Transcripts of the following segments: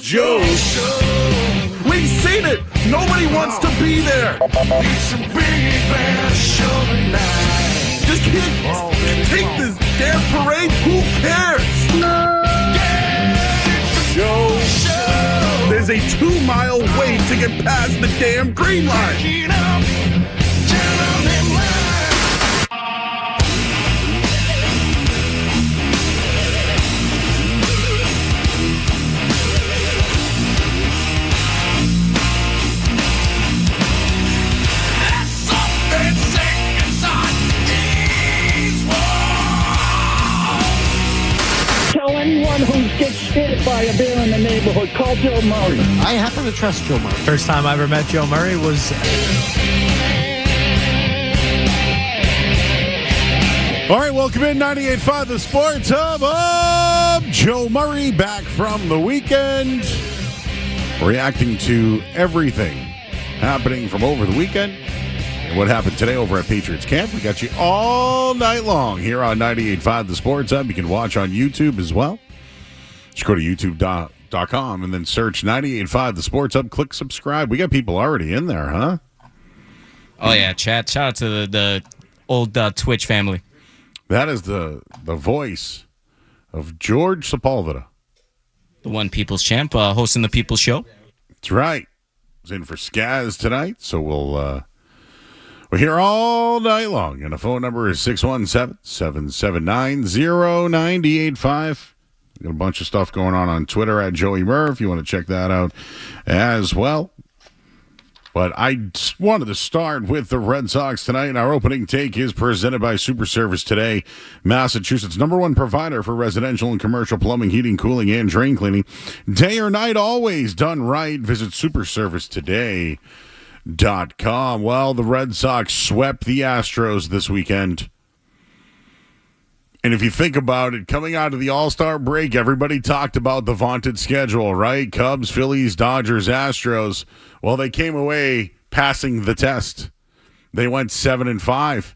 Joe Show. We've seen it. Nobody wants to be there. It's a big bad show tonight. Just can't take this damn parade. Who cares? Joe Show. There's a 2-mile wait to get past the damn green line. Anyone who gets hit by a bear in the neighborhood, call Joe Murray. I happen to trust Joe Murray. First time I ever met Joe Murray was... All right, welcome in 98.5, the Sports Hub of Joe Murray, back from the weekend, reacting to everything happening from over the weekend. And what happened today over at Patriots Camp. We got you all night long here on 98.5 The Sports Hub. You can watch on YouTube as well. Just go to youtube.com and then search 98.5 The Sports Hub. Click subscribe. We got people already in there, huh? Oh, yeah, chat. Shout out to the old Twitch family. That is the voice of George Sepulveda. The one People's Champ, hosting the People's Show. That's right. He's in for Skaz tonight, so we're here all night long, and the phone number is 617-779-0985. Got a bunch of stuff going on Twitter at Joey Murr if you want to check that out as well. But I just wanted to start with the Red Sox tonight, and our opening take is presented by Super Service Today, Massachusetts' #1 provider for residential and commercial plumbing, heating, cooling, and drain cleaning. Day or night, always done right. Visit superservicetoday.com. Well, the Red Sox swept the Astros this weekend. And if you think about it, coming out of the All-Star break, everybody talked about the vaunted schedule, right? Cubs, Phillies, Dodgers, Astros. Well, they came away passing the test. They went 7-5.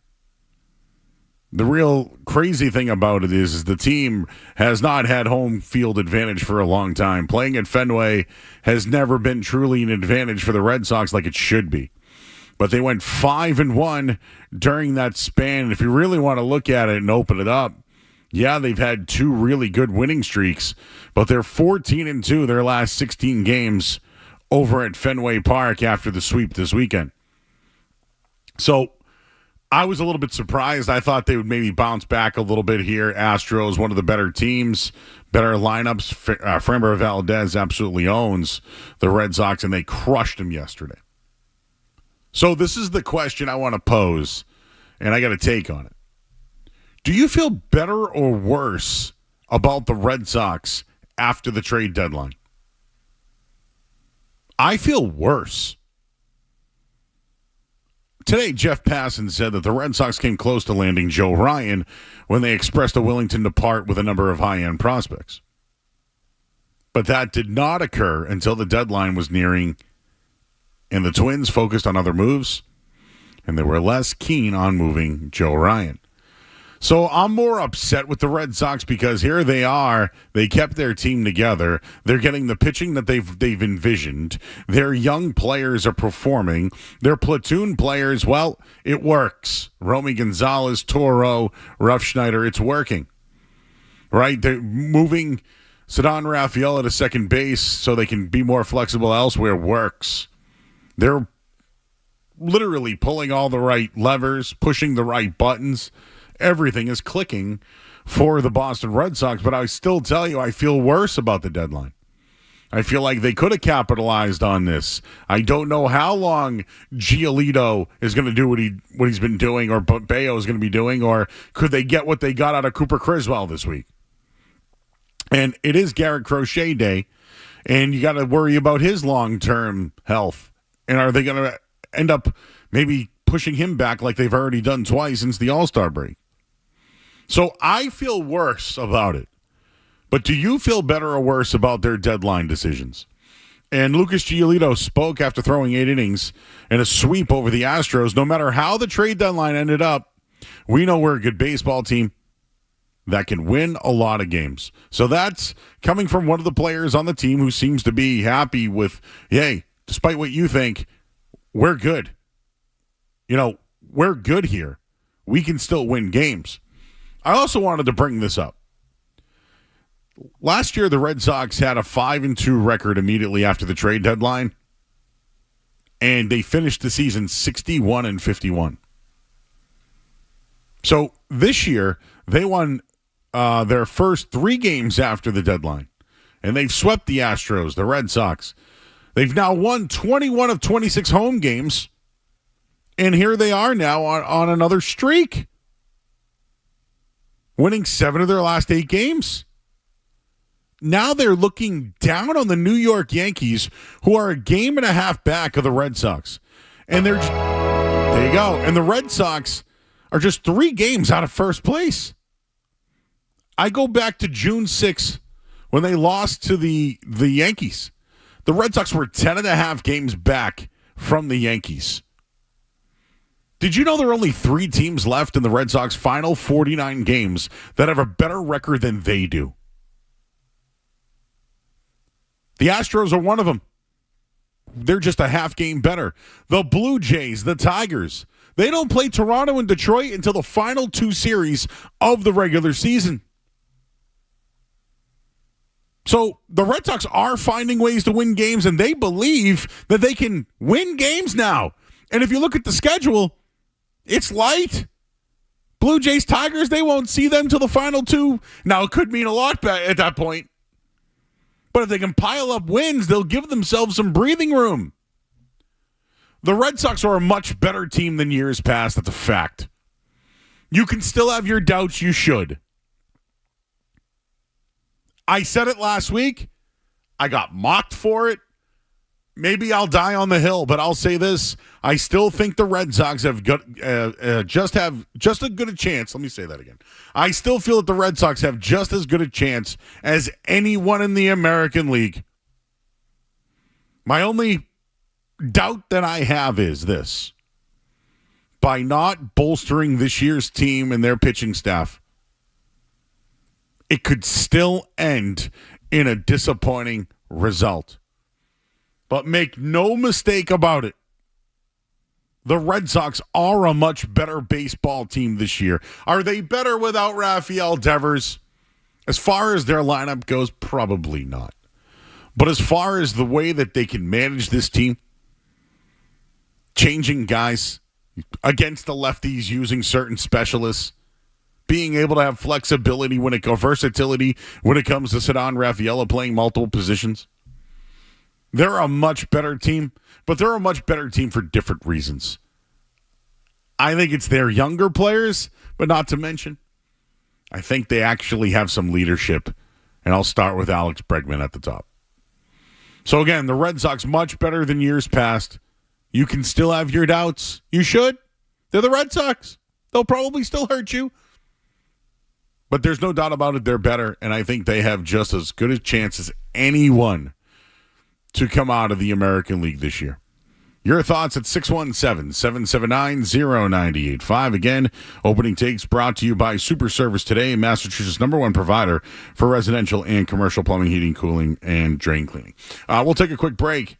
The real crazy thing about it is the team has not had home field advantage for a long time. Playing at Fenway has never been truly an advantage for the Red Sox like it should be. But they went 5-1 during that span. If you really want to look at it and open it up, yeah, they've had 2 really good winning streaks, but they're 14-2 their last 16 games over at Fenway Park after the sweep this weekend. So I was a little bit surprised. I thought they would maybe bounce back a little bit here. Astros, one of the better teams, better lineups. Framber Valdez absolutely owns the Red Sox, and they crushed them yesterday. So this is the question I want to pose, and I got a take on it. Do you feel better or worse about the Red Sox after the trade deadline? I feel worse. Today, Jeff Passan said that the Red Sox came close to landing Joe Ryan when they expressed a willingness to part with a number of high-end prospects. But that did not occur until the deadline was nearing, and the Twins focused on other moves, and they were less keen on moving Joe Ryan. So I'm more upset with the Red Sox because here they are. They kept their team together. They're getting the pitching that they've envisioned. Their young players are performing. Their platoon players, well, it works. Romy Gonzalez, Toro, Ruff Schneider, it's working. Right? They're moving Ceddanne Rafaela to second base so they can be more flexible elsewhere. Works. They're literally pulling all the right levers, pushing the right buttons. Everything is clicking for the Boston Red Sox, but I still tell you I feel worse about the deadline. I feel like they could have capitalized on this. I don't know how long Giolito is going to do what he's been doing, or Bayo is going to be doing, or could they get what they got out of Cooper Criswell this week? And it is Garrett Crochet Day, and you got to worry about his long-term health. And are they going to end up maybe pushing him back like they've already done twice since the All-Star break? So I feel worse about it. But do you feel better or worse about their deadline decisions? And Lucas Giolito spoke after throwing 8 innings in a sweep over the Astros. No matter how the trade deadline ended up, we know we're a good baseball team. that can win a lot of games. So that's coming from one of the players on the team who seems to be happy with, hey, despite what you think, we're good. We're good here. We can still win games. I also wanted to bring this up. Last year, the Red Sox had a 5-2 record immediately after the trade deadline, and they finished the season 61-51. So this year, they won their first 3 games after the deadline, and they've swept the Astros, the Red Sox. They've now won 21 of 26 home games, and here they are now on another streak, winning 7 of their last 8 games. Now they're looking down on the New York Yankees, who are a game and a half back of the Red Sox. And there you go. And the Red Sox are just 3 games out of first place. I go back to June 6th when they lost to the Yankees. The Red Sox were 10 and a half games back from the Yankees. Did you know there are only 3 teams left in the Red Sox final 49 games that have a better record than they do? The Astros are one of them. They're just a half game better. The Blue Jays, the Tigers, they don't play Toronto and Detroit until the final 2 series of the regular season. So the Red Sox are finding ways to win games, and they believe that they can win games now. And if you look at the schedule, it's light. Blue Jays, Tigers, they won't see them till the final 2. Now, it could mean a lot at that point. But if they can pile up wins, they'll give themselves some breathing room. The Red Sox are a much better team than years past. That's a fact. You can still have your doubts. You should. I said it last week. I got mocked for it. Maybe I'll die on the hill, but I'll say this. I still think the Red Sox have just as good a chance. Let me say that again. I still feel that the Red Sox have just as good a chance as anyone in the American League. My only doubt that I have is this. By not bolstering this year's team and their pitching staff, it could still end in a disappointing result. But make no mistake about it, the Red Sox are a much better baseball team this year. Are they better without Rafael Devers? As far as their lineup goes, probably not. But as far as the way that they can manage this team, changing guys against the lefties, using certain specialists, being able to have flexibility versatility when it comes to Ceddanne Rafaela playing multiple positions, they're a much better team, but they're a much better team for different reasons. I think it's their younger players, but not to mention, I think they actually have some leadership, and I'll start with Alex Bregman at the top. So again, the Red Sox much better than years past. You can still have your doubts. You should. They're the Red Sox. They'll probably still hurt you. But there's no doubt about it, they're better, and I think they have just as good a chance as anyone to come out of the American League this year. Your thoughts at 617-779-0985. Again, opening takes brought to you by Super Service Today, Massachusetts' #1 provider for residential and commercial plumbing, heating, cooling, and drain cleaning. We'll take a quick break.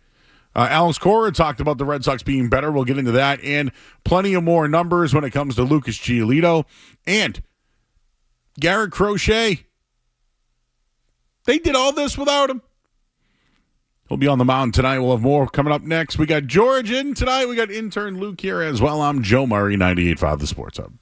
Alex Cora talked about the Red Sox being better. We'll get into that and plenty of more numbers when it comes to Lucas Giolito and Garrett Crochet. They did all this without him. He'll be on the mound tonight. We'll have more coming up next. We got George in tonight. We got intern Luke here as well. I'm Joe Murray, 98.5 The Sports Hub.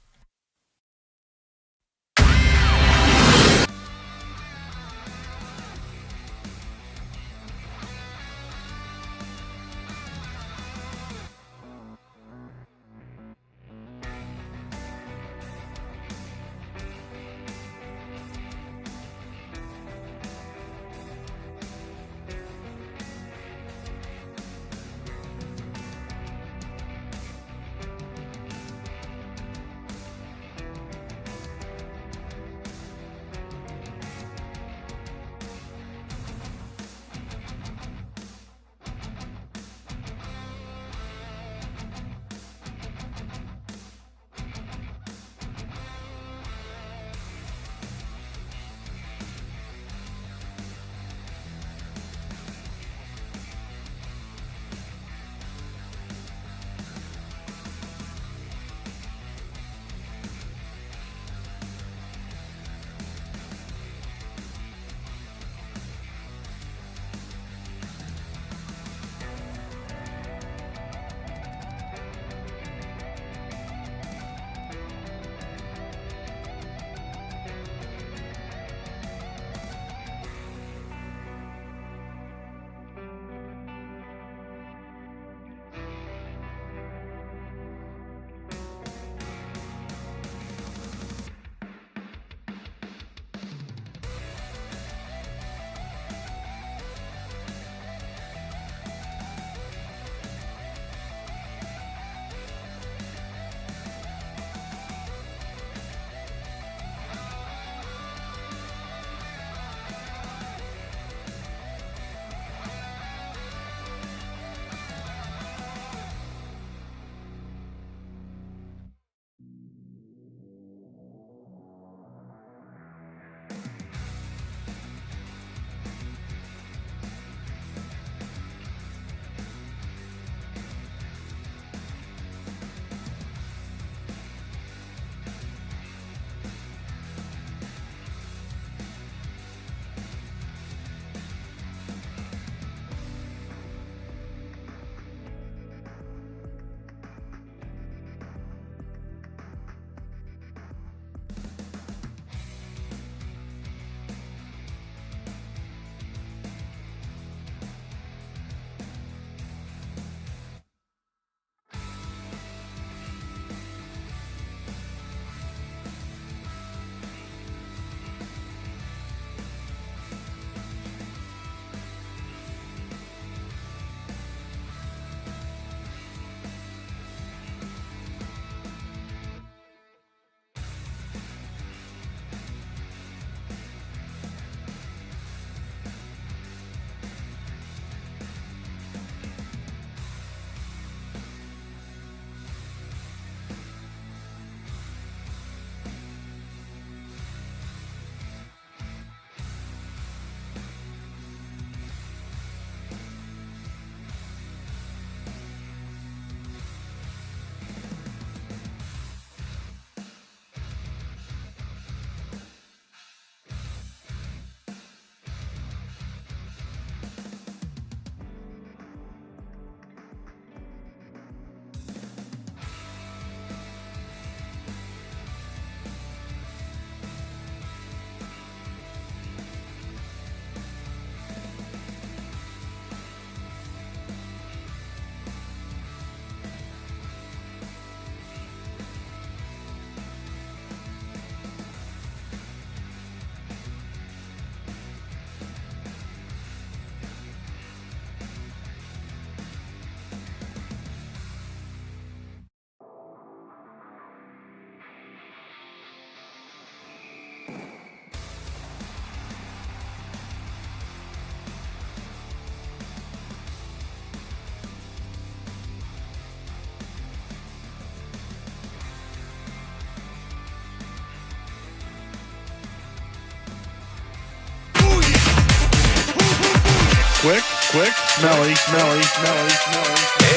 Quick, smelly.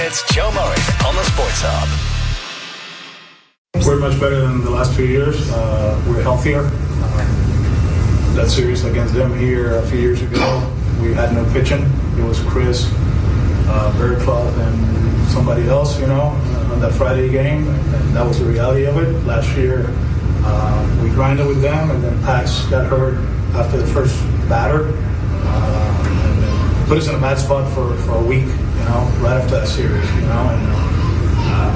It's Joe Murray on the Sports Hub. We're much better than the last 2 years. We're healthier. That series against them here a few years ago, we had no pitching. It was Chris, Bergclough, and somebody else, on that Friday game. And that was the reality of it. Last year, we grinded with them, and then Pax got hurt after the first batter. And then put us in a bad spot for a week, right after that series, And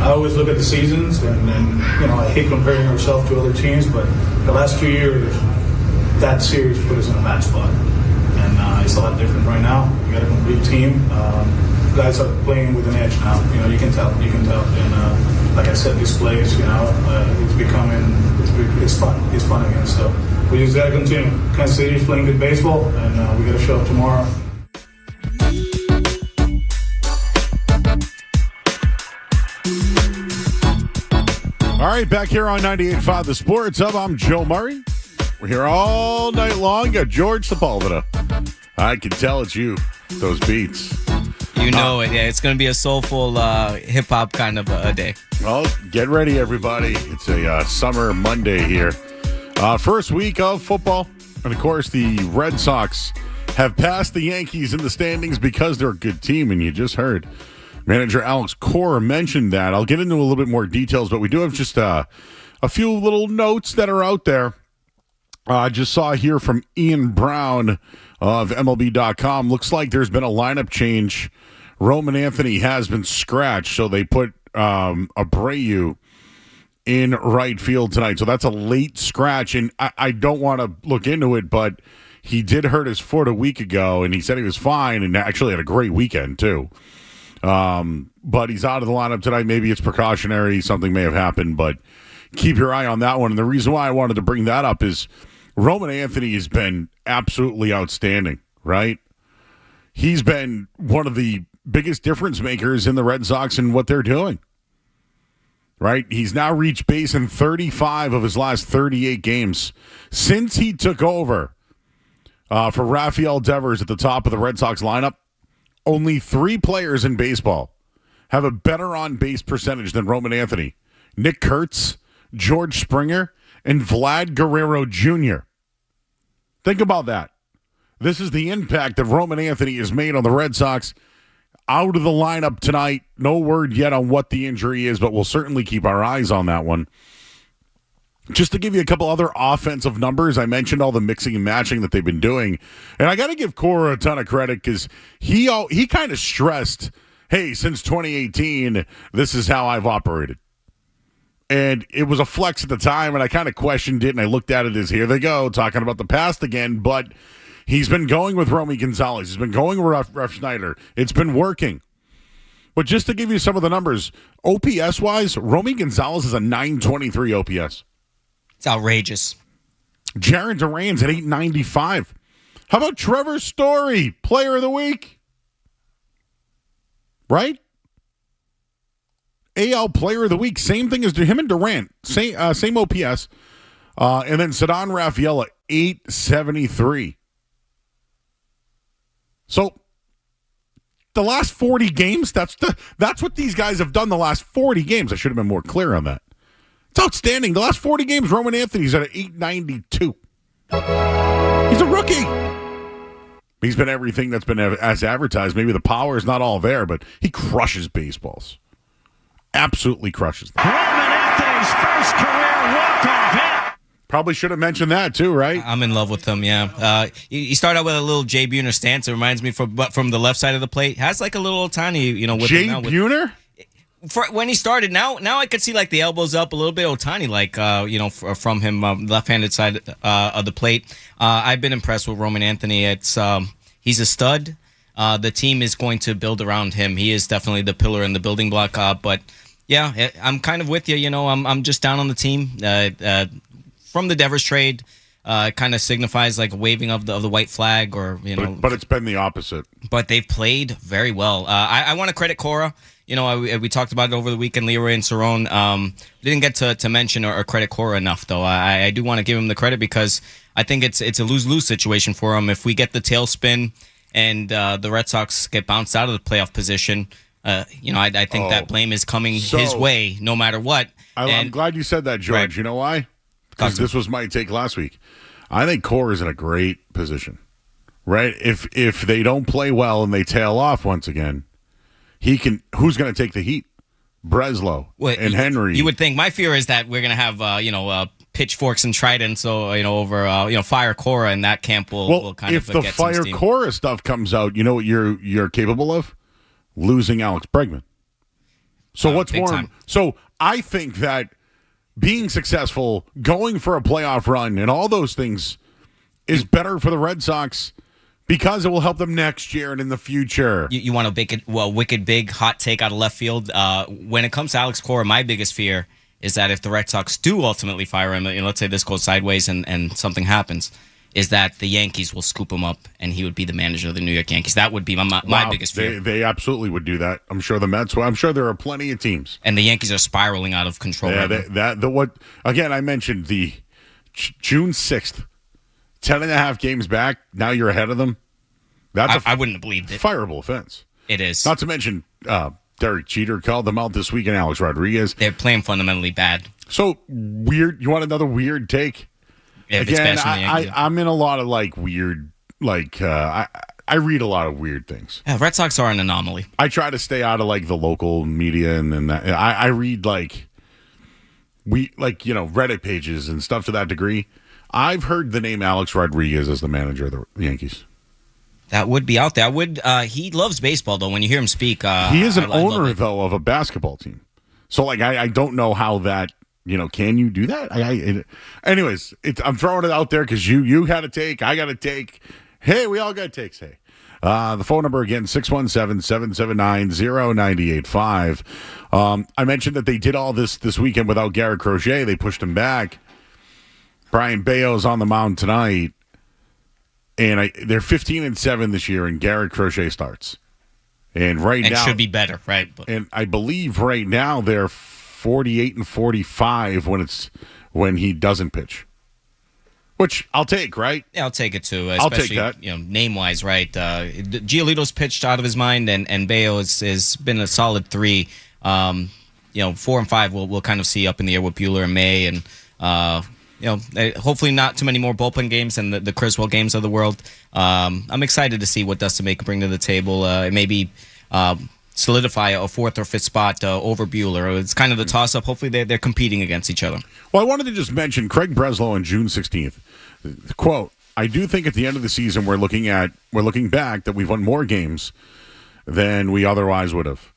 I always look at the seasons, and I hate comparing ourselves to other teams, but the last 2 years, that series put us in a bad spot. And it's a lot different right now. We got a complete team. Guys are playing with an edge now. You can tell. And like I said, these plays, it's fun. It's fun again. So we just got to continue. Kansas City's playing good baseball, and we got to show up tomorrow. All right, back here on 98.5 The Sports Hub. I'm Joe Murray. We're here all night long. Got George Sepulveda. I can tell it's you, those beats. You know it, yeah. It's going to be a soulful hip-hop kind of a day. Well, get ready, everybody. It's a summer Monday here. First week of football. And, of course, the Red Sox have passed the Yankees in the standings because they're a good team, and you just heard manager Alex Cora mentioned that. I'll get into a little bit more details, but we do have just a few little notes that are out there. I just saw here from Ian Brown of MLB.com. Looks like there's been a lineup change. Roman Anthony has been scratched, so they put Abreu in right field tonight. So that's a late scratch, and I don't want to look into it, but he did hurt his foot a week ago, and he said he was fine and actually had a great weekend, too. But he's out of the lineup tonight. Maybe it's precautionary. Something may have happened, but keep your eye on that one. And the reason why I wanted to bring that up is Roman Anthony has been absolutely outstanding, right? He's been one of the biggest difference makers in the Red Sox and what they're doing, right? He's now reached base in 35 of his last 38 games. Since he took over for Rafael Devers at the top of the Red Sox lineup, only 3 players in baseball have a better on-base percentage than Roman Anthony. Nick Kurtz, George Springer, and Vlad Guerrero Jr. Think about that. This is the impact that Roman Anthony has made on the Red Sox. Out of the lineup tonight. No word yet on what the injury is, but we'll certainly keep our eyes on that one. Just to give you a couple other offensive numbers, I mentioned all the mixing and matching that they've been doing. And I got to give Cora a ton of credit because he kind of stressed, hey, since 2018, this is how I've operated. And it was a flex at the time, and I kind of questioned it, and I looked at it as, here they go, talking about the past again. But he's been going with Romy Gonzalez. He's been going with Ref Schneider. It's been working. But just to give you some of the numbers, OPS-wise, Romy Gonzalez is a 923 OPS. It's outrageous. Jaron Duran's at 895. How about Trevor Story, player of the week? Right? AL player of the week. Same thing as him and Durant. Same OPS. And then Ceddanne Rafaela, 873. So the last 40 games, that's what these guys have done the last 40 games. I should have been more clear on that. It's outstanding. The last 40 games, Roman Anthony's at 892. He's a rookie. He's been everything that's been as advertised. Maybe the power is not all there, but he crushes baseballs. Absolutely crushes them. Roman Anthony's first career walk-off hit. Probably should have mentioned that too, right? I'm in love with him, yeah. He started out with a little Jay Buhner stance. It reminds me from the left side of the plate. Has like a little tiny, with Jay Buhner? When he started, now I could see like the elbows up a little bit, Ohtani, like from him, left-handed side of the plate. I've been impressed with Roman Anthony. It's he's a stud. The team is going to build around him. He is definitely the pillar and the building block. But yeah, I'm kind of with you. I'm just down on the team from the Devers trade. It kind of signifies like a waving of the white flag, or But it's been the opposite. But they've played very well. I want to credit Cora. We talked about it over the weekend, Leroy and Cerrone. Didn't get to mention or credit Cora enough, though. I do want to give him the credit because I think it's a lose-lose situation for him. If we get the tailspin and the Red Sox get bounced out of the playoff position, I think that blame is coming his way no matter what. I'm glad you said that, George. Right. You know why? Because this was my take last week. I think Cora is in a great position, right? If they don't play well and they tail off once again, he can. Who's going to take the heat? Breslow and Henry. You would think. My fear is that we're going to have pitchforks and tridents, over fire Cora, and that camp will kind of get some steam. If the fire Cora stuff comes out, you know what you're capable of? Losing Alex Bregman. So what's more? Time. So I think that being successful, going for a playoff run, and all those things is better for the Red Sox because it will help them next year and in the future. You want a wicked big hot take out of left field. When it comes to Alex Cora, my biggest fear is that if the Red Sox do ultimately fire him, let's say this goes sideways and something happens, is that the Yankees will scoop him up and he would be the manager of the New York Yankees. That would be my biggest fear. They absolutely would do that. I'm sure the Mets will. I'm sure there are plenty of teams. And the Yankees are spiraling out of control. Yeah, again, I mentioned the June 6th, 10.5 games back. Now you're ahead of them. I wouldn't have believed it. Fireable offense. It is. Not to mention Derek Jeter called them out this week and Alex Rodriguez. They're playing fundamentally bad. So weird. You want another weird take? Again, I'm in a lot of weird, I read a lot of weird things. Yeah, Red Sox are an anomaly. I try to stay out of the local media and that. I read Reddit pages and stuff to that degree. I've heard the name Alex Rodriguez as the manager of the Yankees. That would be out there. He loves baseball though. When you hear him speak, he is an owner though of a basketball team. So I don't know how that. Can you do that? Anyways, I'm throwing it out there because you had a take, I got a take. Hey, we all got takes. Hey, the phone number again 617-779-0985. I mentioned that they did all this weekend without Garrett Crochet. They pushed him back. Brian Bayo's on the mound tonight, and they're 15-7 this year, and Garrett Crochet starts. And now should be better, right? And I believe right now they're 48-45 when he doesn't pitch, which I'll take, right? Yeah, I'll take it too. I'll take that. Name wise, right? Giolito's pitched out of his mind, and Bayo has been a solid 3. 4 and 5 we'll kind of see up in the air with Buehler and May, and hopefully not too many more bullpen games and the Criswell games of the world. I'm excited to see what Dustin May can bring to the table. Maybe solidify a 4th or 5th spot over Buehler. It's kind of the toss-up. Hopefully they're competing against each other. Well, I wanted to just mention Craig Breslow on June 16th. Quote, I do think at the end of the season we're looking back that we've won more games than we otherwise would have.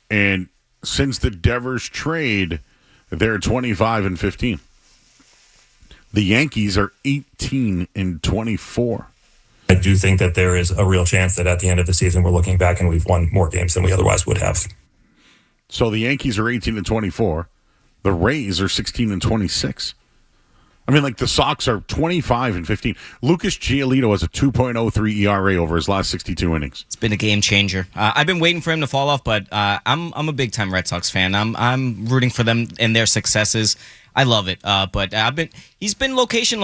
And since the Devers trade, they're 25-15. The Yankees are 18-24. I do think that there is a real chance that at the end of the season we're looking back and we've won more games than we otherwise would have. So the Yankees are 18-24. The Rays are 16-26. I mean, the Sox are 25-15. Lucas Giolito has a 2.03 ERA over his last 62 innings. It's been a game changer. I've been waiting for him to fall off, but I'm a big time Red Sox fan. I'm rooting for them and their successes. I love it, but he's been location,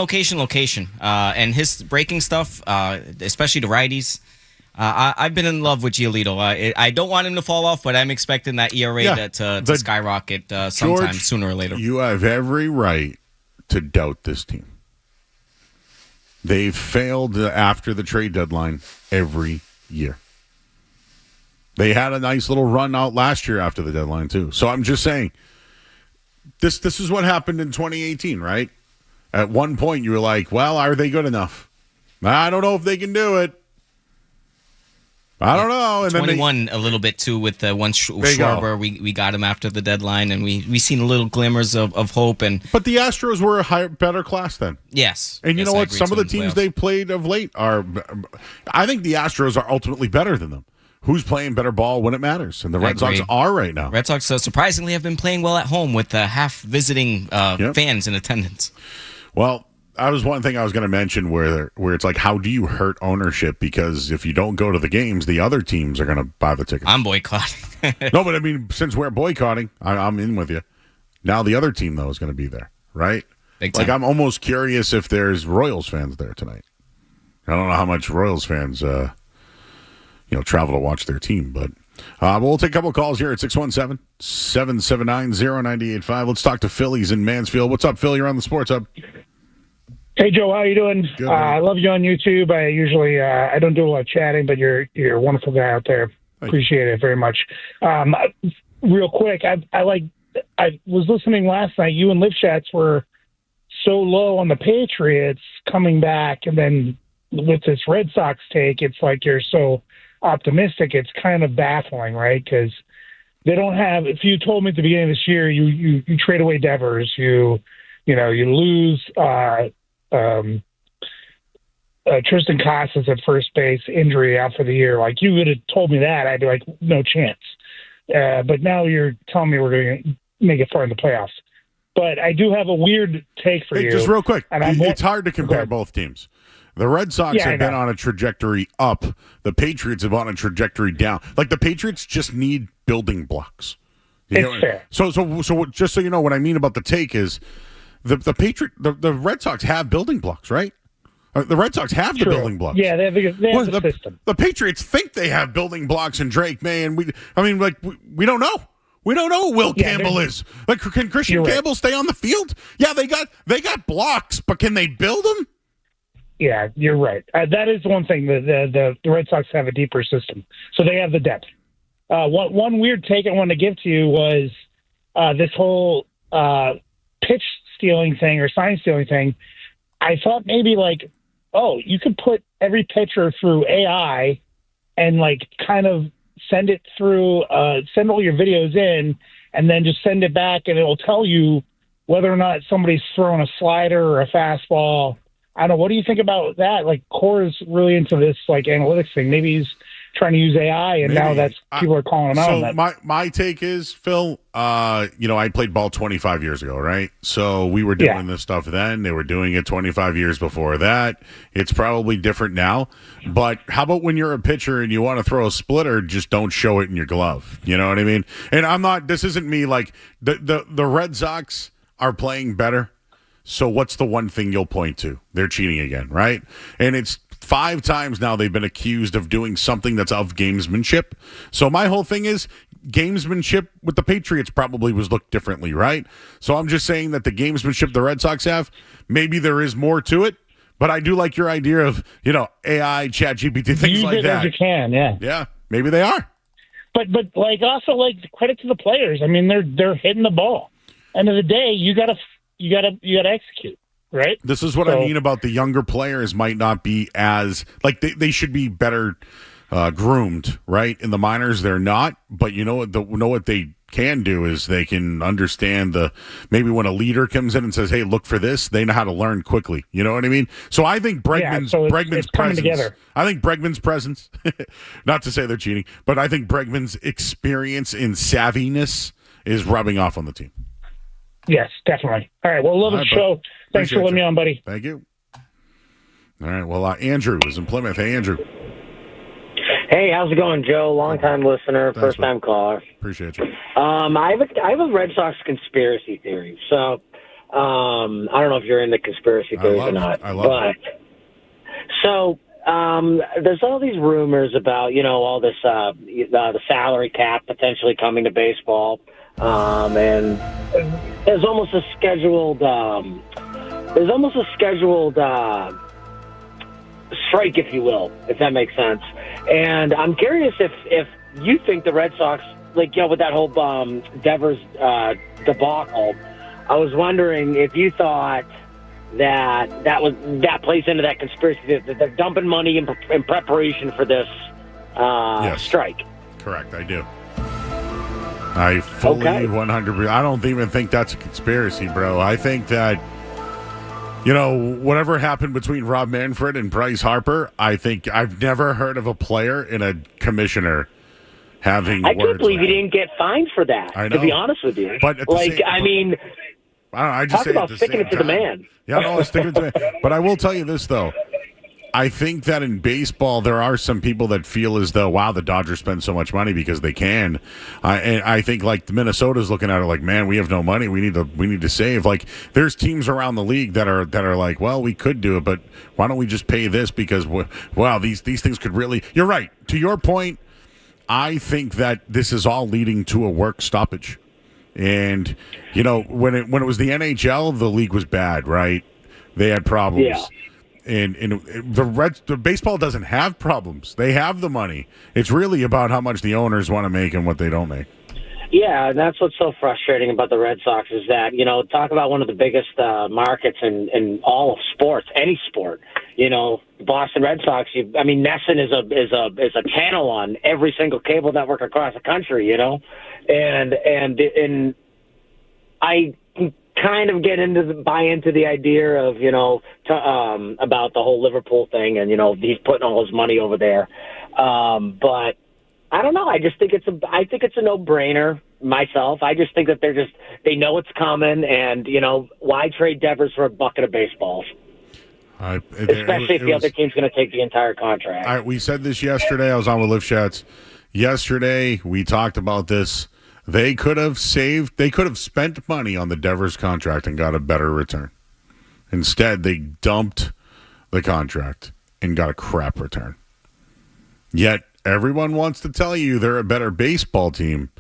and his breaking stuff, especially the righties. I've been in love with Giolito. I don't want him to fall off, but I'm expecting that ERA to skyrocket sometime George, sooner or later. You have every right to doubt this team. They've failed after the trade deadline every year. They had a nice little run out last year after the deadline too. So I'm just saying. This is what happened in 2018, right? At one point, you were like, well, are they good enough? I don't know if they can do it. I don't know. And 21 a little bit, too, with the one Schwarber. We got him after the deadline, and we seen little glimmers of hope. But the Astros were a better class then. Yes. And you know what? Some of the teams they've played of late are – I think the Astros are ultimately better than them. Who's playing better ball when it matters? And the Red Sox are right now. Red Sox surprisingly have been playing well at home with half visiting fans in attendance. Well, that was one thing I was going to mention where it's like, how do you hurt ownership? Because if you don't go to the games, the other teams are going to buy the tickets. I'm boycotting. No, but I mean, since we're boycotting, I'm in with you. Now the other team, though, is going to be there, right? Big time. Like, I'm almost curious if there's Royals fans there tonight. I don't know how much Royals fans, travel to watch their team, but we'll take a couple of calls here at 617-779-0985. Let's talk to Phillies in Mansfield. What's up, Phil? You're on the Sports Hub. Hey, Joe, how you doing? Good, I love you on YouTube. I usually I don't do a lot of chatting, but you're a wonderful guy out there. Appreciate it very much. Real quick, I was listening last night. You and Liv Chats were so low on the Patriots coming back, and then with this Red Sox take, it's like you're so optimistic. It's kind of baffling, right? Because they don't have. If you told me at the beginning of this year, you trade away Devers, you lose Tristan Casas at first base, injury out for the year. Like, you would have told me that, I'd be like, no chance. But now you're telling me we're going to make it far in the playoffs. But I do have a weird take for you. Just real quick, and it's hard to compare both teams. The Red Sox have been on a trajectory up. The Patriots have on a trajectory down. Like, the Patriots just need building blocks. It's fair. So just so you know, what I mean about the take is the Red Sox have building blocks, right? The Red Sox have the building blocks. Yeah, they have the system. The Patriots think they have building blocks in Drake May, and we don't know. We don't know who Will Campbell is. Like, can Christian Campbell stay on the field? Yeah, they got blocks, but can they build them? Yeah, you're right. That is one thing. The Red Sox have a deeper system, so they have the depth. One weird take I wanted to give to you was this whole pitch stealing thing or sign stealing thing. I thought maybe like, you could put every pitcher through AI and like kind of send it through, send all your videos in, and then just send it back, and it'll tell you whether or not somebody's throwing a slider or a fastball. I don't know. What do you think about that? Like, Cora's really into this like analytics thing. Maybe he's trying to use AI, and now people are calling him out on that. My take is, Phil, I played ball 25 years ago, right? So we were doing this stuff then. They were doing it 25 years before that. It's probably different now. But how about when you're a pitcher and you want to throw a splitter, just don't show it in your glove. You know what I mean? And this isn't me, like, the Red Sox are playing better. So what's the one thing you'll point to? They're cheating again, right? And it's 5 times now they've been accused of doing something that's of gamesmanship. So my whole thing is, gamesmanship with the Patriots probably was looked differently, right? So I'm just saying that the gamesmanship the Red Sox have, maybe there is more to it. But I do like your idea of, AI, ChatGPT, things Use like it that. as you can, yeah. Yeah, maybe they are. But like, also, like, credit to the players. I mean, they're hitting the ball. End of the day, you gotta execute, right? This is what I mean about the younger players might not be as, like, they should be better groomed, right? In the minors, they're not. But what they can do is they can understand maybe when a leader comes in and says, "Hey, look for this," they know how to learn quickly. You know what I mean? So I think Bregman's presence. Together. I think Bregman's presence. Not to say they're cheating, but I think Bregman's experience in savviness is rubbing off on the team. Yes, definitely. All right. Well, love the show. Thanks for letting me on, buddy. Thank you. All right. Well, Andrew is in Plymouth. Hey, Andrew. Hey, how's it going, Joe? Long-time listener, first-time caller. Appreciate you. I have a Red Sox conspiracy theory. So, I don't know if you're into conspiracy theories or not. I love it. So, there's all these rumors about, all this, the salary cap potentially coming to baseball. And there's almost a scheduled strike, if you will, if that makes sense. And I'm curious if you think the Red Sox, like, with that whole Devers debacle, I was wondering if you thought that plays into that conspiracy, that they're dumping money in preparation for this strike. Correct, I do. I fully 100%. I don't even think that's a conspiracy, bro. I think that, whatever happened between Rob Manfred and Bryce Harper, I think I've never heard of a player and a commissioner having I can't believe he didn't get fined for that, I know. to be honest with you. But I don't know. I just Talk say about at the sticking same it to the time. man. Yeah, no, sticking it to the man. But I will tell you this, though. I think that in baseball, there are some people that feel as though, wow, the Dodgers spend so much money because they can. And I think like Minnesota's looking at it like, man, we have no money. We need to save. Like there's teams around the league that are like, well, we could do it, but why don't we just pay this because wow, these things could really. You're right. To your point, I think that this is all leading to a work stoppage. And when it was the NHL, the league was bad, right? They had problems. Yeah. And the baseball doesn't have problems. They have the money. It's really about how much the owners want to make and what they don't make. Yeah, and that's what's so frustrating about the Red Sox is that, talk about one of the biggest markets in all of sports, any sport. The Boston Red Sox. NESN is a channel on every single cable network across the country. And I kind of buy into the idea of about the whole Liverpool thing, and he's putting all his money over there. But I don't know. I just think it's a no-brainer myself. I just think that they know it's coming, and why trade Devers for a bucket of baseballs? Especially if the other team's going to take the entire contract. We said this yesterday. I was on with Liv Schatz. Yesterday, we talked about this. They could have spent money on the Devers contract and got a better return. Instead, they dumped the contract and got a crap return. Yet, everyone wants to tell you they're a better baseball team.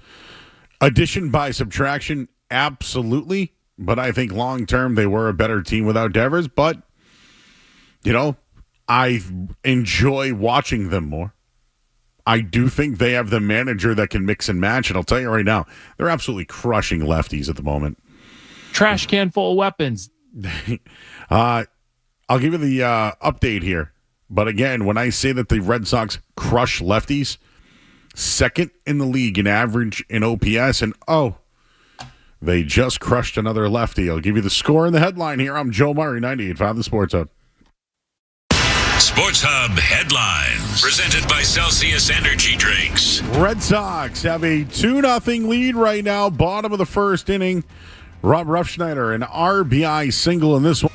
Addition by subtraction, absolutely. But I think long-term, they were a better team without Devers. But, I enjoy watching them more. I do think they have the manager that can mix and match, and I'll tell you right now, they're absolutely crushing lefties at the moment. Trash can full of weapons. I'll give you the update here. But again, when I say that the Red Sox crush lefties, second in the league in average in OPS, and they just crushed another lefty. I'll give you the score and the headline here. I'm Joe Murray, 98.5 The Sports Hub. Sports Hub headlines presented by Celsius Energy Drinks. Red Sox have a 2-0 lead right now, bottom of the first inning. Rob Ruffschneider, an RBI single in this one.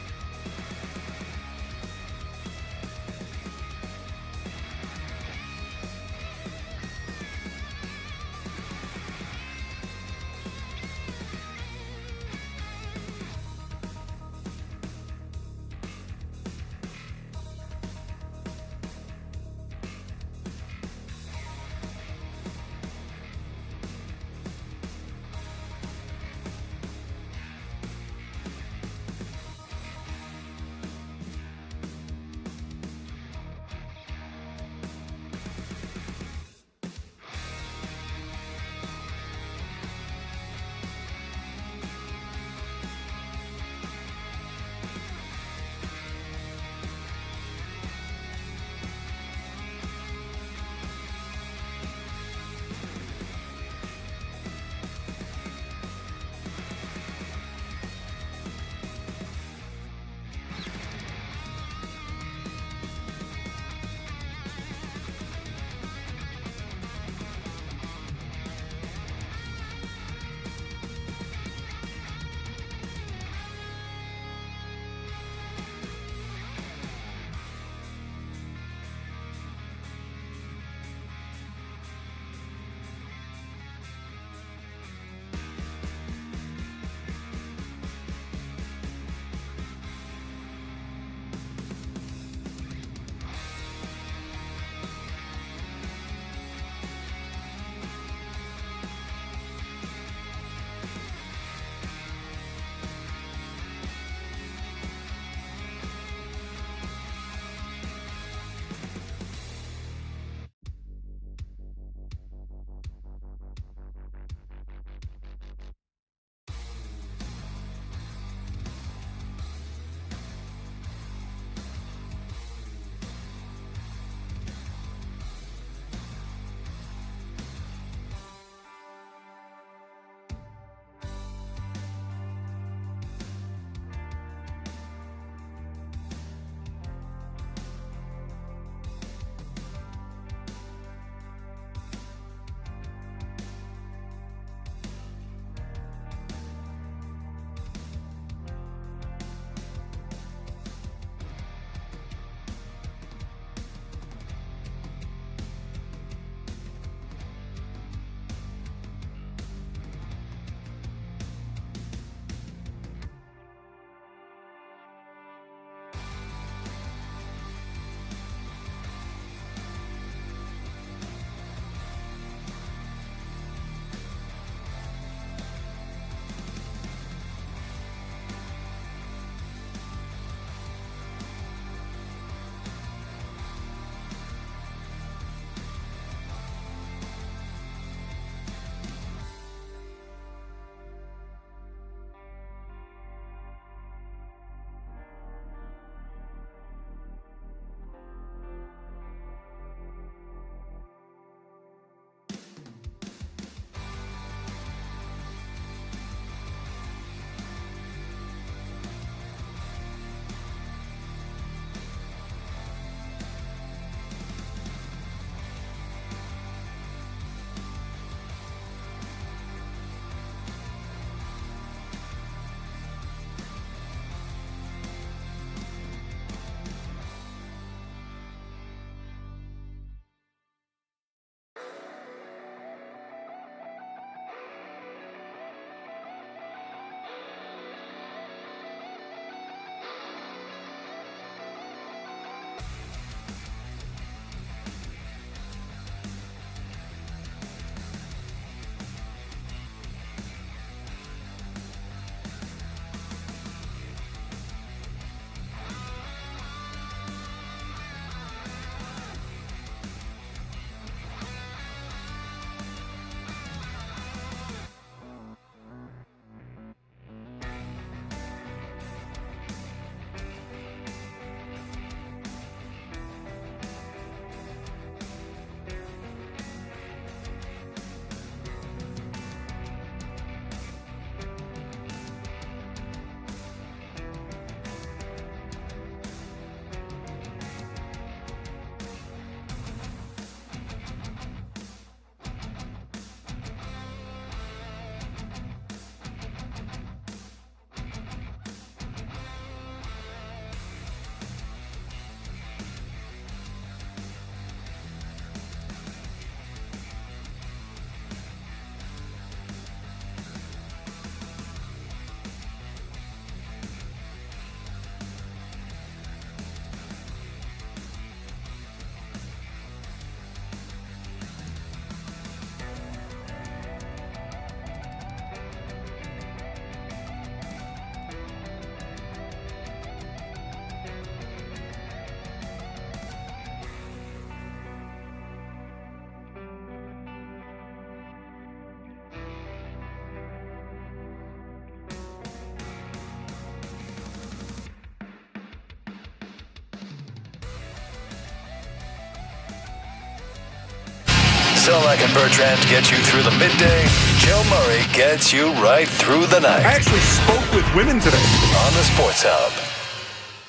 Solak and Bertrand get you through the midday. Joe Murray gets you right through the night. I actually spoke with women today. On the Sports Hub.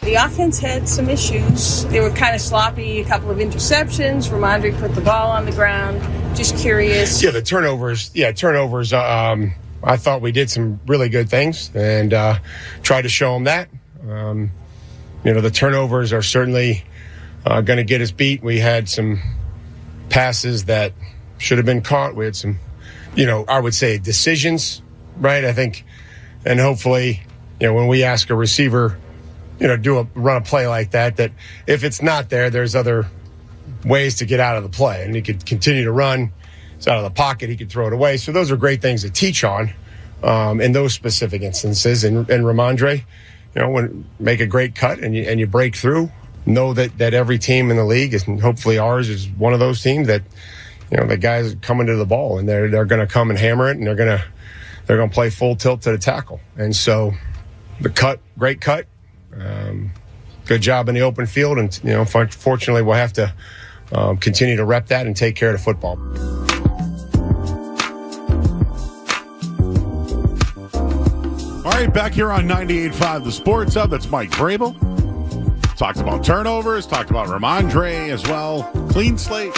The offense had some issues. They were kind of sloppy, a couple of interceptions. Ramondre put the ball on the ground. Just curious. Yeah, the turnovers. I thought we did some really good things and tried to show them that. The turnovers are certainly going to get us beat. We had some passes that should have been caught. We had some, I would say decisions, right? I think, and hopefully, when we ask a receiver, run a play like that if it's not there, there's other ways to get out of the play. And he could continue to run. It's out of the pocket. He could throw it away. So those are great things to teach on in those specific instances. And Ramondre, when make a great cut and you break through, know that every team in the league, and hopefully ours is one of those teams that, the guys are coming to the ball and they're going to come and hammer it and they're going to play full tilt to the tackle. And so the cut, great cut. Good job in the open field, and fortunately we'll have to continue to rep that and take care of the football. All right, back here on 98.5 The Sports Hub. That's Mike Vrabel. Talked about turnovers, talked about Ramondre as well. Clean slate.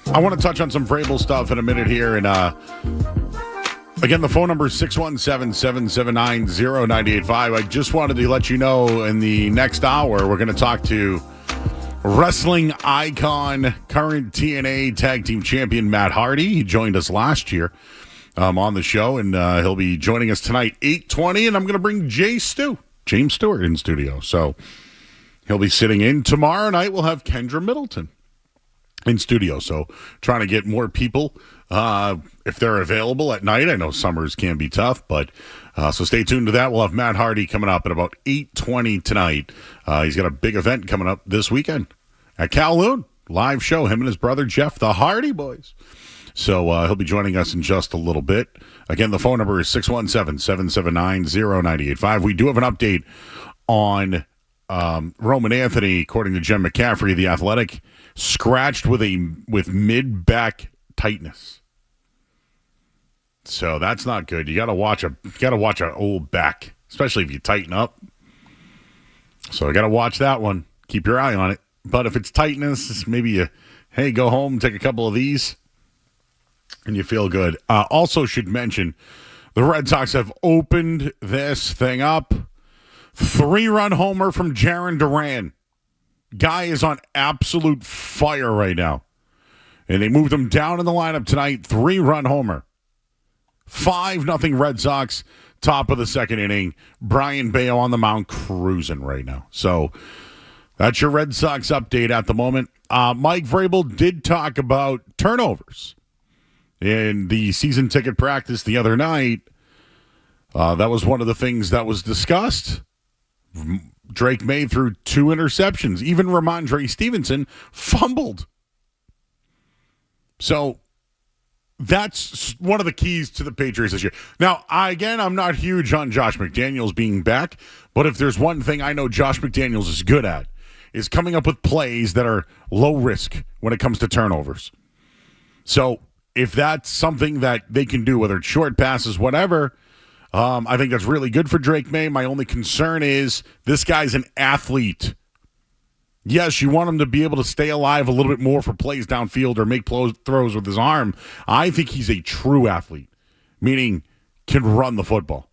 I want to touch on some Vrabel stuff in a minute here, and again, the phone number is 617-779-0985. I just wanted to let you know in the next hour, we're going to talk to wrestling icon, current TNA Tag Team Champion Matt Hardy. He joined us last year on the show, and he'll be joining us tonight, 8:20, and I'm going to bring James Stewart in studio. So he'll be sitting in. Tomorrow night, we'll have Kendra Middleton in studio. So trying to get more people if they're available at night. I know summers can be tough, but so stay tuned to that. We'll have Matt Hardy coming up at about 8:20 tonight. He's got a big event coming up this weekend at Kowloon. Live show, him and his brother Jeff, the Hardy Boys. So he'll be joining us in just a little bit. Again, the phone number is 617-779-0985. We do have an update on Roman Anthony. According to Jen McCaffrey, the Athletic, scratched with mid-back tightness. So that's not good. You got to watch an old back, especially if you tighten up. So I got to watch that one. Keep your eye on it. But if it's tightness, maybe go home, take a couple of these, and you feel good. Also should mention, the Red Sox have opened this thing up. 3-run homer from Jarren Duran. Guy is on absolute fire right now. And they moved him down in the lineup tonight. 3-run homer. 5-0 Red Sox, top of the second inning. Brian Bayo on the mound, cruising right now. So that's your Red Sox update at the moment. Mike Vrabel did talk about turnovers in the season ticket practice the other night. That was one of the things that was discussed. Drake May threw 2 interceptions. Even Ramondre Stevenson fumbled. So that's one of the keys to the Patriots this year. Now, I'm not huge on Josh McDaniels being back, but if there's one thing I know Josh McDaniels is good at, is coming up with plays that are low risk when it comes to turnovers. So if that's something that they can do, whether it's short passes, whatever, I think that's really good for Drake May. My only concern is this guy's an athlete. Yes, you want him to be able to stay alive a little bit more for plays downfield or make throws with his arm. I think he's a true athlete, meaning can run the football.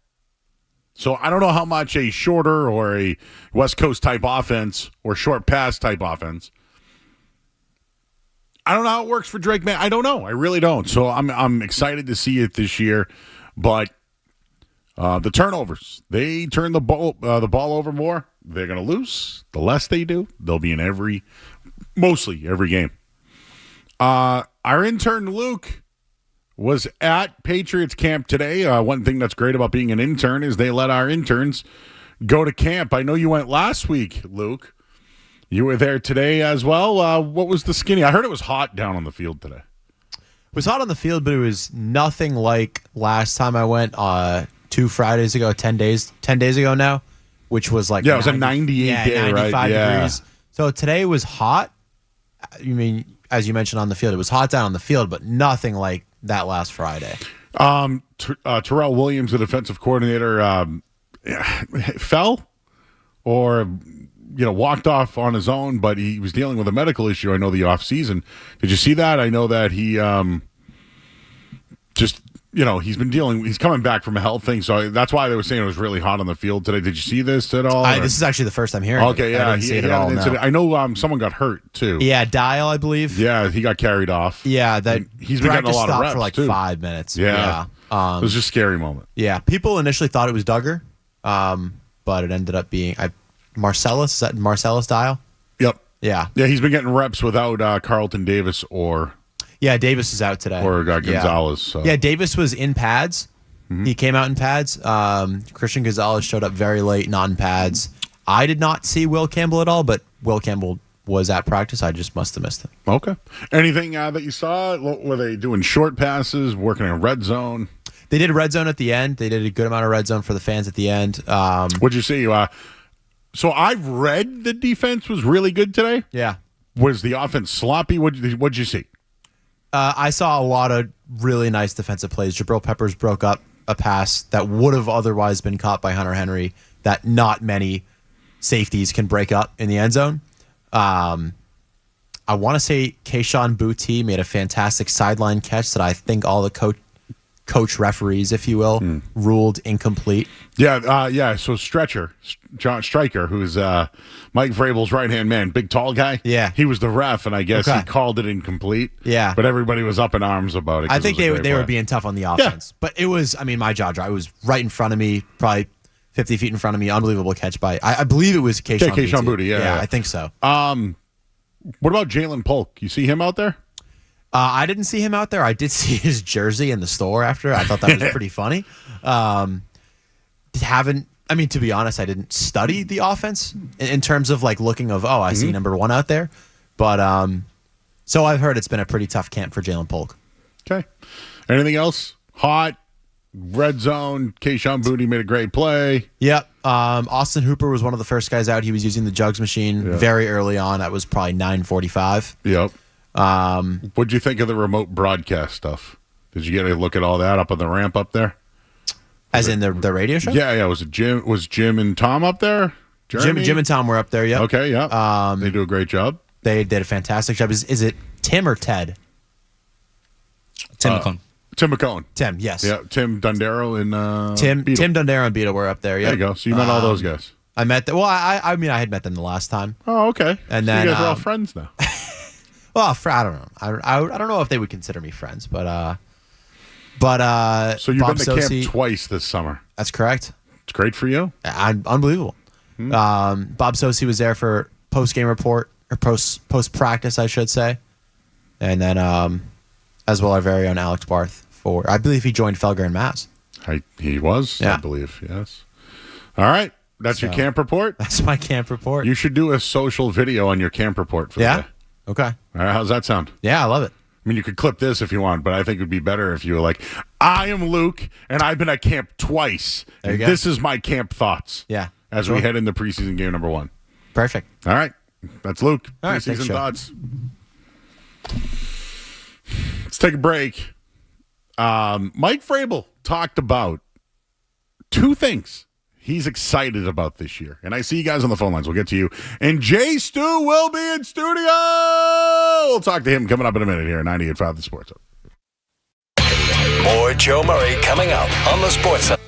So I don't know how much a shorter or a West Coast type offense or short pass type offense. I don't know how it works for Drake May. I don't know. I really don't. So I'm excited to see it this year, but the turnovers, they turn the ball over more. They're going to lose. The less they do, they'll be in mostly every game. Our intern, Luke, was at Patriots camp today. One thing that's great about being an intern is they let our interns go to camp. I know you went last week, Luke. You were there today as well. What was the skinny? I heard it was hot down on the field today. It was hot on the field, but it was nothing like last time I went 2 Fridays ago, 10 days ago now, which was it was a 98 day, 95 right? degrees. So today was hot. I mean, as you mentioned on the field. It was hot down on the field, but nothing like that last Friday. Terrell Williams, the defensive coordinator, fell or walked off on his own, but he was dealing with a medical issue. I know the off season. Did you see that? I know that he he's coming back from a health thing, so that's why they were saying it was really hot on the field today. Did you see this at all? This is actually the first time hearing. Okay, yeah, I didn't see it at all. No. I know someone got hurt too. Yeah, Dial, I believe. Yeah, he got carried off. Yeah, that he's been getting a lot of reps for like too. 5 minutes. Yeah. It was just a scary moment. Yeah, people initially thought it was Duggar, but it ended up being Marcellus. Is that Marcellus Dial? Yep. Yeah. Yeah, he's been getting reps without Carlton Davis or. Yeah, Davis is out today. Or Gonzalez. Yeah. So. Yeah, Davis was in pads. Mm-hmm. He came out in pads. Christian Gonzalez showed up very late, not in pads. I did not see Will Campbell at all, but Will Campbell was at practice. I just must have missed him. Okay. Anything that you saw? Were they doing short passes, working in red zone? They did red zone at the end. They did a good amount of red zone for the fans at the end. What'd you see? So I've read the defense was really good today. Yeah. Was the offense sloppy? What'd you see? I saw a lot of really nice defensive plays. Jabril Peppers broke up a pass that would have otherwise been caught by Hunter Henry that not many safeties can break up in the end zone. I want to say Keyshawn Boutte made a fantastic sideline catch that I think all the coach referees, if you will, ruled incomplete. Yeah. So John Stryker, who's Mike Vrabel's right-hand man, big tall guy. Yeah. He was the ref, and I guess he called it incomplete. Yeah. But everybody was up in arms about it. I think they were being tough on the offense. Yeah. But it was, my jaw dropped. It was right in front of me, probably 50 feet in front of me. Unbelievable catch by, I believe it was Keyshawn Boutte. Yeah, I think so. What about Jalen Polk? You see him out there? I didn't see him out there. I did see his jersey in the store after. I thought that was pretty funny. To be honest, I didn't study the offense in terms of looking of, I see number one out there. But so I've heard it's been a pretty tough camp for Jalen Polk. Okay. Anything else? Hot, red zone, Keyshawn Boutte made a great play. Yep. Austin Hooper was one of the first guys out. He was using the jugs machine very early on. That was probably 9:45. Yep. What'd you think of the remote broadcast stuff? Did you get a look at all that up on the ramp up there? As in the radio show? Yeah. Was Jim and Tom up there? Jeremy? Jim and Tom were up there, yeah. Okay, yeah. They do a great job. They did a fantastic job. Is it Tim or Ted? Tim McCone. Tim McCone. Tim, yes. Yeah, Tim Dundaro and Tim Beetle. Tim Dundaro and Beetle were up there, yeah. There you go. So you met all those guys. I met them. Well, I had met them the last time. Oh, okay. And so then you guys are all friends now. Well, I don't know. I don't know if they would consider me friends, but so you've Bob been to Sosey, camp twice this summer. That's correct. It's great for you. Unbelievable. Bob Sosey was there for post-game report or post-practice, I should say, and then as well our very own Alex Barth I believe he joined Felger and Mass. He was, I believe, yes. All right. That's your camp report? That's my camp report. You should do a social video on your camp report for the day. Okay. All right. How's that sound? Yeah, I love it. I mean, you could clip this if you want, but I think it would be better if you were like, I am Luke, and I've been at camp twice. There you go. This is my camp thoughts. Yeah. As we head into preseason game number 1. Perfect. All right. That's Luke. All right, preseason thanks, thoughts. Let's take a break. Mike Vrabel talked about 2 things he's excited about this year. And I see you guys on the phone lines. We'll get to you. And Jay Stu will be in studio. We'll talk to him coming up in a minute here at 98.5 The Sports Hub. More Joe Murray coming up on the Sports Hub.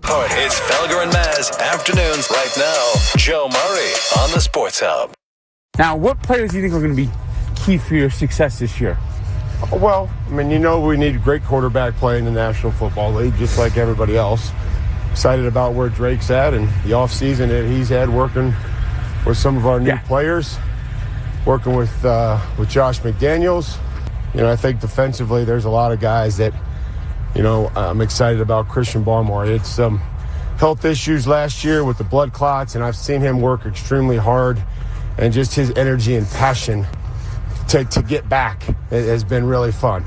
It's Felger and Maz afternoons right now. Joe Murray on the Sports Hub. Now, what players do you think are going to be key for your success this year? Well, I mean, we need a great quarterback play in the National Football League, just like everybody else. Excited about where Drake's at and the offseason that he's had working with some of our new players, working with Josh McDaniels. I think defensively there's a lot of guys that, I'm excited about. Christian Barmore. It's some health issues last year with the blood clots, and I've seen him work extremely hard, and just his energy and passion to get back has been really fun,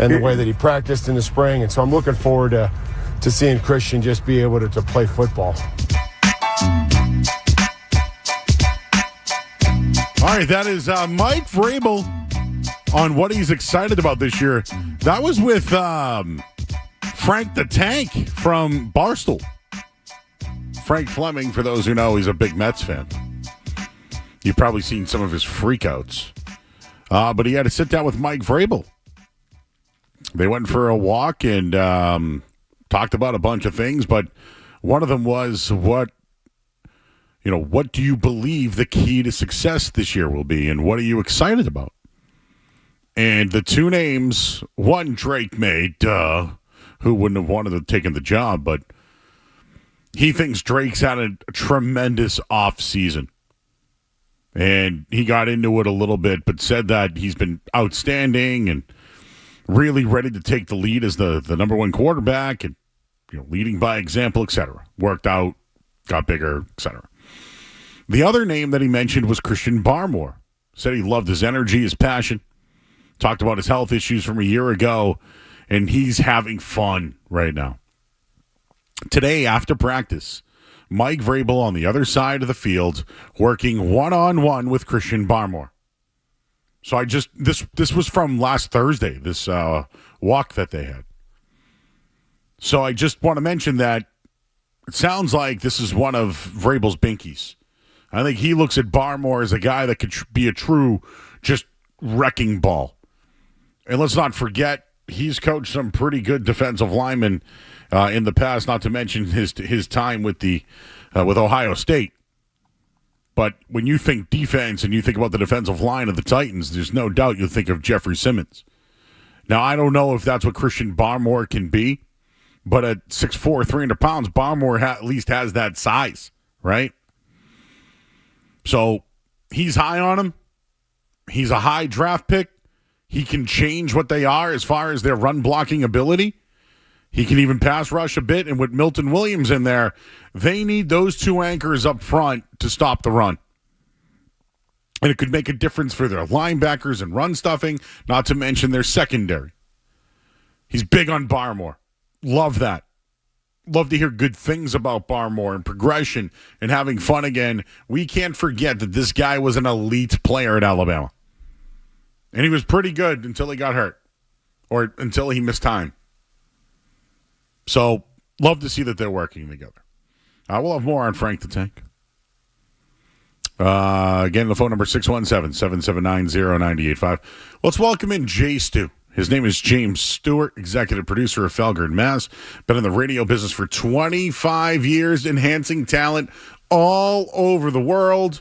and the way that he practiced in the spring. And so I'm looking forward to seeing Christian just be able to play football. All right, that is Mike Vrabel on what he's excited about this year. That was with Frank the Tank from Barstool. Frank Fleming, for those who know, he's a big Mets fan. You've probably seen some of his freakouts. But he had to sit down with Mike Vrabel. They went for a walk and talked about a bunch of things, but one of them was what do you believe the key to success this year will be, and what are you excited about? And the two names, one Drake made, who wouldn't have wanted to have taken the job, but he thinks Drake's had a tremendous offseason. And he got into it a little bit, but said that he's been outstanding and really ready to take the lead as the number one quarterback and leading by example, etc. Worked out, got bigger, etc. The other name that he mentioned was Christian Barmore. Said he loved his energy, his passion. Talked about his health issues from a year ago, and he's having fun right now. Today, after practice, Mike Vrabel on the other side of the field working one-on-one with Christian Barmore. So this was from last Thursday, this walk that they had. So I just want to mention that it sounds like this is one of Vrabel's binkies. I think he looks at Barmore as a guy that could be a true just wrecking ball. And let's not forget, he's coached some pretty good defensive linemen in the past, not to mention his time with with Ohio State. But when you think defense and you think about the defensive line of the Titans, there's no doubt you'll think of Jeffrey Simmons. Now, I don't know if that's what Christian Barmore can be, but at 6'4", 300 pounds, Barmore at least has that size, right? So he's high on him. He's a high draft pick. He can change what they are as far as their run blocking ability. He can even pass rush a bit. And with Milton Williams in there, they need those two anchors up front to stop the run. And it could make a difference for their linebackers and run stuffing, not to mention their secondary. He's big on Barmore. Love that. Love to hear good things about Barmore and progression and having fun again. We can't forget that this guy was an elite player at Alabama. And he was pretty good until he got hurt or until he missed time. So, love to see that they're working together. We'll have more on Frank the Tank. Again, the phone number 617-779-0985. Let's welcome in Jay Stu. His name is James Stewart, executive producer of Felger and Maz. Been in the radio business for 25 years, enhancing talent all over the world.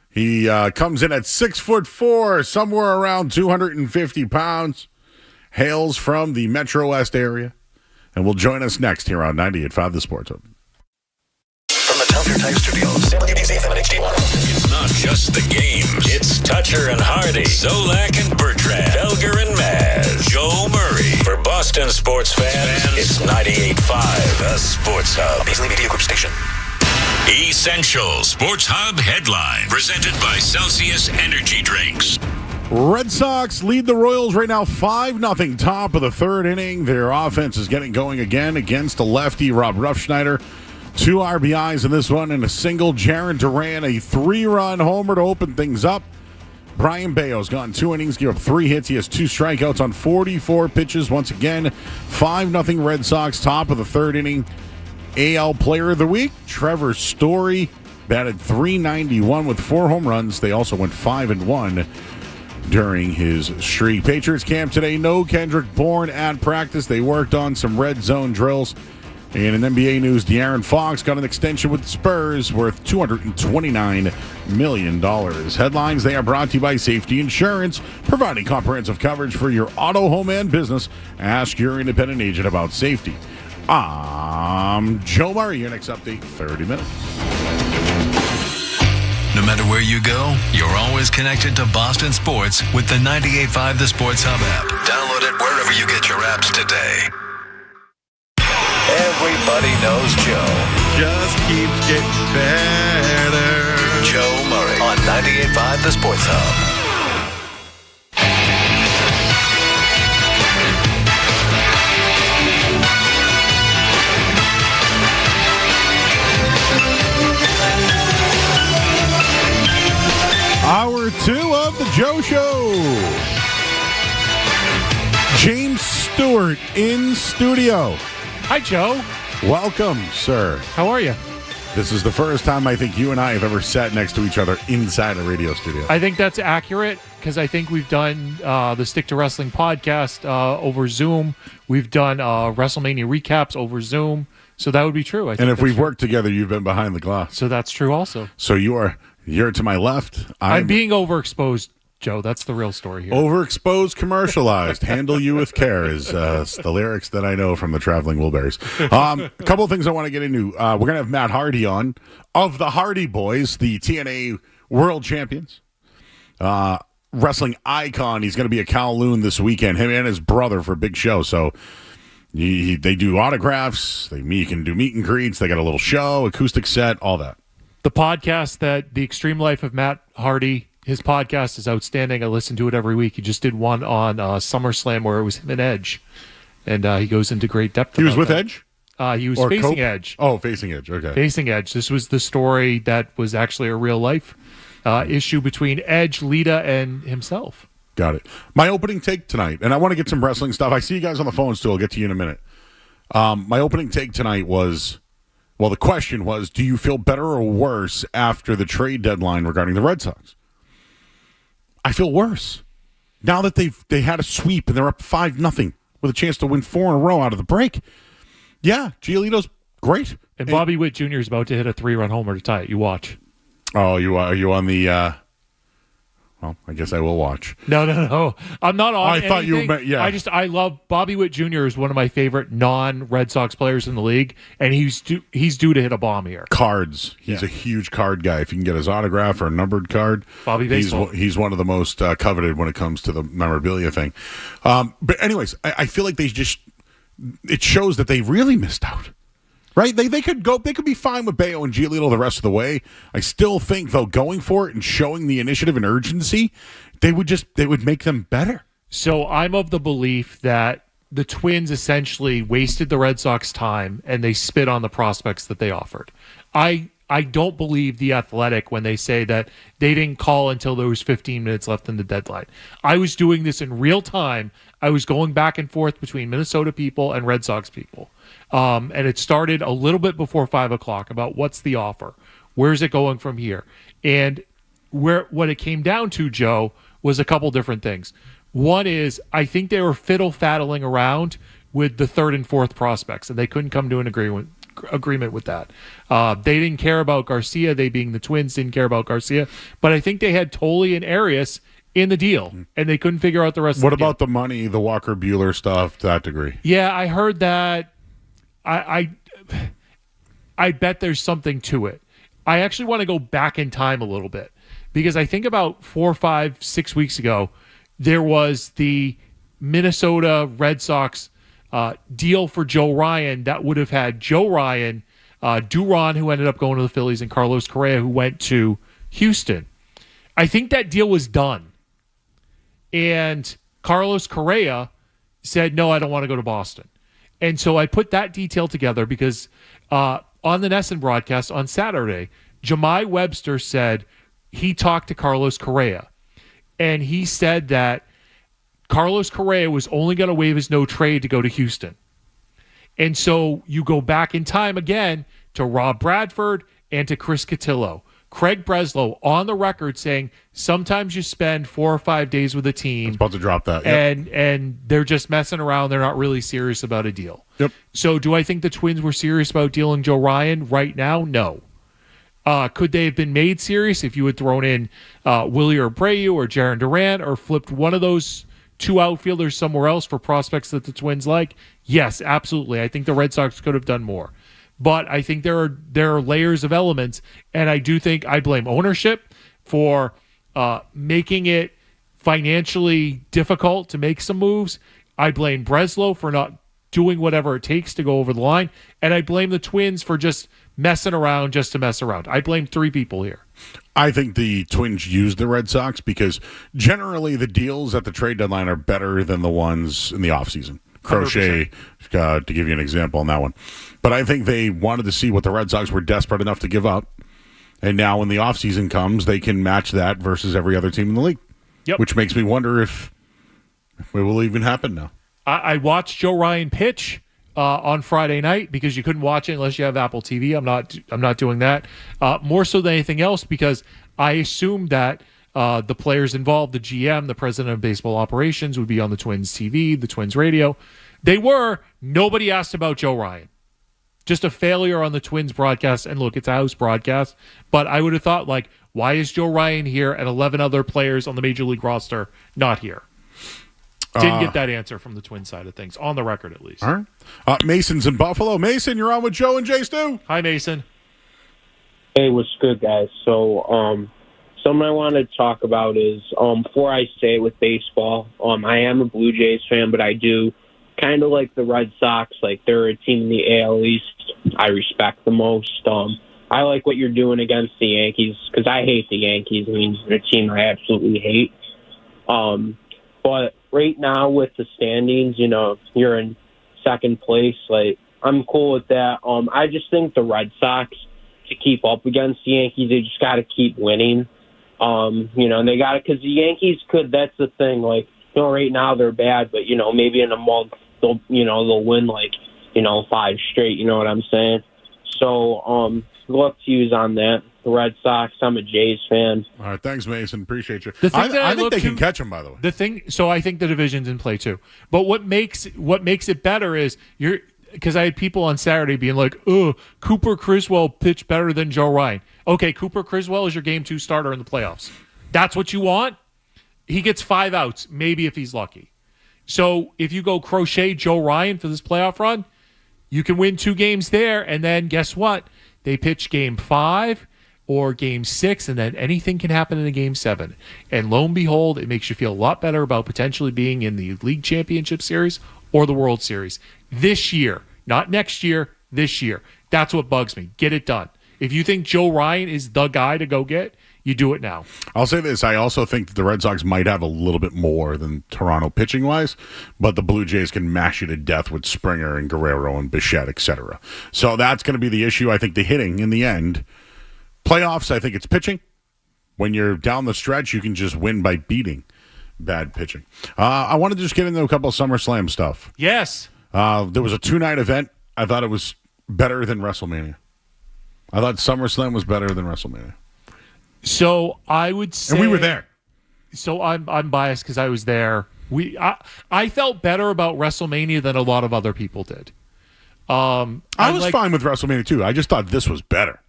He comes in at 6'4", somewhere around 250 pounds. Hails from the Metro West area. And will join us next here on 98.5 The Sports Hub. From the Telfair Type Studios, WBZ FM and HD1. It's not just the games. It's Toucher and Hardy, Zolak and Bertrand, Felger and Maz, Joe Murray. For Boston sports fans, it's 98.5 The Sports Hub. Paisley Media Group Station. Essential Sports Hub headline. Presented by Celsius Energy Drinks. Red Sox lead the Royals right now 5-0, top of the third inning. Their offense is getting going again against a lefty, Rob Ruffschneider. 2 RBIs in this one and a single. Jarren Duran, a 3-run homer to open things up. Brian Bayo's gone 2 innings, gave up 3 hits. He has 2 strikeouts on 44 pitches. Once again, 5-0 Red Sox, top of the third inning. AL Player of the Week, Trevor Story, batted .391 with 4 home runs. They also went 5-1 during his streak. Patriots camp today, no Kendrick Bourne at practice. They worked on some red zone drills And in NBA news, De'Aaron Fox got an extension with the Spurs worth $229 million. Headlines, they are brought to you by Safety Insurance, providing comprehensive coverage for your auto, home, and business. Ask your independent agent about safety. I'm Joe Murray. Your next update, 30 minutes. No matter where you go, you're always connected to Boston sports with the 98.5 The Sports Hub app. Download it wherever you get your apps today. Everybody knows Joe. Just keeps getting better. Joe Murray on 98.5 The Sports Hub. Hour 2 of the Joe Show. James Stewart in studio. Hi, Joe. Welcome, sir. How are you? This is the first time I think you and I have ever sat next to each other inside a radio studio. I think that's accurate because I think we've done the Stick to Wrestling podcast over Zoom. We've done WrestleMania recaps over Zoom. So that would be true. I think and if we've worked together, you've been behind the glass. So that's true also. So you're to my left. I'm being overexposed, Joe. That's the real story here. Overexposed, commercialized. Handle you with care is the lyrics that I know from the Traveling Wilburys. A couple of things I want to get into. We're going to have Matt Hardy on, of the Hardy Boys, the TNA World Champions. Wrestling icon. He's going to be at Kowloon this weekend, him and his brother, for a big show. So they do autographs. You can do meet and greets. They got a little show, acoustic set, all that. The podcast that The Extreme Life of Matt Hardy, his podcast is outstanding. I listen to it every week. He just did one on SummerSlam where it was him and Edge, and he goes into great depth. He was with that. Edge? He was or facing Edge. Oh, facing Edge. Okay. Facing Edge. This was the story that was actually a real life issue between Edge, Lita, and himself. Got it. My opening take tonight, and I want to get some wrestling stuff. I see you guys on the phone still. I'll get to you in a minute. My opening take tonight was, well, the question was, do you feel better or worse after the trade deadline regarding the Red Sox? I feel worse. Now that they had a sweep and they're up 5-0 with a chance to win 4 in a row out of the break. Yeah, Giolito's great. And Bobby Witt Jr. is about to hit a 3-run homer to tie it. You watch. Oh, are you on the well, I guess I will watch. No. I'm not on anything. I thought you meant, yeah. I love Bobby Witt Jr. is one of my favorite non-Red Sox players in the league, and he's due to hit a bomb here. Cards. He's a huge card guy. If you can get his autograph or a numbered card, Bobby Baseball. He's one of the most coveted when it comes to the memorabilia thing. But anyways, I feel like it shows that they really missed out. Right? They could be fine with Bayo and Giolito the rest of the way. I still think, though, going for it and showing the initiative and urgency, they would make them better. So I'm of the belief that the Twins essentially wasted the Red Sox time and they spit on the prospects that they offered. I don't believe The Athletic when they say that they didn't call until there was 15 minutes left in the deadline. I was doing this in real time. I was going back and forth between Minnesota people and Red Sox people. And it started a little bit before 5 o'clock about what's the offer, where's it going from here, and what it came down to, Joe, was a couple different things. One is I think they were fiddle-faddling around with the third and fourth prospects, and they couldn't come to an agreement with that. They didn't care about Garcia. They, being the Twins, didn't care about Garcia, but I think they had Tolley and Arias in the deal, and they couldn't figure out the rest of the deal. What about the money, the Walker Buehler stuff to that degree? Yeah, I heard that. I bet there's something to it. I actually want to go back in time a little bit because I think about 4, 5, 6 weeks ago, there was the Minnesota Red Sox deal for Joe Ryan that would have had Joe Ryan, Duran, who ended up going to the Phillies, and Carlos Correa, who went to Houston. I think that deal was done. And Carlos Correa said, no, I don't want to go to Boston. And so I put that detail together because on the Nesson broadcast on Saturday, Jemai Webster said he talked to Carlos Correa. And he said that Carlos Correa was only going to waive his no trade to go to Houston. And so you go back in time again to Rob Bradford and to Chris Cotillo. Craig Breslow on the record saying sometimes you spend 4 or 5 days with a team. I was about to drop that. Yep. And they're just messing around. They're not really serious about a deal. Yep. So do I think the Twins were serious about dealing Joe Ryan right now? No. Could they have been made serious if you had thrown in Willie Abreu or Jarren Durant or flipped one of those two outfielders somewhere else for prospects that the Twins like? Yes, absolutely. I think the Red Sox could have done more. But I think there are layers of elements, and I do think I blame ownership for making it financially difficult to make some moves. I blame Breslow for not doing whatever it takes to go over the line, and I blame the Twins for just messing around just to mess around. I blame 3 people here. I think the Twins used the Red Sox because generally the deals at the trade deadline are better than the ones in the offseason. Crochet, to give you an example on that one. But I think they wanted to see what the Red Sox were desperate enough to give up. And now when the offseason comes, they can match that versus every other team in the league. Yep. Which makes me wonder if it will even happen now. I watched Joe Ryan pitch on Friday night because you couldn't watch it unless you have Apple TV. I'm not doing that. More so than anything else because I assumed that the players involved, the GM, the president of baseball operations, would be on the Twins TV, the Twins radio. They were. Nobody asked about Joe Ryan. Just a failure on the Twins broadcast. And look, it's a house broadcast. But I would have thought, like, why is Joe Ryan here and 11 other players on the Major League roster not here? Didn't get that answer from the Twins side of things, on the record at least. All right. Mason's in Buffalo. Mason, you're on with Joe and Jay Stu. Hi, Mason. Hey, what's good, guys? So, something I want to talk about is, before I say it with baseball, I am a Blue Jays fan, but I do kind of like the Red Sox. Like, they're a team in the AL East I respect the most. I like what you're doing against the Yankees because I hate the Yankees. I mean, they're a team I absolutely hate. But right now with the standings, you know, you're in second place. Like, I'm cool with that. I just think the Red Sox, to keep up against the Yankees, they just got to keep winning. You know, and they got to, because the Yankees could, that's the thing. Like, you know, right now they're bad, but, you know, maybe in a month they'll win, like, you know, 5 straight. You know what I'm saying? So, look to use on that. The Red Sox, I'm a Jays fan. All right, thanks, Mason. Appreciate you. I think they can catch them, by the way. So I think the division's in play too. But what makes it better is because I had people on Saturday being like, "Oh, Cooper Criswell pitched better than Joe Ryan." Okay, Cooper Criswell is your game 2 starter in the playoffs. That's what you want. He gets 5 outs, maybe if he's lucky. So if you go Crochet Joe Ryan for this playoff run, you can win 2 games there, and then guess what? They pitch game 5 or game 6, and then anything can happen in a game 7. And lo and behold, it makes you feel a lot better about potentially being in the League Championship Series or the World Series this year, not next year, this year. That's what bugs me. Get it done. If you think Joe Ryan is the guy to go get, you do it now. I'll say this. I also think that the Red Sox might have a little bit more than Toronto pitching-wise, but the Blue Jays can mash you to death with Springer and Guerrero and Bichette, etc. So that's going to be the issue. I think the hitting in the end. Playoffs, I think it's pitching. When you're down the stretch, you can just win by beating bad pitching. I wanted to just get into a couple of SummerSlam stuff. Yes. There was a 2-night event. I thought it was better than WrestleMania. I thought SummerSlam was better than WrestleMania. So I would say, and we were there. So I'm biased because I was there. I felt better about WrestleMania than a lot of other people did. I was fine with WrestleMania too. I just thought this was better.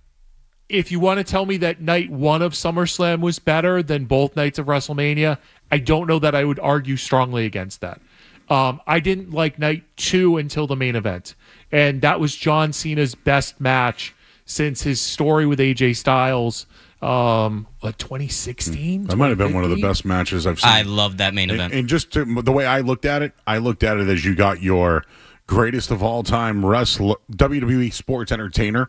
If you want to tell me that night 1 of SummerSlam was better than both nights of WrestleMania, I don't know that I would argue strongly against that. I didn't like night 2 until the main event, and that was John Cena's best match since his story with AJ Styles. 2016? That might have been one of the best matches I've seen. I love that main event. And just the way I looked at it as you got your greatest of all time WWE sports entertainer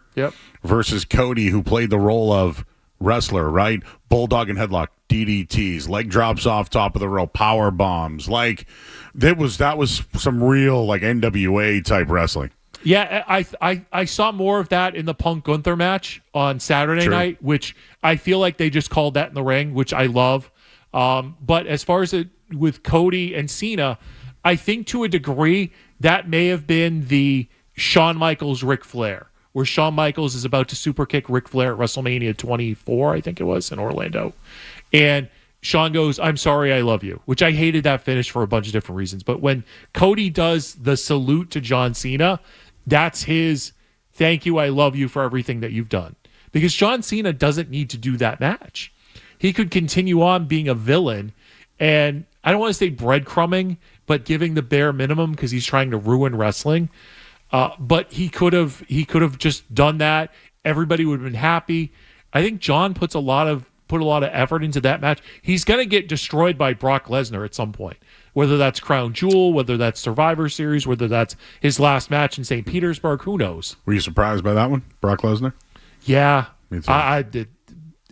versus Cody, who played the role of wrestler, right? Bulldog and headlock, DDTs, leg drops off top of the rope, power bombs. Like that was some real like NWA type wrestling. Yeah, I saw more of that in the Punk Gunther match on Saturday night, which I feel like they just called that in the ring, which I love. But as far as it with Cody and Cena, I think to a degree that may have been the Shawn Michaels Ric Flair, where Shawn Michaels is about to super kick Ric Flair at WrestleMania 24, I think it was, in Orlando. And Shawn goes, "I'm sorry, I love you," which I hated that finish for a bunch of different reasons. But when Cody does the salute to John Cena, that's his thank you, I love you for everything that you've done. Because John Cena doesn't need to do that match. He could continue on being a villain and I don't want to say breadcrumbing, but giving the bare minimum because he's trying to ruin wrestling. But he could have just done that. Everybody would have been happy. I think John put a lot of effort into that match. He's going to get destroyed by Brock Lesnar at some point, whether that's Crown Jewel, whether that's Survivor Series, whether that's his last match in St. Petersburg. Who knows? Were you surprised by that one, Brock Lesnar? Yeah, Me too. I did.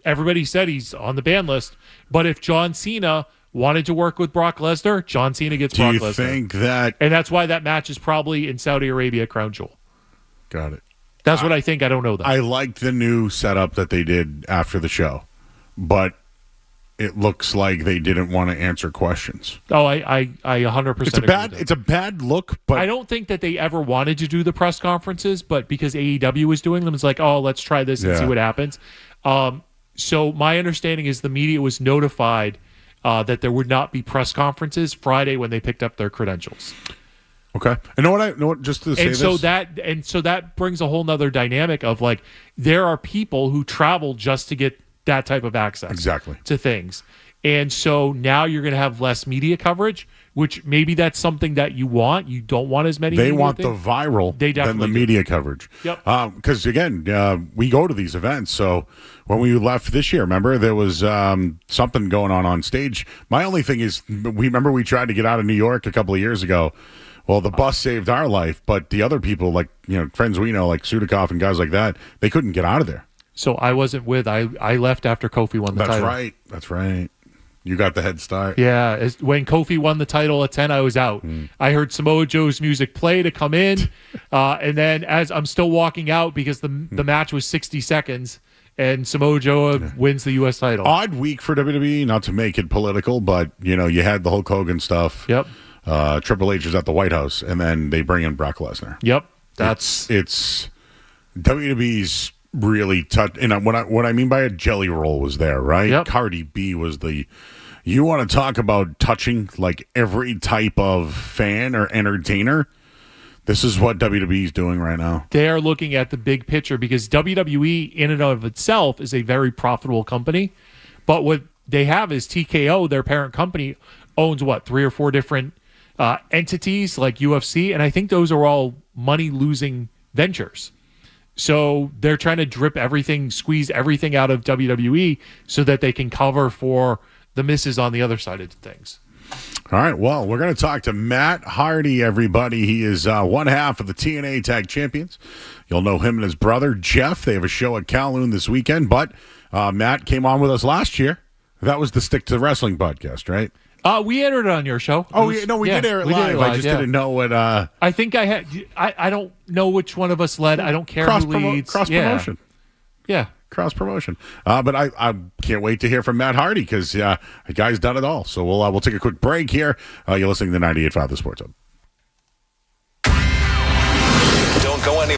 Everybody said he's on the ban list, but if John Cena wanted to work with Brock Lesnar, John Cena gets Brock Lesnar. Do you think that... And that's why that match is probably in Saudi Arabia, Crown Jewel. Got it. That's what I think. I don't know that. I liked the new setup that they did after the show, but it looks like they didn't want to answer questions. Oh, I 100%. It's a bad look, but I don't think that they ever wanted to do the press conferences, but because AEW was doing them, it's like, oh, let's try this and see what happens. So my understanding is the media was notified that there would not be press conferences Friday when they picked up their credentials. Okay. You know what? Just to say and so that brings a whole nother dynamic of like there are people who travel just to get that type of access to things. And so now you're going to have less media coverage, which maybe that's something that you want. You don't want as many. They want the viral than the media coverage. Yep. Because again, we go to these events. So when we left this year, remember there was something going on stage. My only thing is, we tried to get out of New York a couple of years ago. Well, the bus saved our life, but the other people, like friends we know, like Sudakov and guys like that, they couldn't get out of there. So I wasn't with. I left after Kofi won the title. That's right. You got the head start. Yeah. When Kofi won the title at 10, I was out. I heard Samoa Joe's music play to come in. And then as I'm still walking out because the match was 60 seconds and Samoa Joe wins the U.S. title. Odd week for WWE, not to make it political, but, you had the Hulk Hogan stuff. Yep. Triple H is at the White House, and then they bring in Brock Lesnar. Yep. It's WWE's really touch. And what I mean by a jelly roll was there, right? Yep. Cardi B was you want to talk about touching like every type of fan or entertainer. This is what WWE is doing right now. They are looking at the big picture because WWE in and of itself is a very profitable company. But what they have is TKO, their parent company, owns 3 or 4 different entities like UFC. And I think those are all money-losing ventures. So they're trying to drip everything, squeeze everything out of WWE so that they can cover for the misses on the other side of things. All right, well, we're going to talk to Matt Hardy, everybody. He is one half of the TNA Tag Champions. You'll know him and his brother, Jeff. They have a show at Kowloon this weekend, but Matt came on with us last year. That was the Stick to Wrestling podcast, right? We aired it on your show. We did air it live. I just didn't know what... I think I had... I don't know which one of us led. I don't care who leads. Cross-promotion. Yeah. Cross-promotion. But I can't wait to hear from Matt Hardy because the guy's done it all. So we'll take a quick break here. You're listening to 98.5 The Sports Hub. Don't go any...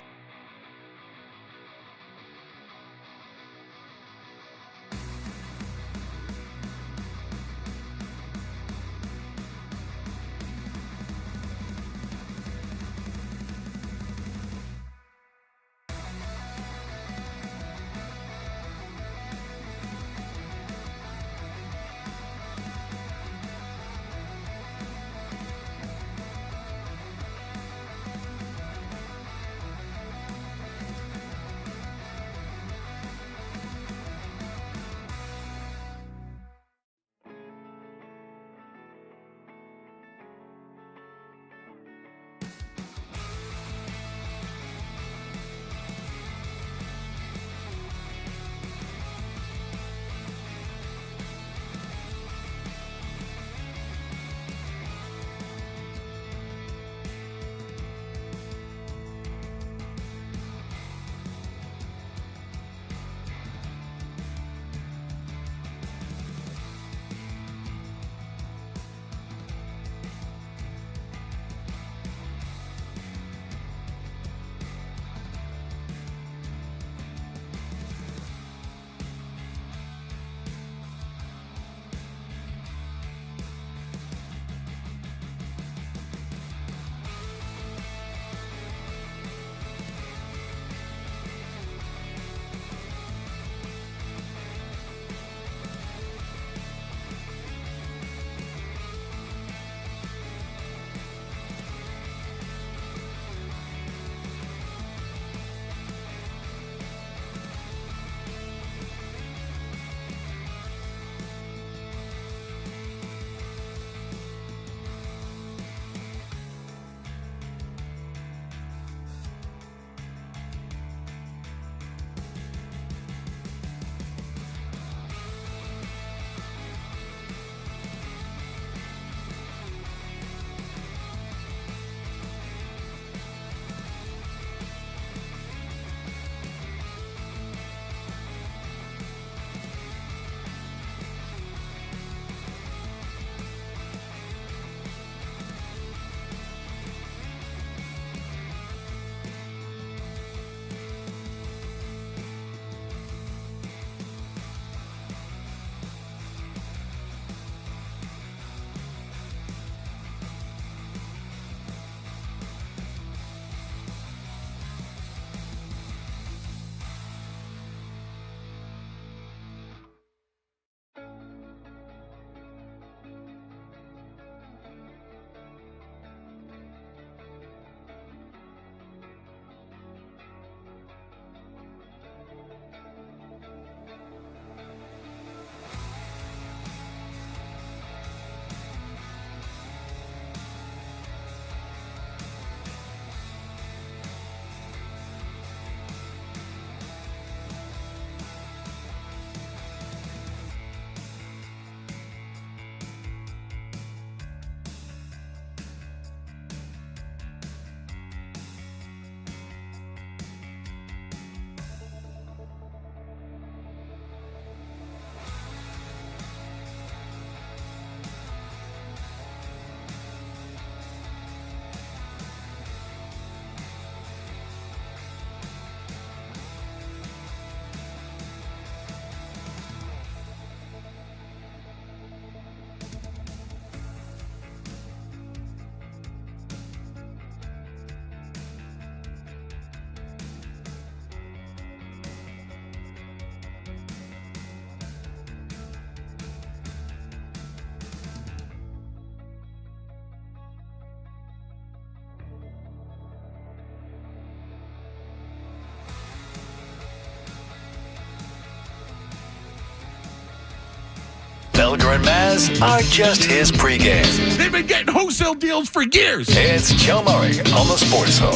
Felger and Maz are just his pregame. They've been getting wholesale deals for years. It's Joe Murray on the Sports Hub.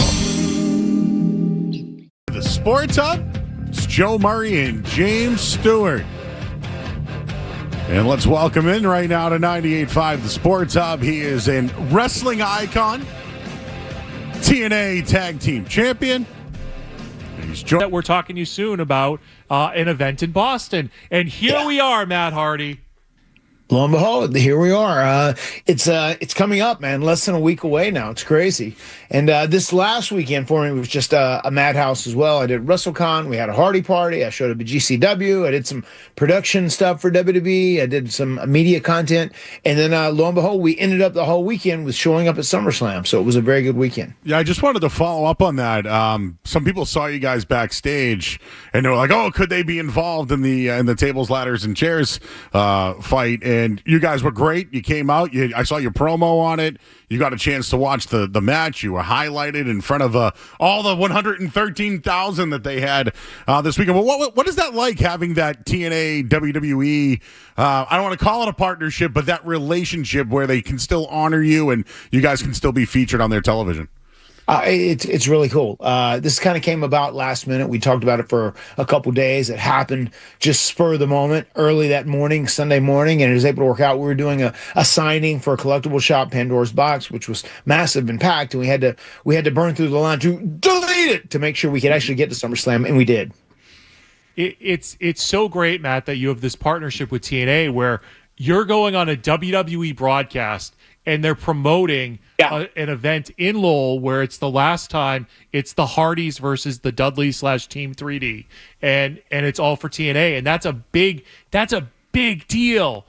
The Sports Hub. It's Joe Murray and James Stewart. And let's welcome in right now to 98.5 The Sports Hub. He is a wrestling icon, TNA Tag Team Champion. He's that we're talking to you soon about an event in Boston. And here we are, Matt Hardy. Lo and behold, here we are. It's coming up, man. Less than a week away now. It's crazy. And this last weekend for me was just a madhouse as well. I did WrestleCon. We had a Hardy party. I showed up at GCW. I did some production stuff for WWE. I did some media content. And then lo and behold, we ended up the whole weekend with showing up at SummerSlam. So it was a very good weekend. Yeah, I just wanted to follow up on that. Some people saw you guys backstage, and they were like, "Oh, could they be involved in the tables, ladders, and chairs fight?" And you guys were great. You came out. I saw your promo on it. You got a chance to watch the match. You were highlighted in front of all the 113,000 that they had this weekend. Well, what is that like, having that TNA WWE? I don't want to call it a partnership, but that relationship where they can still honor you and you guys can still be featured on their television. It's really cool. This kind of came about last minute. We talked about it for a couple days. It happened just spur of the moment, early that morning, Sunday morning, and it was able to work out. We were doing a signing for a collectible shop, Pandora's Box, which was massive and packed, and we had to burn through the line to delete it to make sure we could actually get to SummerSlam, and we did. It's so great, Matt, that you have this partnership with TNA where you're going on a WWE broadcast and they're promoting an event in Lowell where it's the last time it's the Hardys versus the Dudleys / Team 3D, and it's all for TNA, and that's a big deal.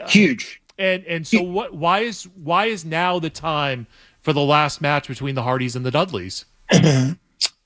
Huge. And so why is now the time for the last match between the Hardys and the Dudleys?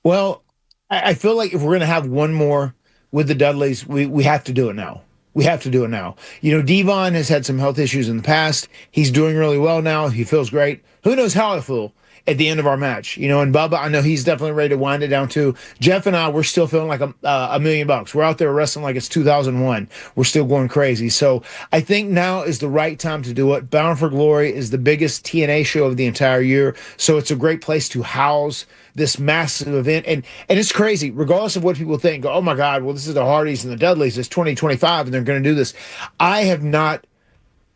Well, I feel like if we're going to have one more with the Dudleys, we have to do it now. We have to do it now. You know, Devon has had some health issues in the past. He's doing really well now. He feels great. Who knows how I feel at the end of our match? You know, and Bubba, I know he's definitely ready to wind it down too. Jeff and I, we're still feeling like $1 million. We're out there wrestling like it's 2001. We're still going crazy. So I think now is the right time to do it. Bound for Glory is the biggest TNA show of the entire year. So it's a great place to house this massive event. And it's crazy, regardless of what people think. Oh my God, well, this is the Hardys and the Dudleys. It's 2025 and they're going to do this. I have not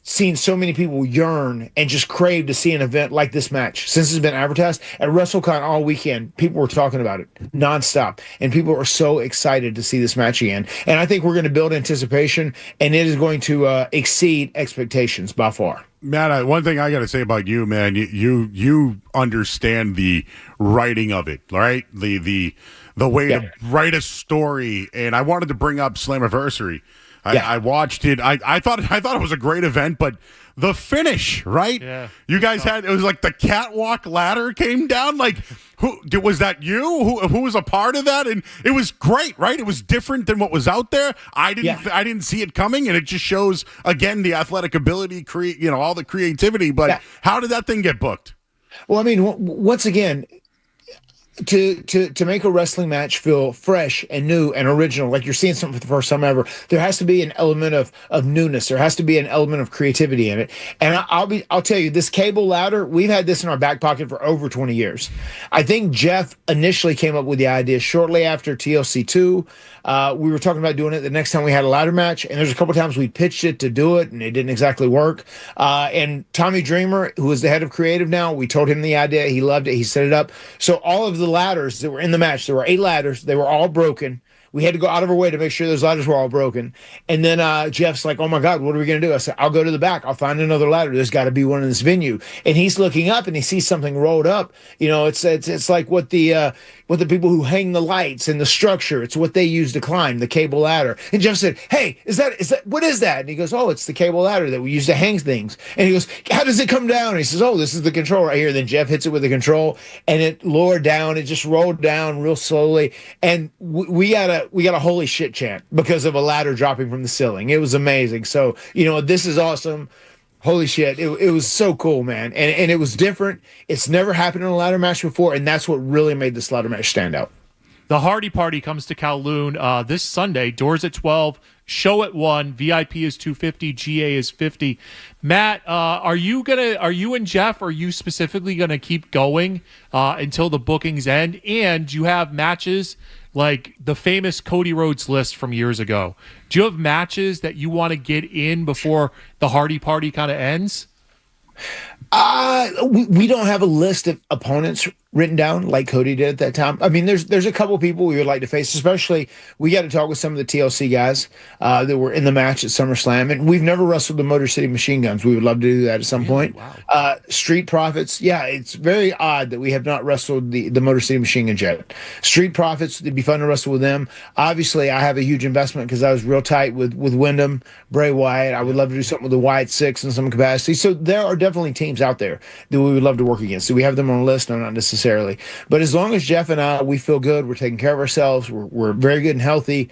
seen so many people yearn and just crave to see an event like this match since it's been advertised. At WrestleCon all weekend, people were talking about it nonstop, and people are so excited to see this match again. And I think we're going to build anticipation, and it is going to exceed expectations by far. Matt, one thing I got to say about you, man, you understand the writing of it, right? The way to write a story. And I wanted to bring up Slammiversary. I watched it. I thought it was a great event, but the finish, right? Yeah. You guys it was like the catwalk ladder came down. Like, was that you? Who was a part of that? And it was great, right? It was different than what was out there. I didn't see it coming, and it just shows again the athletic ability, all the creativity. But how did that thing get booked? Well, I mean, once again, to make a wrestling match feel fresh and new and original, like you're seeing something for the first time ever, there has to be an element of newness. There has to be an element of creativity in it. And I'll tell you, this cable ladder, we've had this in our back pocket for over 20 years. I think Jeff initially came up with the idea shortly after TLC 2. We were talking about doing it the next time we had a ladder match, and there's a couple times we pitched it to do it, and it didn't exactly work. And Tommy Dreamer, who is the head of creative now, we told him the idea. He loved it. He set it up. So all of the ladders that were in the match, there were 8 ladders. They were all broken. We had to go out of our way to make sure those ladders were all broken. And then Jeff's like, oh, my God, what are we going to do? I said, I'll go to the back. I'll find another ladder. There's got to be one in this venue. And he's looking up, and he sees something rolled up. You know, it's like what the people who hang the lights and the structure, it's what they use to climb, the cable ladder. And Jeff said, hey, what is that? And he goes, oh, it's the cable ladder that we use to hang things. And he goes, how does it come down? And he says, oh, this is the control right here. Then Jeff hits it with the control, and it lowered down. It just rolled down real slowly. And we got a holy shit chant because of a ladder dropping from the ceiling. It was amazing. So, this is awesome. Holy shit. It was so cool, man. And it was different. It's never happened in a ladder match before, and that's what really made this ladder match stand out. The Hardy Party comes to Kowloon this Sunday. Doors at 12, show at 1, VIP is $250, GA is $50. Matt, are you and Jeff, are you specifically gonna keep going until the bookings end? And you have matches like the famous Cody Rhodes list from years ago. Do you have matches that you want to get in before the Hardy Party kind of ends? We don't have a list of opponents written down like Cody did at that time. I mean, there's a couple people we would like to face, especially we got to talk with some of the TLC guys that were in the match at SummerSlam. And we've never wrestled the Motor City Machine Guns. We would love to do that at some point. Wow. Street Profits. Yeah, it's very odd that we have not wrestled the Motor City Machine Guns yet. Street Profits, it'd be fun to wrestle with them. Obviously, I have a huge investment because I was real tight with Wyndham, Bray Wyatt. I would love to do something with the Wyatt Six in some capacity. So there are definitely teams out there that we would love to work against. So we have them on a list, no, not necessarily. But as long as Jeff and I, we feel good, we're taking care of ourselves, we're very good and healthy.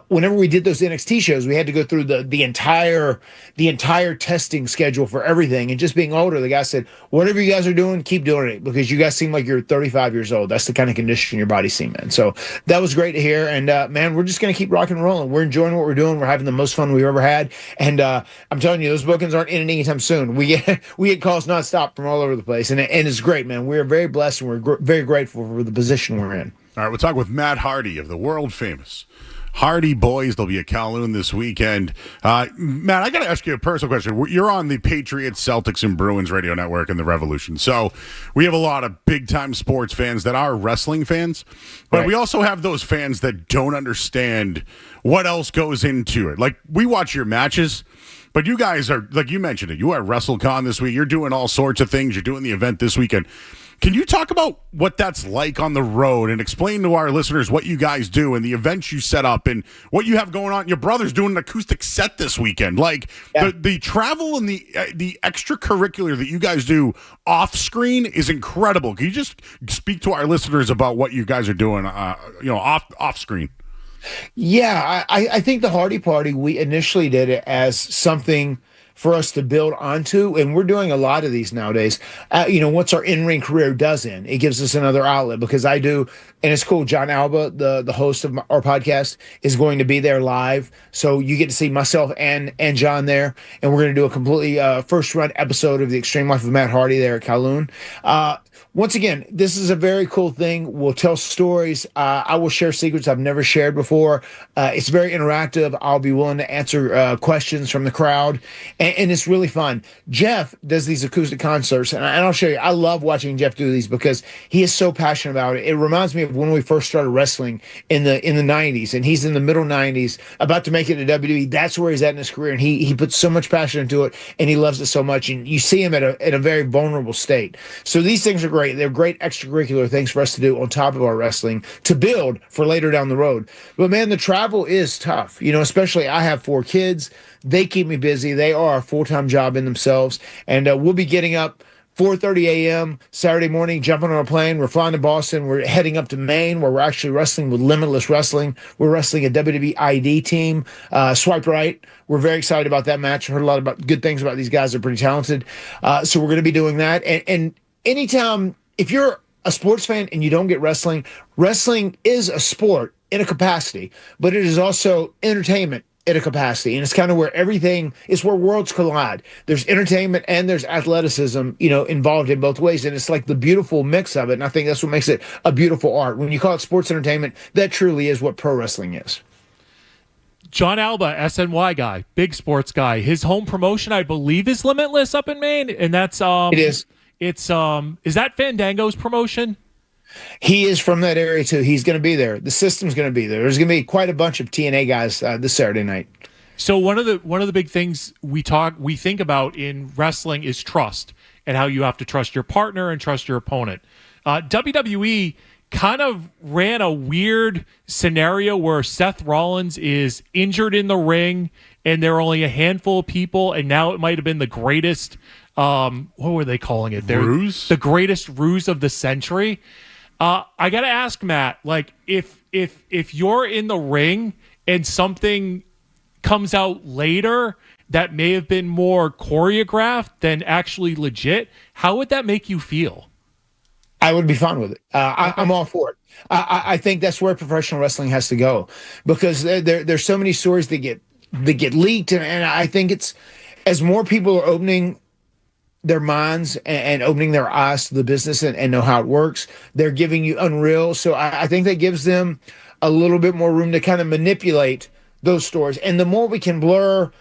Whenever we did those NXT shows, we had to go through the entire testing schedule for everything. And just being older, the guy said, whatever you guys are doing, keep doing it because you guys seem like you're 35 years old. That's the kind of condition your body's seen, man. So that was great to hear. And man, we're just going to keep rocking and rolling. We're enjoying what we're doing. We're having the most fun we've ever had. And I'm telling you, those bookings aren't ending anytime soon. We get calls nonstop from all over the place. And it's great, man. We're very blessed and we're very grateful for the position we're in. All right, we'll talk with Matt Hardy of the world famous Hardy Boys. They'll be at Kowloon this weekend. Matt, I got to ask you a personal question. You're on the Patriots, Celtics, and Bruins radio network and the Revolution. So we have a lot of big-time sports fans that are wrestling fans, but we also have those fans that don't understand what else goes into it. Like, we watch your matches, but you guys are, like you mentioned it, you are at WrestleCon this week. You're doing all sorts of things. You're doing the event this weekend. Can you talk about what that's like on the road and explain to our listeners what you guys do and the events you set up and what you have going on? Your brother's doing an acoustic set this weekend. Like the travel and the extracurricular that you guys do off screen is incredible. Can you just speak to our listeners about what you guys are doing, off screen? Yeah, I think the Hardy Party, we initially did it as something for us to build onto, and we're doing a lot of these nowadays. Once our in-ring career does end, it gives us another outlet because I do, and it's cool. John Alba, the host of our podcast, is going to be there live, so you get to see myself and John there, and we're going to do a completely first-run episode of the Extreme Life of Matt Hardy there at Kowloon. Once again, this is a very cool thing. We'll tell stories. I will share secrets I've never shared before. It's very interactive. I'll be willing to answer questions from the crowd, and it's really fun. Jeff does these acoustic concerts, and I'll show you. I love watching Jeff do these because he is so passionate about it. It reminds me of when we first started wrestling in the 90s, and he's in the middle 90s, about to make it to WWE. That's where he's at in his career, and he puts so much passion into it, and he loves it so much, and you see him at a very vulnerable state. So these things are great. They're great extracurricular things for us to do on top of our wrestling to build for later down the road. But man, the travel is tough. Especially I have 4 kids. They keep me busy. They are a full-time job in themselves. And we'll be getting up 4:30 a.m. Saturday morning, jumping on a plane. We're flying to Boston. We're heading up to Maine where we're actually wrestling with Limitless Wrestling. We're wrestling a WWE ID team, Swipe Right. We're very excited about that match. I've heard a lot about good things about these guys. They're pretty talented. So we're going to be doing that. And anytime, if you're a sports fan and you don't get wrestling, wrestling is a sport in a capacity, but it is also entertainment in a capacity. And it's kind of where it's where worlds collide. There's entertainment and there's athleticism, involved in both ways. And it's like the beautiful mix of it. And I think that's what makes it a beautiful art. When you call it sports entertainment, that truly is what pro wrestling is. John Alba, SNY guy, big sports guy. His home promotion, I believe, is Limitless up in Maine. And that's, it is. It's is that Fandango's promotion? He is from that area too. He's going to be there. The system's going to be there. There's going to be quite a bunch of TNA guys this Saturday night. So one of the big things we think about in wrestling is trust and how you have to trust your partner and trust your opponent. WWE kind of ran a weird scenario where Seth Rollins is injured in the ring and there are only a handful of people, and now it might have been the greatest. What were they calling it? Ruse? The greatest ruse of the century. I gotta ask Matt, like if you're in the ring and something comes out later that may have been more choreographed than actually legit, how would that make you feel? I would be fine with it. I'm all for it. I think that's where professional wrestling has to go, because there's so many stories that get leaked, and I think it's, as more people are opening their minds and opening their eyes to the business and know how it works, they're giving you Unreal. So I think that gives them a little bit more room to kind of manipulate those stories. And the more we can blur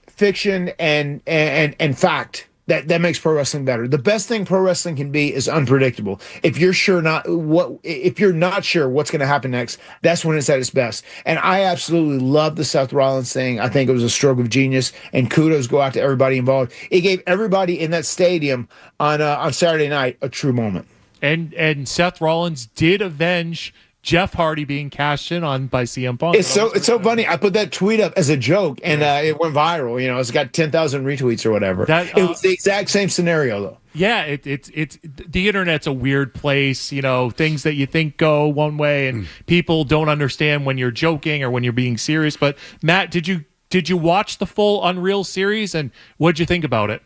fiction and fact, that makes pro wrestling better. The best thing pro wrestling can be is unpredictable. If you're not sure what's going to happen next, that's when it's at its best. And I absolutely love the Seth Rollins thing. I think it was a stroke of genius, and kudos go out to everybody involved. It gave everybody in that stadium on Saturday night a true moment. And Seth Rollins did avenge Jeff Hardy being cashed in on by CM Punk. It's so funny. I put that tweet up as a joke, and it went viral. It's got 10,000 retweets or whatever. It was the exact same scenario, though. Yeah, it's the internet's a weird place. Things that you think go one way, and people don't understand when you're joking or when you're being serious. But Matt, did you watch the full Unreal series, and what'd you think about it?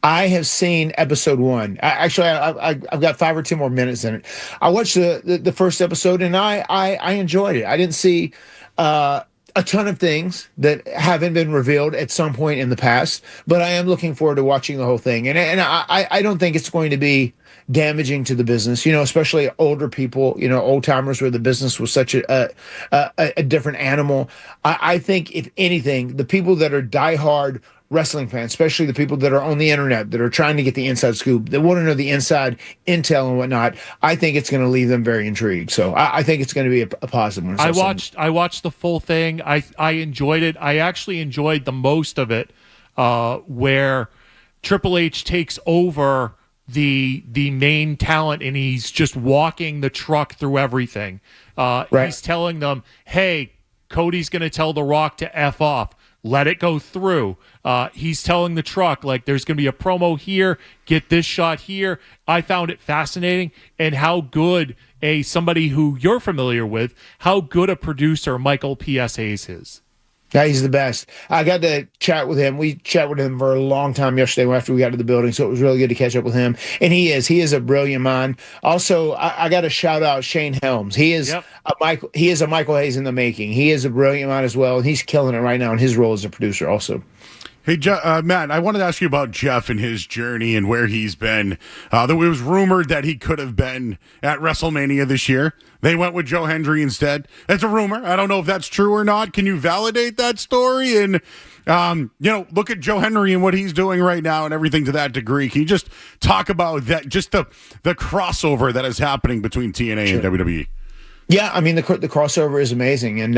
I have seen episode 1. I've got 5 or 10 more minutes in it. I watched the first episode, and I enjoyed it. I didn't see a ton of things that haven't been revealed at some point in the past, but I am looking forward to watching the whole thing. And I don't think it's going to be damaging to the business, especially older people, old timers, where the business was such a different animal. I think, if anything, the people that are diehard wrestling fans, especially the people that are on the internet, that are trying to get the inside scoop, that want to know the inside intel and whatnot, I think it's going to leave them very intrigued. So I think it's going to be a positive one. I watched the full thing. I enjoyed it. I actually enjoyed the most of it, where Triple H takes over the main talent, and he's just walking the truck through everything. Right. He's telling them, hey, Cody's going to tell The Rock to F off. Let it go through. He's telling the truck, like, there's going to be a promo here, get this shot here. I found it fascinating, and how good somebody who you're familiar with, how good a producer Michael P.S. Hayes is. Yeah, he's the best. I got to chat with him. We chatted with him for a long time yesterday after we got to the building, so it was really good to catch up with him. And he is a brilliant mind. Also, I got to shout out Shane Helms. He is a Michael Hayes in the making. He is a brilliant mind as well, and he's killing it right now in his role as a producer also. Hey, Matt, I wanted to ask you about Jeff and his journey and where he's been. There was rumored that he could have been at WrestleMania this year. They went with Joe Hendry instead. That's a rumor. I don't know if that's true or not. Can you validate that story? And, look at Joe Hendry and what he's doing right now and everything to that degree. Can you just talk about that, just the crossover that is happening between TNA and WWE? Yeah, I mean, the crossover is amazing. And,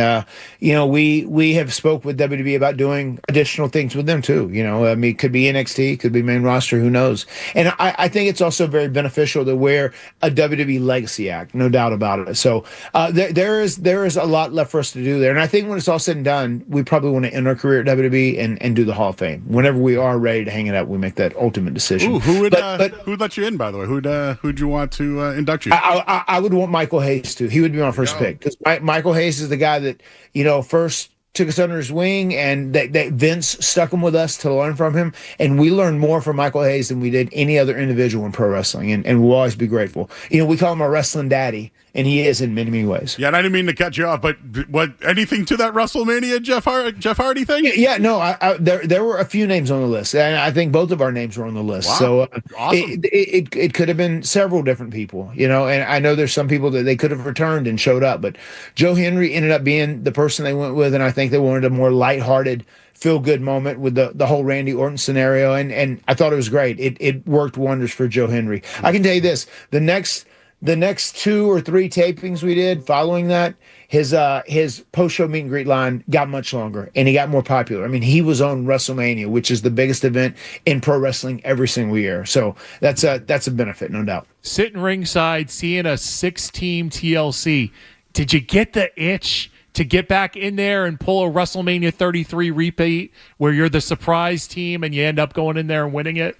we have spoke with WWE about doing additional things with them, too. I mean, it could be NXT, could be main roster, who knows? And I think it's also very beneficial to wear a WWE legacy act, no doubt about it. So there is a lot left for us to do there. And I think when it's all said and done, we probably want to end our career at WWE and do the Hall of Fame. Whenever we are ready to hang it up, we make that ultimate decision. Ooh, who'd let you in, by the way? Who'd you want to induct you? I would want Michael Hayes to. He would be my first pick, because Michael Hayes is the guy that first took us under his wing, and that Vince stuck him with us to learn from him, and we learned more from Michael Hayes than we did any other individual in pro wrestling, and we'll always be grateful. We call him our wrestling daddy, and he is in many, many ways. Yeah, and I didn't mean to cut you off, but anything to that WrestleMania Jeff Hardy thing? Yeah, no, there were a few names on the list, and I think both of our names were on the list. Wow. So awesome. It could have been several different people, and I know there's some people that they could have returned and showed up, but Joe Hendry ended up being the person they went with, and I think they wanted a more lighthearted, feel-good moment with the whole Randy Orton scenario, and I thought it was great. It worked wonders for Joe Hendry. I can tell you this, the next 2 or 3 tapings we did following that, his post-show meet and greet line got much longer, and he got more popular. I mean, he was on WrestleMania, which is the biggest event in pro wrestling every single year. So that's a benefit, no doubt. Sitting ringside, seeing a 6-team TLC, did you get the itch to get back in there and pull a WrestleMania 33 repeat where you're the surprise team and you end up going in there and winning it?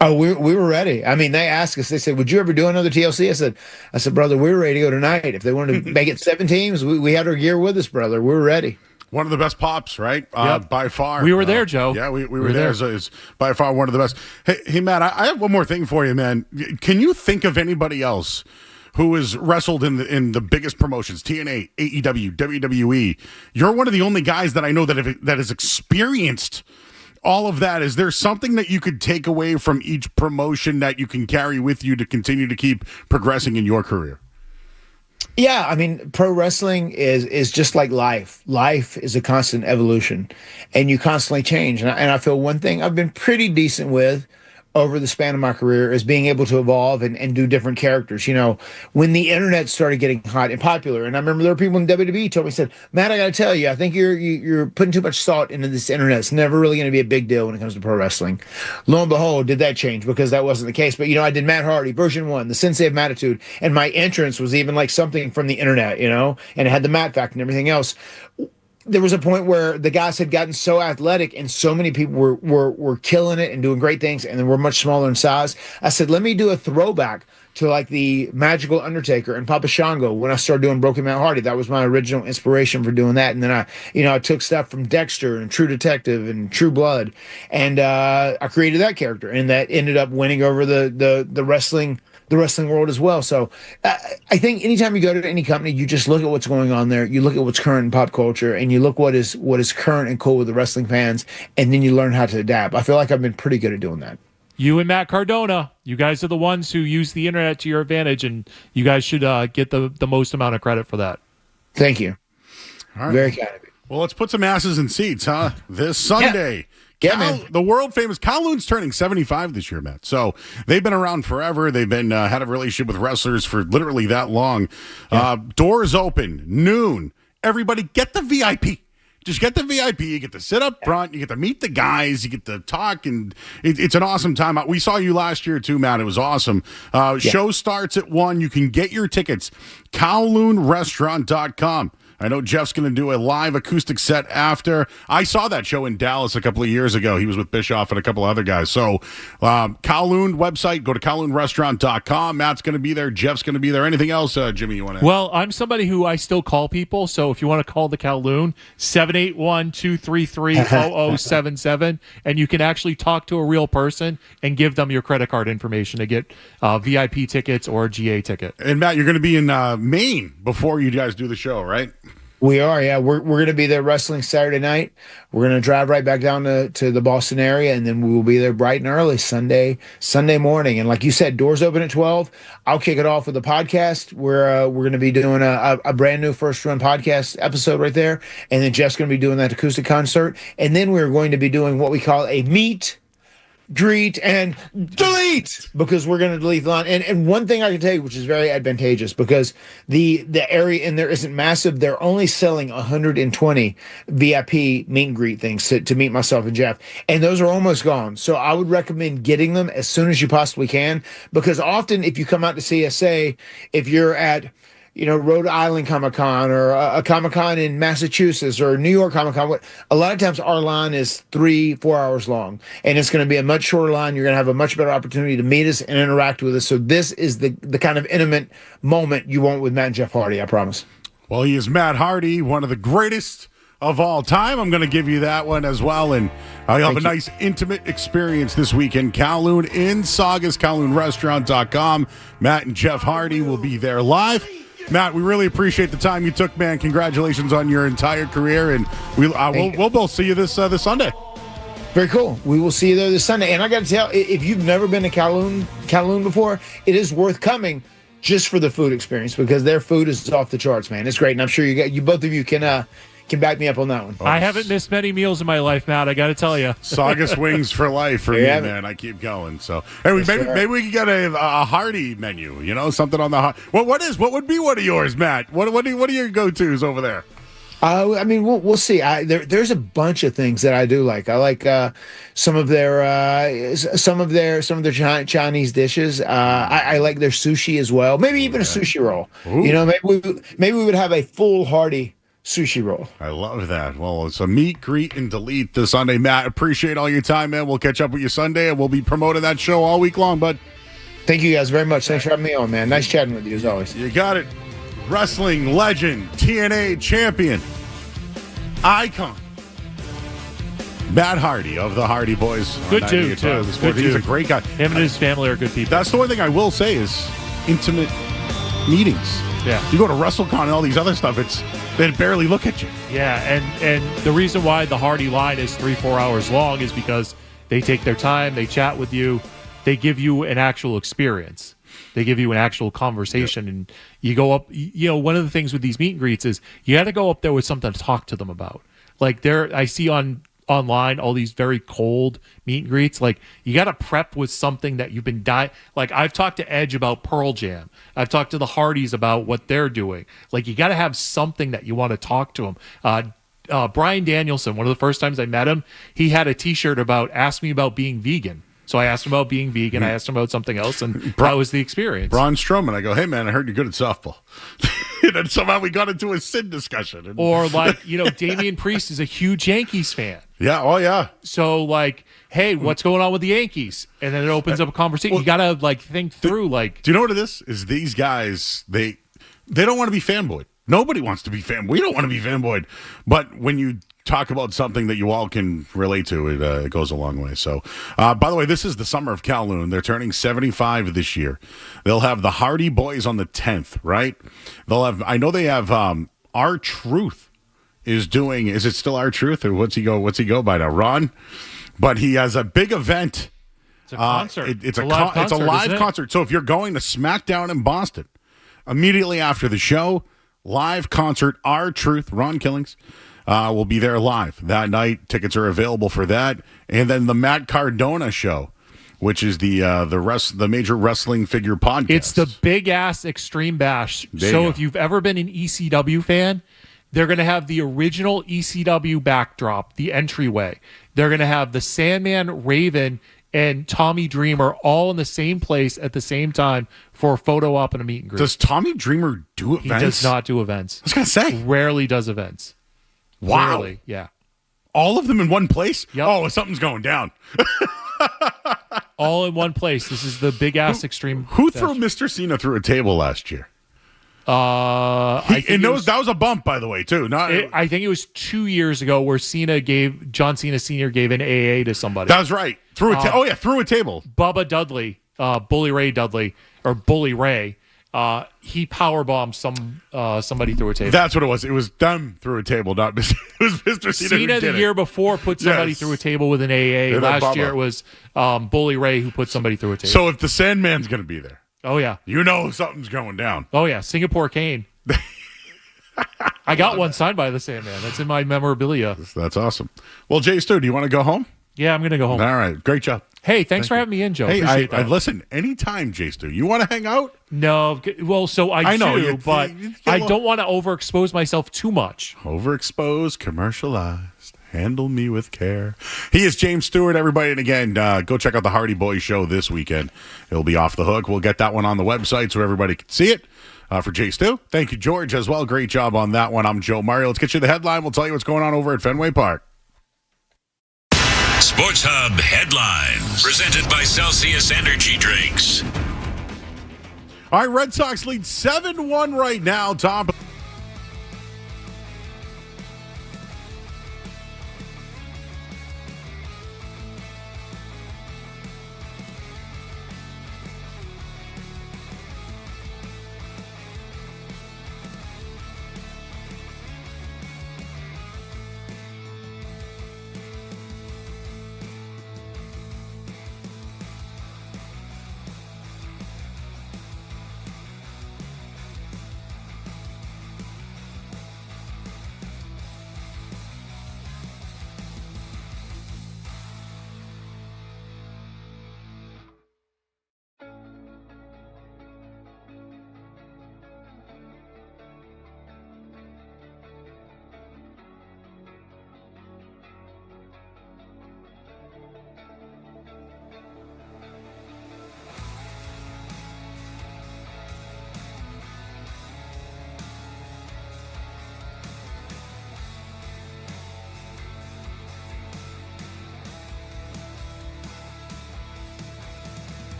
Oh, we were ready. I mean, they asked us, they said, would you ever do another TLC? I said, brother, we were ready to go tonight. If they wanted to make it 7 teams, we had our gear with us, brother. We were ready. One of the best pops, right? Yep. By far. We were there, Joe. Yeah, we were there. It's by far one of the best. Hey, Matt, I have one more thing for you, man. Can you think of anybody else who has wrestled in the biggest promotions, TNA, AEW, WWE? You're one of the only guys that I know that has experienced all of that. Is there something that you could take away from each promotion that you can carry with you to continue to keep progressing in your career? Yeah, I mean, pro wrestling is just like life. Life is a constant evolution, and you constantly change. And I feel one thing I've been pretty decent with over the span of my career is being able to evolve and do different characters. You know, when the internet started getting hot and popular, and I remember there were people in WWE told me, said, Matt, I got to tell you, I think you're putting too much thought into this internet. It's never really going to be a big deal when it comes to pro wrestling. Lo and behold, did that change, because that wasn't the case. But, you know, I did Matt Hardy, version 1, the Sensei of Mattitude, and my entrance was even like something from the internet, you know, and it had the Matt fact and everything else. There was a point where the guys had gotten so athletic and so many people were killing it and doing great things, and they were much smaller in size. I said, let me do a throwback to like the Magical Undertaker and Papa Shango when I started doing Broken Matt Hardy. That was my original inspiration for doing that. And then I took stuff from Dexter and True Detective and True Blood, and I created that character, and that ended up winning over the wrestling world as well. So I think anytime you go to any company, you just look at what's going on there. You look at what's current in pop culture, and you look what is current and cool with the wrestling fans, and then you learn how to adapt. I feel like I've been pretty good at doing that. You and Matt Cardona, you guys are the ones who use the internet to your advantage, and you guys should get the most amount of credit for that. Thank you. All right. Very kind of you. Well, let's put some asses in seats, huh? This Sunday. Yeah. Yeah, man. The world famous Kowloon's turning 75 this year, Matt. So they've been around forever. They've been had a relationship with wrestlers for literally that long. Yeah. Doors open, noon. Everybody get the VIP. Just get the VIP. You get to sit up front. You get to meet the guys. You get to talk, and it's an awesome time. We saw you last year too, Matt. It was awesome. Show starts at 1:00. You can get your tickets. KowloonRestaurant.com. I know Jeff's going to do a live acoustic set after. I saw that show in Dallas a couple of years ago. He was with Bischoff and a couple of other guys. So Kowloon website, go to KowloonRestaurant.com. Matt's going to be there. Jeff's going to be there. Anything else, Jimmy, you want to add? Well, I'm somebody who I still call people. So if you want to call the Kowloon, 781-233-0077, and you can actually talk to a real person and give them your credit card information to get VIP tickets or a GA ticket. And Matt, you're going to be in Maine before you guys do the show, right? We are, yeah. We're going to be there wrestling Saturday night. We're going to drive right back down to the Boston area, and then we will be there bright and early Sunday morning. And like you said, doors open at 12. I'll kick it off with a podcast. We're going to be doing a brand new first run podcast episode right there, and then Jeff's going to be doing that acoustic concert, and then we're going to be doing what we call a meet, greet, and delete, because we're going to delete the line. And one thing I can tell you, which is very advantageous, because the area in there isn't massive. They're only selling 120 VIP meet and greet things to meet myself and Jeff, and those are almost gone. So I would recommend getting them as soon as you possibly can, because often if you come out to CSA, if you're at Rhode Island Comic-Con or a Comic-Con in Massachusetts or New York Comic-Con, a lot of times our line is 3-4 hours long, and it's going to be a much shorter line. You're going to have a much better opportunity to meet us and interact with us. So this is the kind of intimate moment you want with Matt and Jeff Hardy, I promise. Well, he is Matt Hardy, one of the greatest of all time. I'm going to give you that one as well, and you'll have a nice intimate experience this weekend. Kowloon in Saugus, KowloonRestaurant.com. Matt and Jeff Hardy will be there live. Matt, we really appreciate the time you took, man. Congratulations on your entire career, and we'll both see you this Sunday. Very cool. We will see you there this Sunday. And I got to tell, if you've never been to Kowloon before, it is worth coming just for the food experience, because their food is off the charts, man. It's great, and I'm sure you both of you can back me up on that one. I haven't missed many meals in my life, Matt. I got to tell you. Saugus wings for life for me, man. I keep going. So hey, maybe we can get a Hardy menu. Something on the what would be one of yours, Matt? What are your go-tos over there? I mean, we'll see. There's a bunch of things that I do like. I like some of their Chinese dishes. I like their sushi as well. Maybe even a sushi roll. Ooh. Maybe we would have a full Hardy sushi roll. I love that. Well, it's a meet, greet, and delete this Sunday. Matt, appreciate all your time, man. We'll catch up with you Sunday, and we'll be promoting that show all week long, bud. Thank you guys very much. Thanks for having me on, man. Nice chatting with you as always. You got it. Wrestling legend, TNA champion, icon. Matt Hardy of the Hardy Boys. Good dude, too. He's a great guy. Him and his family are good people. That's the one thing I will say is intimate meetings. Yeah. You go to WrestleCon and all these other stuff, they barely look at you. Yeah, and the reason why the Hardy line is 3-4 hours long is because they take their time, they chat with you, they give you an actual experience. They give you an actual conversation, and you go up. One of the things with these meet and greets is you got to go up there with something to talk to them about. Like I see online all these very cold meet and greets. Like you got to prep with something that you've been dying. Like I've talked to Edge about Pearl Jam. I've talked to the Hardys about what they're doing. Like you got to have something that you want to talk to them. Bryan Danielson, one of the first times I met him, he had a T-shirt about "Ask me about being vegan." So I asked him about being vegan. I asked him about something else, and that was the experience. Braun Strowman, I go, hey, man, I heard you're good at softball. And then somehow we got into a Sid discussion. Or Damian Priest is a huge Yankees fan. Yeah, oh, yeah. So, hey, what's going on with the Yankees? And then it opens up a conversation. You got to, think through, Do you know what it is? Is these guys, they don't want to be fanboyed. Nobody wants to be fanboyed. We don't want to be fanboyed. But when you talk about something that you all can relate to, it goes a long way. So, by the way, this is the summer of Kowloon. They're turning 75 this year. They'll have the Hardy Boys on the 10th, right? I know they have R-Truth is doing, is it still R-Truth or what's he go by now? Ron? But he has a big event. It's a concert. It's a live concert. So if you're going to SmackDown in Boston, immediately after the show, live concert, R-Truth, Ron Killings, will be there live that night. Tickets are available for that. And then the Matt Cardona show, which is the major wrestling figure podcast. It's the Big Ass Extreme Bash. So if you've ever been an ECW fan, they're going to have the original ECW backdrop, the entryway. They're going to have the Sandman, Raven, and Tommy Dreamer all in the same place at the same time for a photo op and a meet and greet. Does Tommy Dreamer do events? He does not do events. I was going to say. Rarely does events. Wow. Rarely, yeah. All of them in one place? Yep. Oh, something's going down. All in one place. This is the Big Ass Extreme. Who threw Mr. Cena through a table last year? That was a bump, by the way, too. I think it was 2 years ago where John Cena Sr. gave an AA to somebody. That's right. Through a table. Bubba Dudley, Bully Ray Dudley, or Bully Ray, he powerbombed somebody through a table. That's what it was. It was them through a table, not Mr. It was Mr. Cena. Cena the year before put somebody through a table with an AA. Yeah, last year it was Bully Ray who put somebody through a table. So if the Sandman's going to be there. Oh, yeah. You know something's going down. Oh, yeah. Singapore Cane. I got one signed by the Sandman. That's in my memorabilia. That's awesome. Well, Jay Stu, do you want to go home? Yeah, I'm going to go home. All right. Great job. Hey, thanks for having me in, Joe. Hey, Appreciate that. listen, anytime, Jay Stu. You want to hang out? No. Well, so I know, do, but I don't want to overexpose myself too much. Overexposed, commercialized. Handle me with care. He is James Stewart, everybody. And again, go check out the Hardy Boys show this weekend. It'll be off the hook. We'll get that one on the website so everybody can see it. For Jay Stu, thank you, George, as well. Great job on that one. I'm Joe Mario. Let's get you the headline. We'll tell you what's going on over at Fenway Park. Sports Hub headlines presented by Celsius Energy Drinks. All right, Red Sox lead 7-1 right now. Top.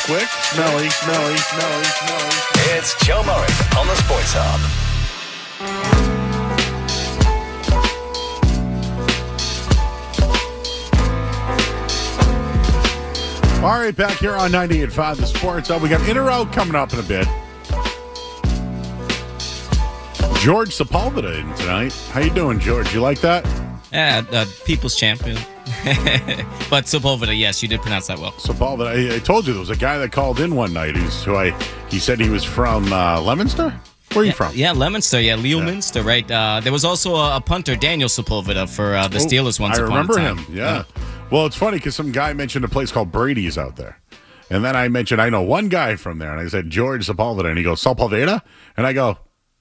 quick. Smelly. It's Joe Murray on the Sports Hub. All right, back here on 98.5 The Sports Hub. We got In or Out coming up in a bit. George Sepulveda in tonight. How you doing, George? You like that? Yeah, people's champion. But Sepulveda, yes, you did pronounce that well. Sepulveda. I told you there was a guy that called in one night. He said he was from Leominster. Where are you from? Yeah, Leominster. Yeah, Leominster, right? There was also a punter, Daniel Sepulveda, for the Steelers once upon a time. I remember him, yeah. Well, it's funny because some guy mentioned a place called Brady's out there. And then I mentioned, I know one guy from there. And I said, George Sepulveda. And he goes, Sepulveda? And I go,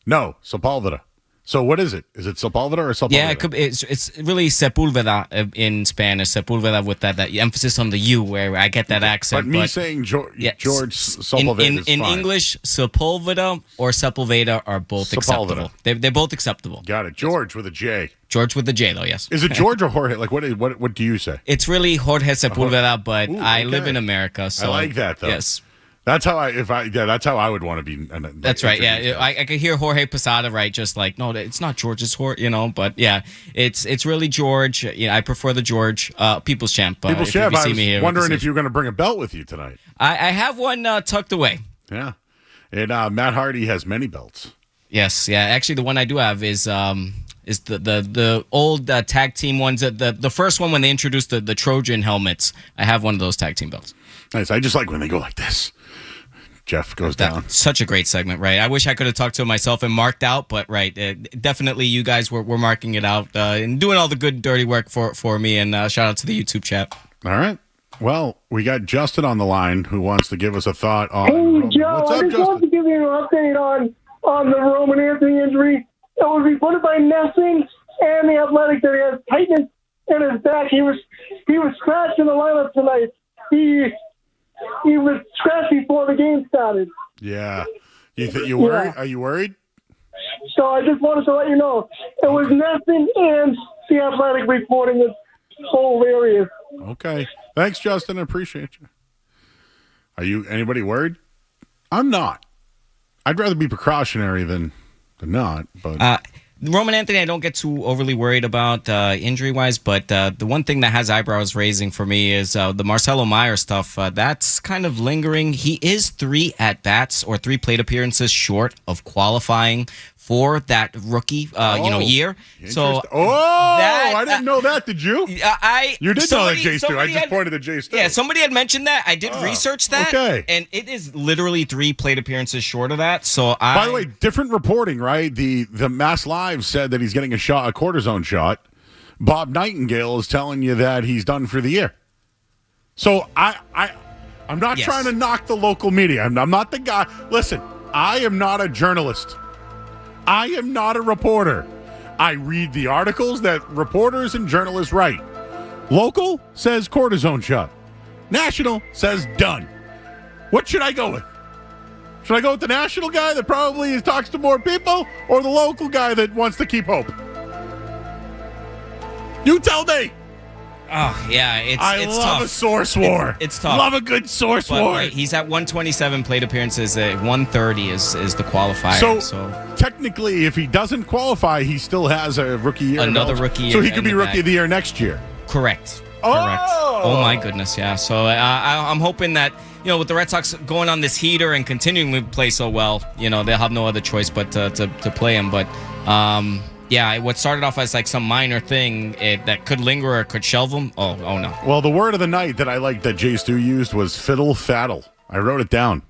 no, Sepulveda. So what is it? Is it Sepulveda or Sepulveda? Yeah, it's really Sepulveda in Spanish. Sepulveda with that emphasis on the U, where I get that accent. But saying George Sepulveda is in fine. English, Sepulveda or Sepulveda are both acceptable. They're both acceptable. Got it. George with a J. George with the J, though, yes. Is it George or Jorge? Like, what do you say? It's really Jorge Sepulveda, but I live in America, so I like that, though. Yes. That's how that's how I would want to be. That's right. Yeah, I could hear Jorge Posada, right? Just like, no, it's not George, it's Jorge, But yeah, it's really George. I prefer the George. People's Champ. People's Champ. I was wondering if you were going to bring a belt with you tonight. I have one tucked away. Yeah, and Matt Hardy has many belts. Yes, yeah. Actually, the one I do have is the old tag team ones. The first one when they introduced the Trojan helmets. I have one of those tag team belts. Nice. I just like when they go like this. Jeff goes down. Such a great segment, right? I wish I could have talked to it myself and marked out, but right, definitely you guys were marking it out and doing all the good, dirty work for me. And shout out to the YouTube chat. All right. Well, we got Justin on the line who wants to give us a thought on. Hey, Joe, what's up, I just Justin? wanted to give you an update on the Roman Anthony injury. It was reported by Nessing and the Athletic that he has tightness in his back. He was scratched in the lineup tonight. He was scratched before the game started. Yeah. You worried? Yeah. Are you worried? So I just wanted to let you know it was Nessing and the Athletic reporting this whole area. Okay. Thanks, Justin. I appreciate you. Are you anybody worried? I'm not. I'd rather be precautionary than not. But Roman Anthony, I don't get too overly worried about injury-wise, but the one thing that has eyebrows raising for me is the Marcelo Meyer stuff. That's kind of lingering. He is 3 at-bats or 3 plate appearances short of qualifying for that rookie year. So I didn't know that. Did you? You did know that Jace too. I just pointed to Jace too. Yeah, somebody had mentioned that. I did research that. Okay. And it is literally 3 plate appearances short of that. So by the way, different reporting, right? The Mass Live said that he's getting a cortisone shot. Bob Nightingale is telling you that he's done for the year. So I'm not trying to knock the local media. I'm not the guy. Listen, I am not a journalist. I am not a reporter. I read the articles that reporters and journalists write. Local says cortisone shot. National says done. What should I go with? Should I go with the national guy that probably talks to more people or the local guy that wants to keep hope? You tell me. Oh, yeah, it's love tough. a source war. It's tough. Love a good source war. Right, he's at 127 plate appearances. 130 is the qualifier. So technically, if he doesn't qualify, he still has a rookie year. Another rookie year. So he could be rookie of the year next year. Correct. Oh my goodness, yeah. So I'm hoping that with the Red Sox going on this heater and continuing to play so well, they'll have no other choice but to play him. But yeah, what started off as like some minor thing that could linger or could shelve him. Oh no. Well, the word of the night that I liked that Jay Stu used was fiddle faddle. I wrote it down.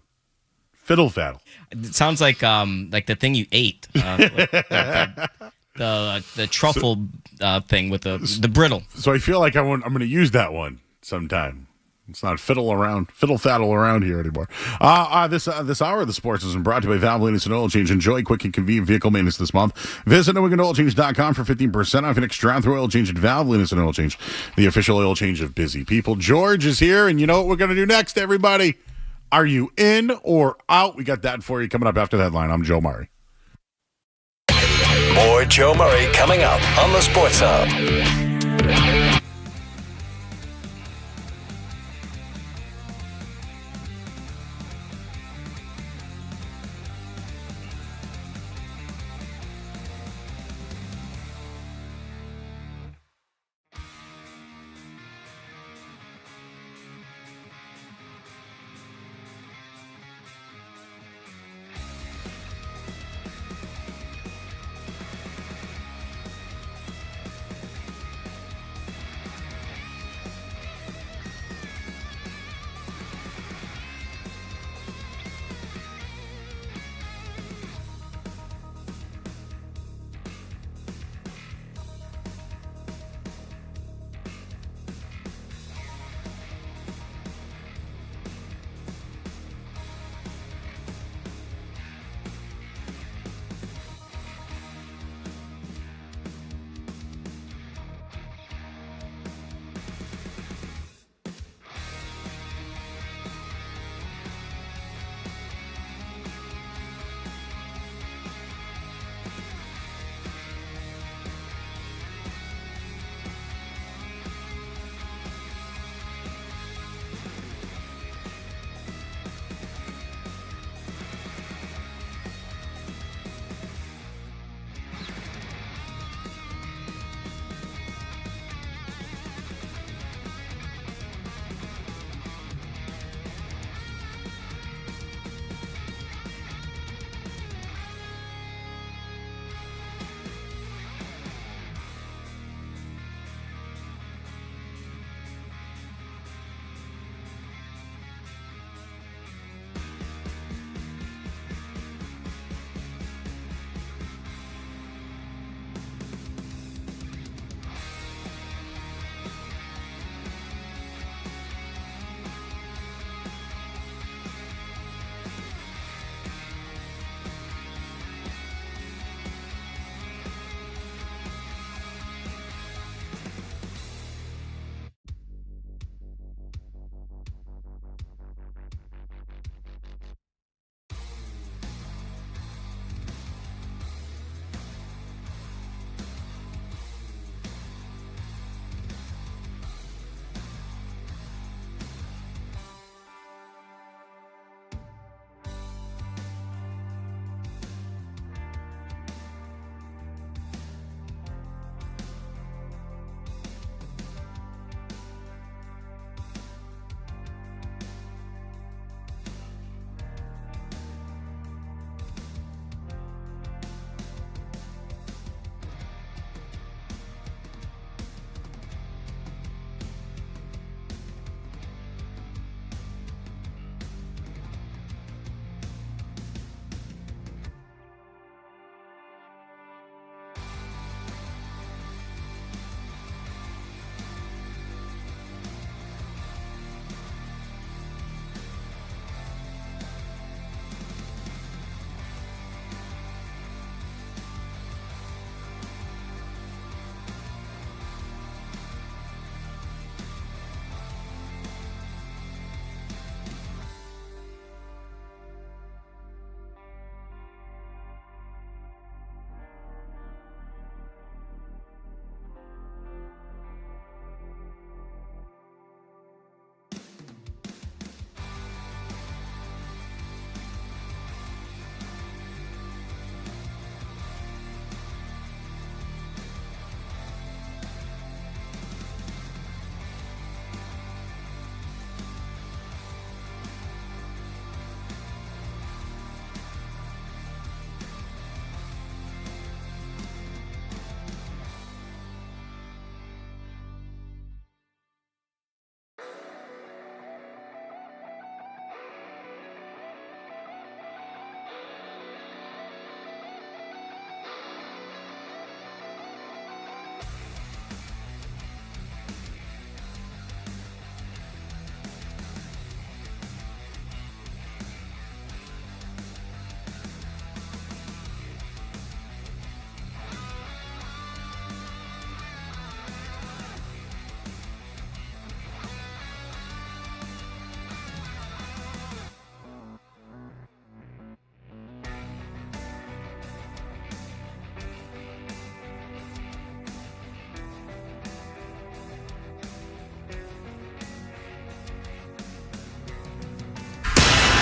Fiddle faddle. It sounds like the thing you ate. The truffle thing with the brittle. So I feel like I'm going to use that one sometime. It's not fiddle faddle around here anymore. This hour of the sports has been brought to you by Valvoline and Oil Change. Enjoy quick and convenient vehicle maintenance this month. Visit NewEnglandOilChange.com for 15% off an extra through oil change at Valvoline and Oil Change, the official oil change of busy people. George is here, and you know what we're going to do next, everybody? Are you in or out? We got that for you coming up after that line. I'm Joe Murray. More Joe Murray coming up on the Sports Hub.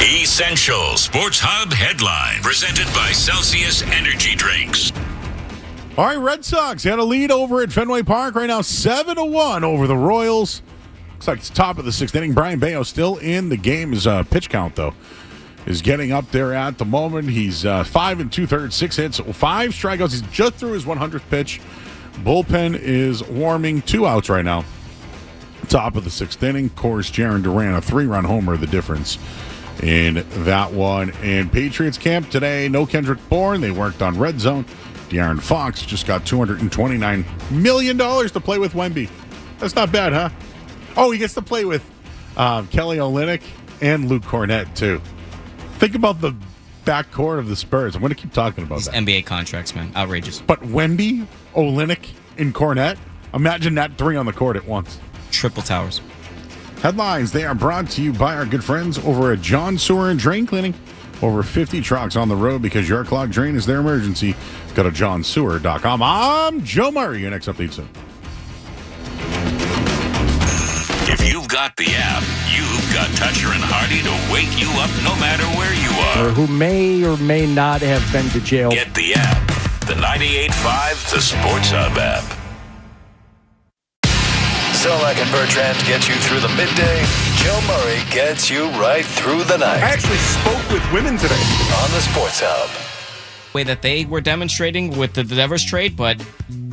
Essential Sports Hub headline presented by Celsius Energy Drinks. All right, Red Sox had a lead over at Fenway Park right now, 7-1 over the Royals. Looks like it's top of the sixth inning. Brian Bayo still in the game. His pitch count, though, is getting up there at the moment. He's 5 2/3, 6 hits, 5 strikeouts. He's just through his 100th pitch. Bullpen is warming, 2 outs right now. Top of the sixth inning. Of course, Jarren Duran, a 3-run homer, the difference in that one. And Patriots camp today, no Kendrick Bourne. They worked on red zone. De'Aaron Fox just got $229 million to play with Wemby. That's not bad, huh? Oh, he gets to play with Kelly Olynyk and Luke Cornett, too. Think about the backcourt of the Spurs. I'm going to keep talking about that. NBA contracts, man. Outrageous. But Wemby, Olynyk, and Cornett, imagine that 3 on the court at once. Triple towers. Headlines, they are brought to you by our good friends over at John Sewer and Drain Cleaning. Over 50 trucks on the road because your clogged drain is their emergency. Go to johnsewer.com. I'm Joe Murray. Your next update soon. If you've got the app, you've got Toucher and Hardy to wake you up no matter where you are. Or who may or may not have been to jail. Get the app. The 98.5 The Sports Hub app. Zolak and Bertrand get you through the midday. Joe Murray gets you right through the night. I actually spoke with women today. On the Sports Hub. Way that they were demonstrating with the Devers trade, but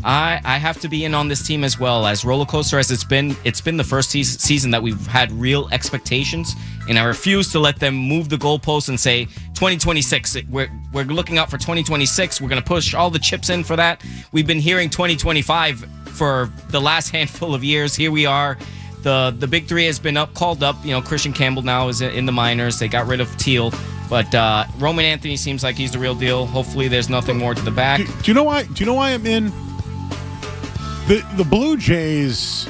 I have to be in on this team as well. As roller coaster as it's been the first season that we've had real expectations, and I refuse to let them move the goalposts and say 2026. We're looking out for 2026. We're going to push all the chips in for that. We've been hearing 2025 for the last handful of years. Here we are. The big three has been called up. You know, Christian Campbell now is in the minors. They got rid of Teal. But Roman Anthony seems like he's the real deal. Hopefully there's nothing more to the back. Do you know why? Do you know why I'm in? The Blue Jays,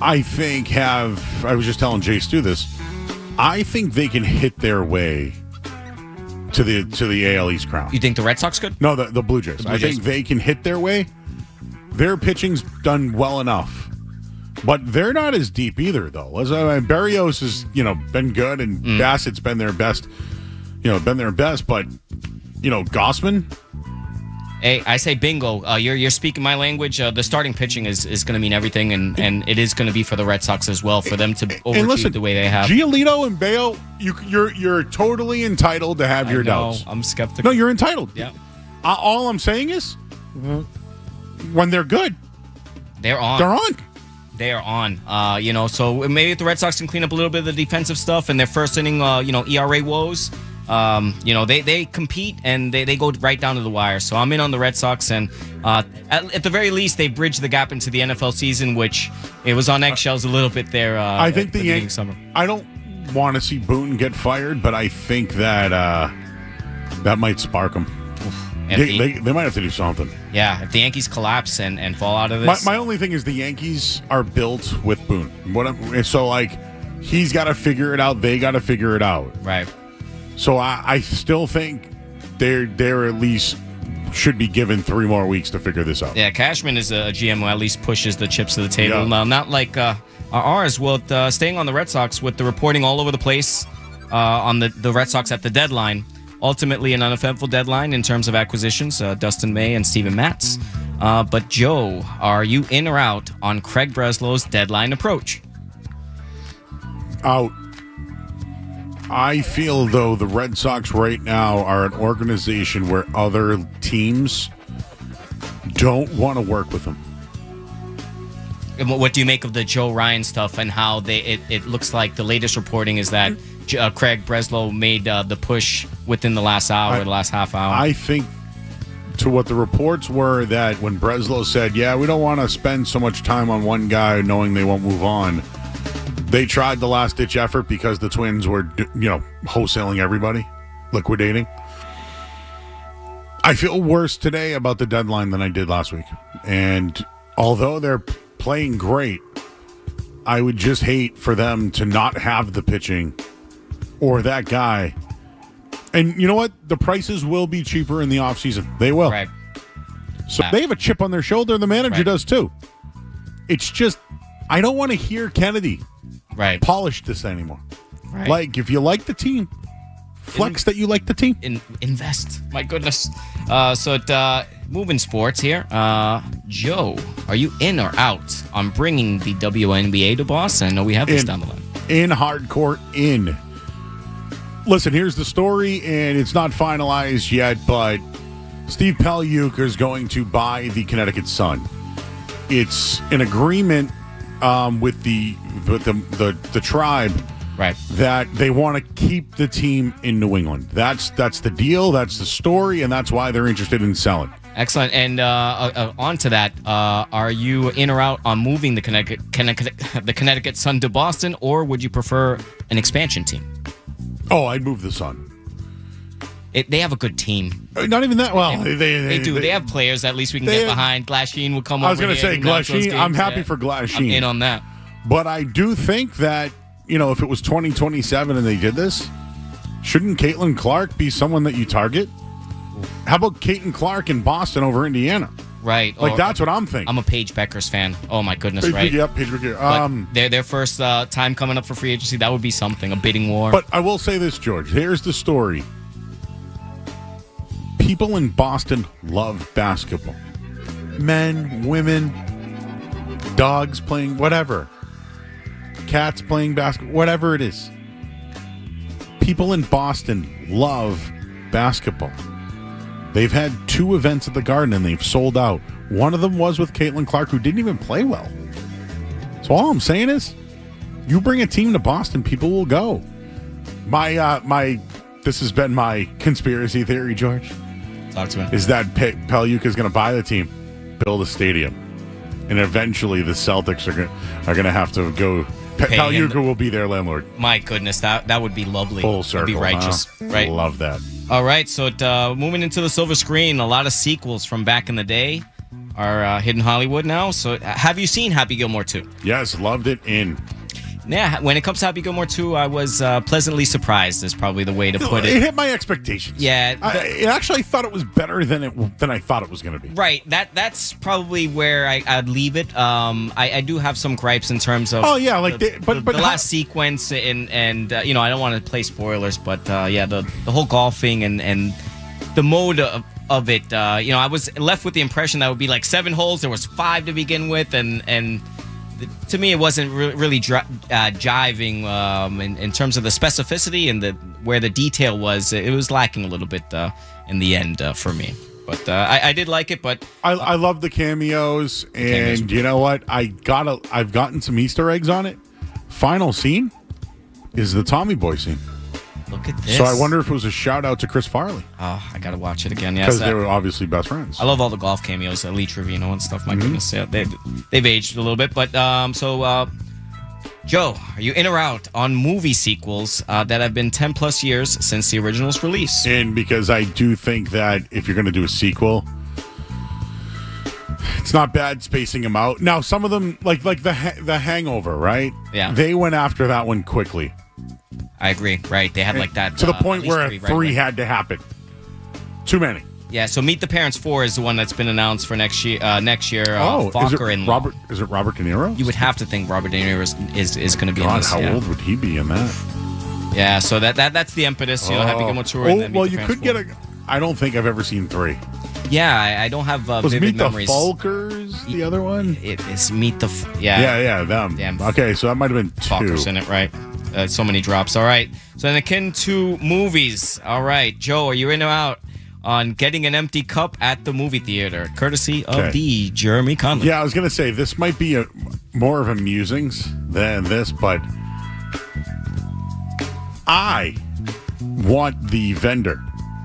I think, have... I was just telling Jay Stu this. I think they can hit their way to the AL East crown. You think the Red Sox could? No, the Blue Jays. I think they can hit their way. Their pitching's done well enough. But they're not as deep either, though. Berrios has, been good, and Bassett's been their best. But Gossman. Hey, I say bingo. You're speaking my language. The starting pitching is going to mean everything, and it is going to be for the Red Sox as well for them to overachieve the way they have. Giolito and Bayo, you're totally entitled to have your doubts. I'm skeptical. No, you're entitled. Yeah. All I'm saying is, when they're good, they're on. They're on. They are on. So maybe if the Red Sox can clean up a little bit of the defensive stuff and their first inning, ERA woes. They compete and they go right down to the wire. So I'm in on the Red Sox, and at the very least, they bridged the gap into the NFL season, which it was on eggshells a little bit there. I think the Yankees. Summer. I don't want to see Boone get fired, but I think that that might spark them. They might have to do something. Yeah, if the Yankees collapse and fall out of this. My only thing is the Yankees are built with Boone. He's got to figure it out. They got to figure it out. Right. So I still think they're at least should be given 3 more weeks to figure this out. Yeah, Cashman is a GM who at least pushes the chips to the table. Yeah. Not like ours. Well, staying on the Red Sox with the reporting all over the place on the Red Sox at the deadline. Ultimately, an uneventful deadline in terms of acquisitions, Dustin May and Steven Matz. But Joe, are you in or out on Craig Breslow's deadline approach? Out. I feel, though, the Red Sox right now are an organization where other teams don't want to work with them. And what do you make of the Joe Ryan stuff and how it looks like the latest reporting is that Craig Breslow made the push within the last hour, the last half hour? I think to what the reports were that when Breslow said, yeah, we don't want to spend so much time on one guy knowing they won't move on, they tried the last-ditch effort because the Twins were, wholesaling everybody, liquidating. I feel worse today about the deadline than I did last week. And although they're playing great, I would just hate for them to not have the pitching or that guy. And you know what? The prices will be cheaper in the offseason. They will. Right. So they have a chip on their shoulder. The manager does too. It's just, I don't want to hear Kennedy polish this anymore. Right. Like, if you like the team, Flex that you like the team. Invest. My goodness. Moving sports here. Joe, are you in or out on bringing the WNBA to Boston? I know we have this down the line. In hardcore, in. Listen, here's the story, and it's not finalized yet, but Steve Peliuk is going to buy the Connecticut Sun. It's an agreement with the tribe, right? That they want to keep the team in New England. That's the deal. That's the story, and that's why they're interested in selling. Excellent. And on to that, are you in or out on moving the Connecticut Sun to Boston, or would you prefer an expansion team? Oh, I'd move the Sun. They have a good team. Not even that. Well, they do. They have players at least we can get behind. Glasheen will come over. I was going to say Glasheen. I'm happy for Glasheen. I'm in on that. But I do think that, if it was 2027 and they did this, shouldn't Caitlin Clark be someone that you target? How about Caitlin Clark in Boston over Indiana? Right. That's what I'm thinking. I'm a Paige Beckers fan. Oh, my goodness, right? Yep, Paige Beckers. Their first time coming up for free agency, that would be something, a bidding war. But I will say this, George. Here's the story. People in Boston love basketball. Men, women, dogs playing, whatever. Cats playing basketball, whatever it is. People in Boston love basketball. They've had 2 events at the Garden, and they've sold out. One of them was with Caitlin Clark, who didn't even play well. So all I'm saying is, you bring a team to Boston, people will go. This has been my conspiracy theory, George. Talk to me. Is that Peliuk is going to buy the team, build a stadium, and eventually the Celtics are going to have to go. Peliuk will be their landlord. My goodness, that would be lovely. Full circle. That'd be righteous, right? Love that. All right, so moving into the silver screen, a lot of sequels from back in the day are hitting Hollywood now. So have you seen Happy Gilmore 2? Yes, loved it. Yeah, when it comes to Happy Gilmore 2, I was pleasantly surprised is probably the way to put it. It hit my expectations. Yeah. I thought it was better than I thought it was going to be. Right. That's probably where I'd leave it. I do have some gripes in terms of the last sequence and I don't want to play spoilers, but the whole golfing and the mode of it, I was left with the impression that would be like 7 holes. There was 5 to begin with, and to me, it wasn't really jiving in terms of the specificity and where the detail was. It was lacking a little bit in the end for me. But I did like it. But I love the cameos, and you know what? I've gotten some Easter eggs on it. Final scene is the Tommy Boy scene. Look at this. So I wonder if it was a shout out to Chris Farley. Oh, I got to watch it again. Because they were obviously best friends. I love all the golf cameos, Lee Trevino and stuff. My goodness, yeah, they've aged a little bit. But Joe, are you in or out on movie sequels that have been 10 plus years since the original's release? And because I do think that if you're going to do a sequel, it's not bad spacing them out. Now, some of them, like the Hangover, right? Yeah. They went after that one quickly. I agree. Right. They had like that. To the point where 3 had to happen. Too many. Yeah, so Meet the Parents 4 is the one that's been announced for next year. Fokker and Robert? Is it Robert De Niro? You would have to think Robert De Niro is going to be in this. How old would he be in that? Yeah, so that's the impetus. Happy Gilmore Tour. And then you could get I don't think I've ever seen 3. Yeah, I don't have vivid Meet memories. The Folkers the other one? It's Meet the... Yeah, them. Yeah. Okay, so that might have been 2. Folkers in it, right? So many drops. All right. So then akin to movies. All right. Joe, are you in or out on getting an empty cup at the movie theater, courtesy of the Jeremy Conley? Yeah, I was going to say, this might be more of a musings than this, but I want the vendor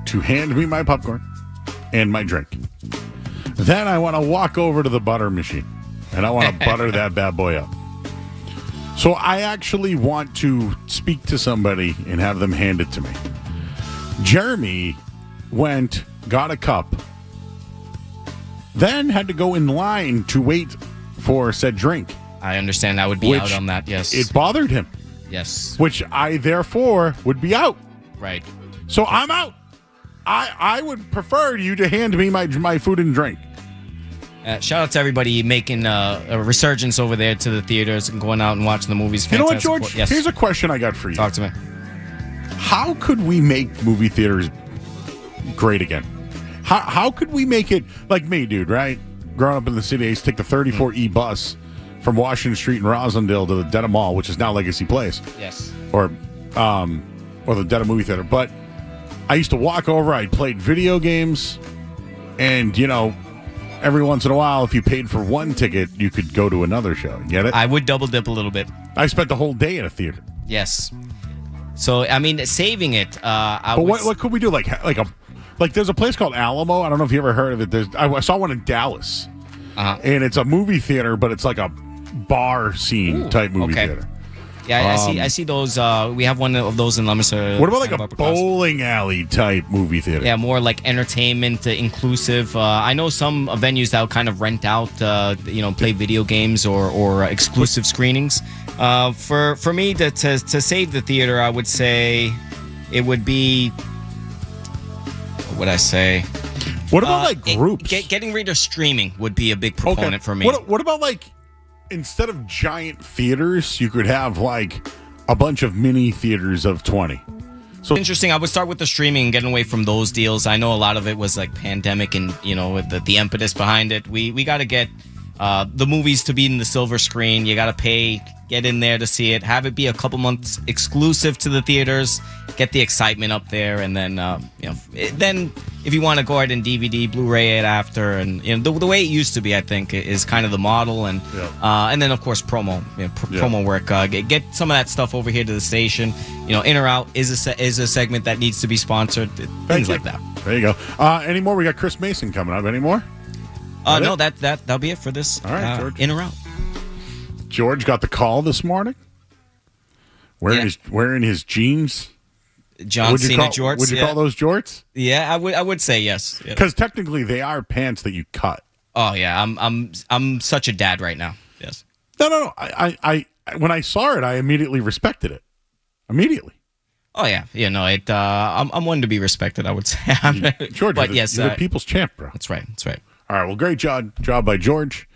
to hand me my popcorn and my drink. Then I want to walk over to the butter machine, and I want to butter that bad boy up. So I actually want to speak to somebody and have them hand it to me. Jeremy got a cup, then had to go in line to wait for said drink. I understand. I would be out on that, yes. It bothered him. Yes. Which I, therefore, would be out. Right. So I'm out. I would prefer you to hand me my food and drink. Shout out to everybody making a resurgence over there to the theaters and going out and watching the movies. You know what, George? Yes. Here's a question I got for you. Talk to me. how could we make movie theaters great again? How could we make it like me, dude, right? Growing up in the city, I used to take the 34E bus from Washington Street in Rosendale to the Dedham Mall, which is now Legacy Place. Yes. Or the Dedham Movie Theater. But I used to walk over, I played video games, and, you know, every once in a while, if you paid for one ticket, you could go to another show. You get it? I would double dip a little bit. I spent the whole day in a theater. Yes. So, I mean, saving it. What could we do? Like there's a place called Alamo. I don't know if you ever heard of it. I saw one in Dallas. And it's a movie theater, but it's like a bar scene type movie theater. Yeah, I see those. We have one of those in Leominster. What about like a bowling alley type movie theater? Yeah, more like entertainment inclusive. I know some venues that will kind of rent out, play video games or exclusive screenings. For me to save the theater, I would say it would be. What would I say? What about like groups? Getting rid of streaming would be a big proponent for me. What about like instead of giant theaters, you could have like a bunch of mini theaters of 20. So interesting. I would start with the streaming and getting away from those deals. I know a lot of it was like pandemic and, with the impetus behind it. We got to get the movies to be in the silver screen. You got to pay, get in there to see it, have it be a couple months exclusive to the theaters, get the excitement up there, and then then if you want to go ahead and DVD, Blu-ray it after, and the way it used to be, I think, is kind of the model, and then of course promo, promo work. Get some of that stuff over here to the station. In or out is a segment that needs to be sponsored. Things like that. There you go. Any more? We got Chris Mason coming up. Any more? No, that'll be it for this. All right, George. In or out. George got the call this morning. Wearing his jeans. John Cena jorts. Would you call those jorts? Yeah, I would say yes. Because technically they are pants that you cut. Oh yeah, I'm such a dad right now. Yes. No. I when I saw it, I immediately respected it. Immediately. Oh yeah. I'm one to be respected, I would say. George, but you're the people's champ, bro. That's right. All right. Well, great job by George.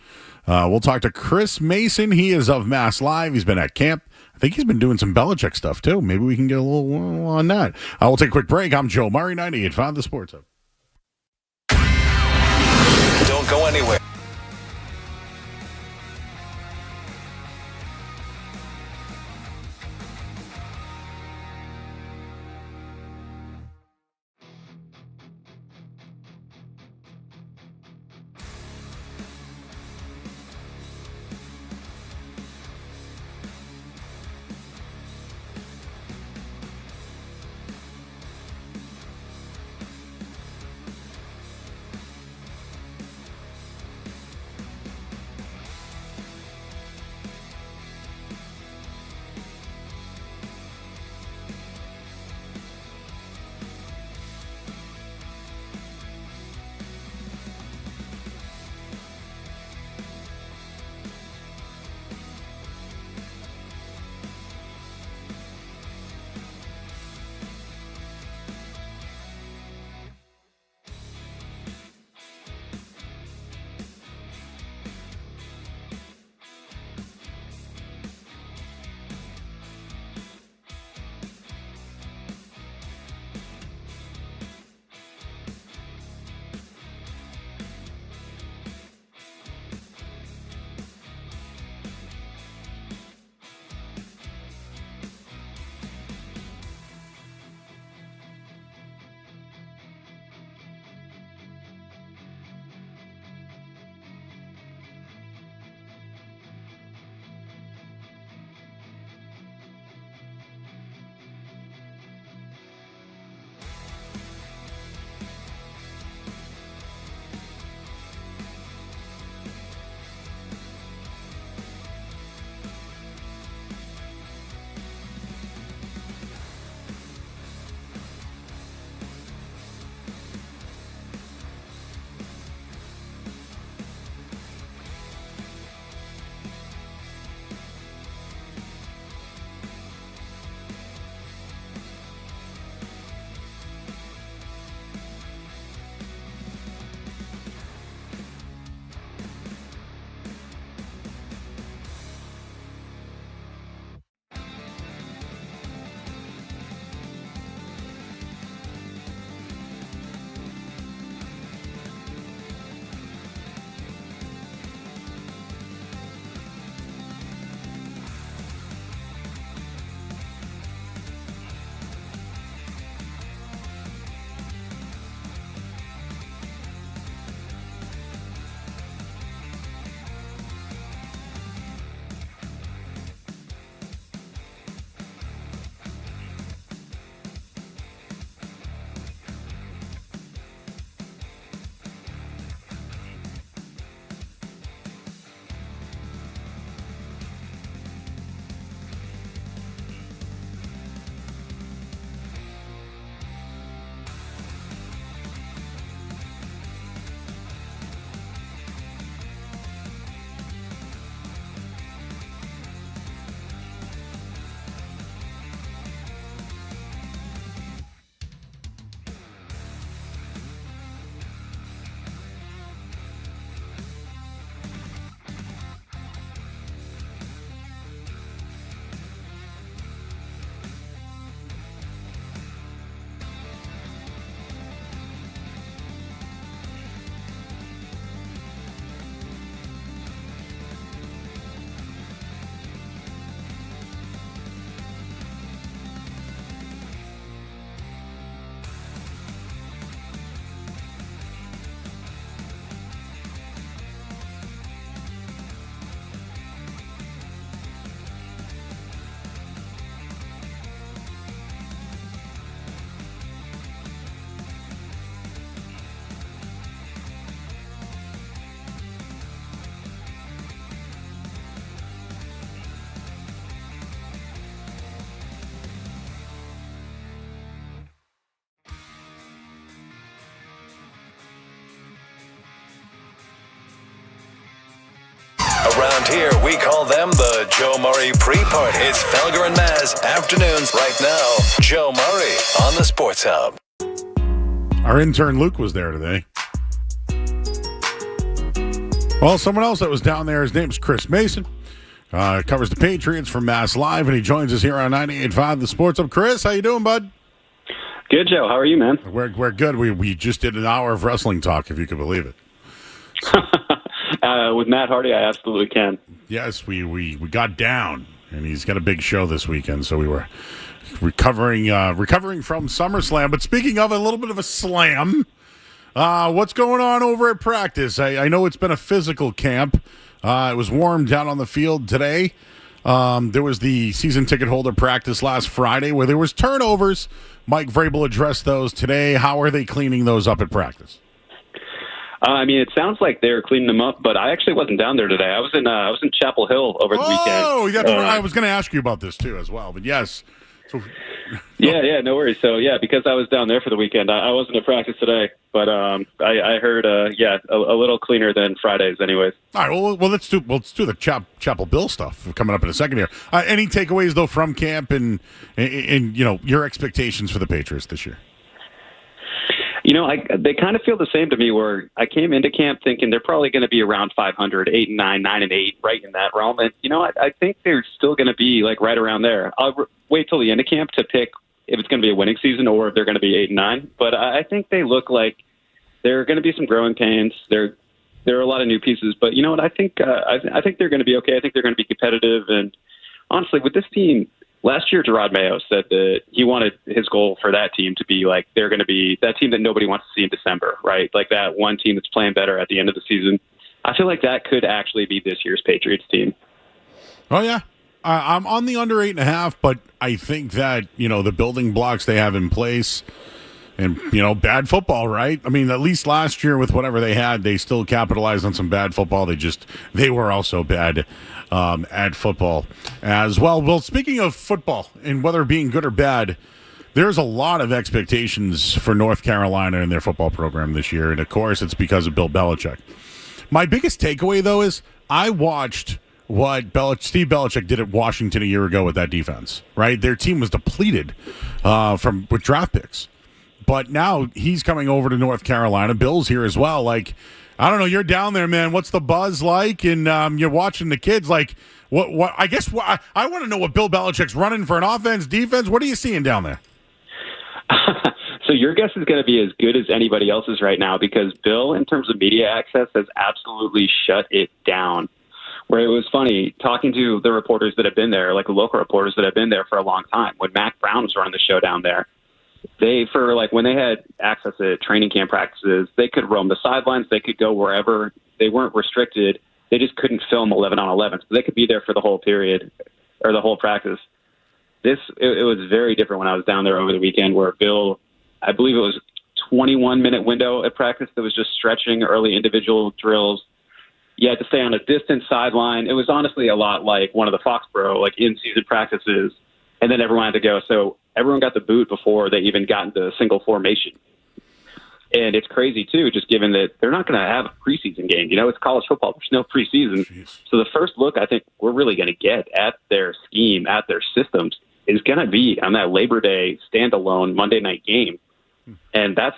We'll talk to Chris Mason. He is of Mass Live. He's been at camp. I think he's been doing some Belichick stuff, too. Maybe we can get a little on that. We'll take a quick break. I'm Joe Murray, 98.5 The Sports Hub. Don't go anywhere. Around here, we call them the Joe Murray Pre-Party. It's Felger and Maz afternoons right now. Joe Murray on the Sports Hub. Our intern Luke was there today. Well, someone else that was down there, his name's Chris Mason. Covers the Patriots from Mass Live, and he joins us here on 98.5 The Sports Hub. Chris, how you doing, bud? Good, Joe. How are you, man? We're good. We just did an hour of wrestling talk, if you could believe it. With Matt Hardy, I absolutely can. Yes, we got down, and he's got a big show this weekend, so we were recovering from SummerSlam. But speaking of a little bit of a slam, what's going on over at practice? I know it's been a physical camp. It was warm down on the field today. There was the season ticket holder practice last Friday where there was turnovers. Mike Vrabel addressed those today. How are they cleaning those up at practice? I mean, it sounds like they're cleaning them up, but I actually wasn't down there today. I was in Chapel Hill over the weekend. Oh, I was going to ask you about this too as well, but yes. So, yeah, no worries. So because I was down there for the weekend, I wasn't at practice today, but I heard a little cleaner than Fridays, anyways. All right, well let's do the Chapel Bill stuff coming up in a second here. Any takeaways though from camp and your expectations for the Patriots this year? They kind of feel the same to me, where I came into camp thinking they're probably going to be around 500, 8-9, 9-8, right in that realm. And, I think they're still going to be like right around there. I'll wait till the end of camp to pick if it's going to be a winning season or if they're going to be 8-9. But I think they look like there are going to be some growing pains. There are a lot of new pieces. But you know what? I think they're going to be okay. I think they're going to be competitive. And honestly, with this team, last year, Gerard Mayo said that he wanted his goal for that team to be like they're going to be that team that nobody wants to see in December, right? Like that one team that's playing better at the end of the season. I feel like that could actually be this year's Patriots team. Oh, yeah. I'm on the under 8.5, but I think that, the building blocks they have in place and, bad football, right? I mean, at least last year with whatever they had, they still capitalized on some bad football. They were also bad at football as well. Well, speaking of football and whether being good or bad, there's a lot of expectations for North Carolina and their football program this year. And, of course, it's because of Bill Belichick. My biggest takeaway, though, is I watched what Steve Belichick did at Washington a year ago with that defense, right? Their team was depleted with draft picks. But now he's coming over to North Carolina. Bill's here as well. Like, I don't know. You're down there, man. What's the buzz like? And you're watching the kids. Like, what? I guess I want to know what Bill Belichick's running for an offense, defense. What are you seeing down there? So your guess is going to be as good as anybody else's right now, because Bill, in terms of media access, has absolutely shut it down. Where it was funny talking to the reporters that have been there, like the local reporters that have been there for a long time. When Mac Brown was running the show down there, when they had access to training camp practices, they could roam the sidelines. They could go wherever. They weren't restricted. They just couldn't film 11 on 11. So they could be there for the whole period or the whole practice. It was very different when I was down there over the weekend, where Bill, I believe it was 21-minute window at practice that was just stretching early individual drills. You had to stay on a distant sideline. It was honestly a lot like one of the Foxborough in-season practices, and then everyone had to go. So everyone got the boot before they even got into single formation. And it's crazy, too, just given that they're not going to have a preseason game. It's college football. There's no preseason. Jeez. So the first look I think we're really going to get at their scheme, at their systems, is going to be on that Labor Day standalone Monday night game. And that's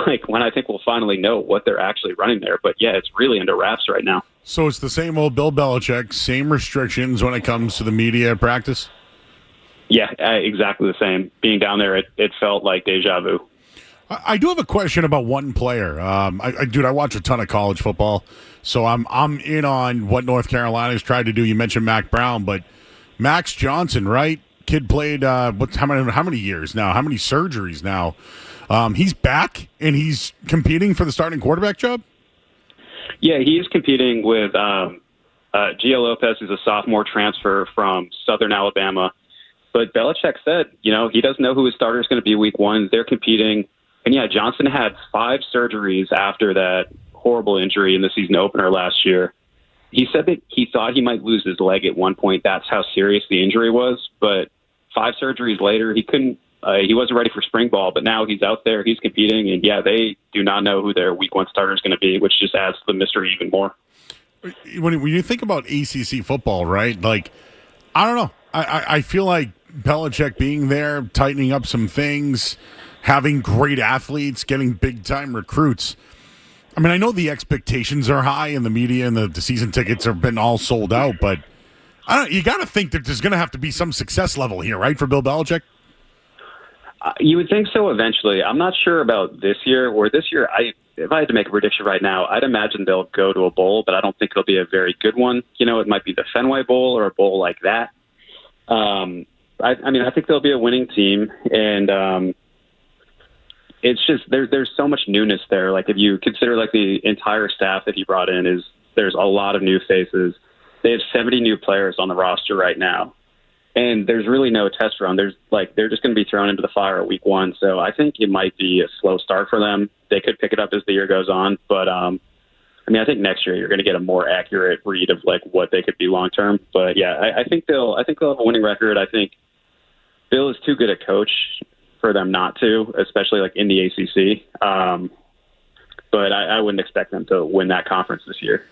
like when I think we'll finally know what they're actually running there. But, yeah, it's really under wraps right now. So it's the same old Bill Belichick, same restrictions when it comes to the media practice? Yeah, exactly the same. Being down there, it felt like deja vu. I do have a question about one player. I watch a ton of college football, so I'm in on what North Carolina's tried to do. You mentioned Mac Brown, but Max Johnson, right? Kid played how many years now? How many surgeries now? He's back, and he's competing for the starting quarterback job? Yeah, he is competing with Gio Lopez, who's a sophomore transfer from Southern Alabama. But Belichick said, he doesn't know who his starter is going to be week one. They're competing. And, yeah, Johnson had 5 surgeries after that horrible injury in the season opener last year. He said that he thought he might lose his leg at one point. That's how serious the injury was. But 5 surgeries later, he wasn't ready for spring ball. But now he's out there. He's competing. And, yeah, they do not know who their week one starter is going to be, which just adds to the mystery even more. When you think about ACC football, right? Like, I don't know. I feel like Belichick being there, tightening up some things, having great athletes, getting big-time recruits. I mean, I know the expectations are high in the media and the season tickets have been all sold out, but you got to think that there's going to have to be some success level here, right, for Bill Belichick? You would think so eventually. I'm not sure about this year. Or this year, if I had to make a prediction right now, I'd imagine they'll go to a bowl, but I don't think it'll be a very good one. You know, it might be the Fenway Bowl or a bowl like that. I think they'll be a winning team, and it's just there's so much newness there. Like if you consider like the entire staff that he brought in, there's a lot of new faces. They have 70 new players on the roster right now, and there's really no test run. They're just going to be thrown into the fire at week 1. So I think it might be a slow start for them. They could pick it up as the year goes on, but I think next year you're going to get a more accurate read of like what they could be long term. But yeah, I think they'll have a winning record. I think Bill is too good a coach for them not to, especially like in the ACC. But I wouldn't expect them to win that conference this year.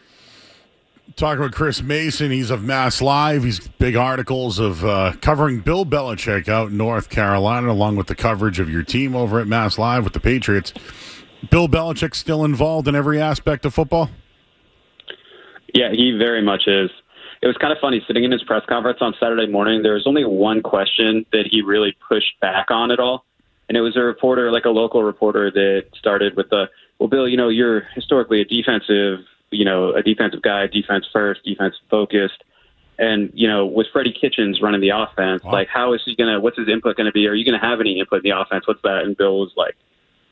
Talking with Chris Mason, he's of Mass Live. He's big articles of covering Bill Belichick out in North Carolina, along with the coverage of your team over at Mass Live with the Patriots. Bill Belichick still involved in every aspect of football? Yeah, he very much is. It was kind of funny sitting in his press conference on Saturday morning. There was only one question that he really pushed back on at all. And it was a reporter, like a local reporter, that started with well, Bill, you're historically a defensive guy, defense first, defense focused. And, with Freddie Kitchens running the offense, like how is he what's his input going to be? Are you going to have any input in the offense? What's that? And Bill was like,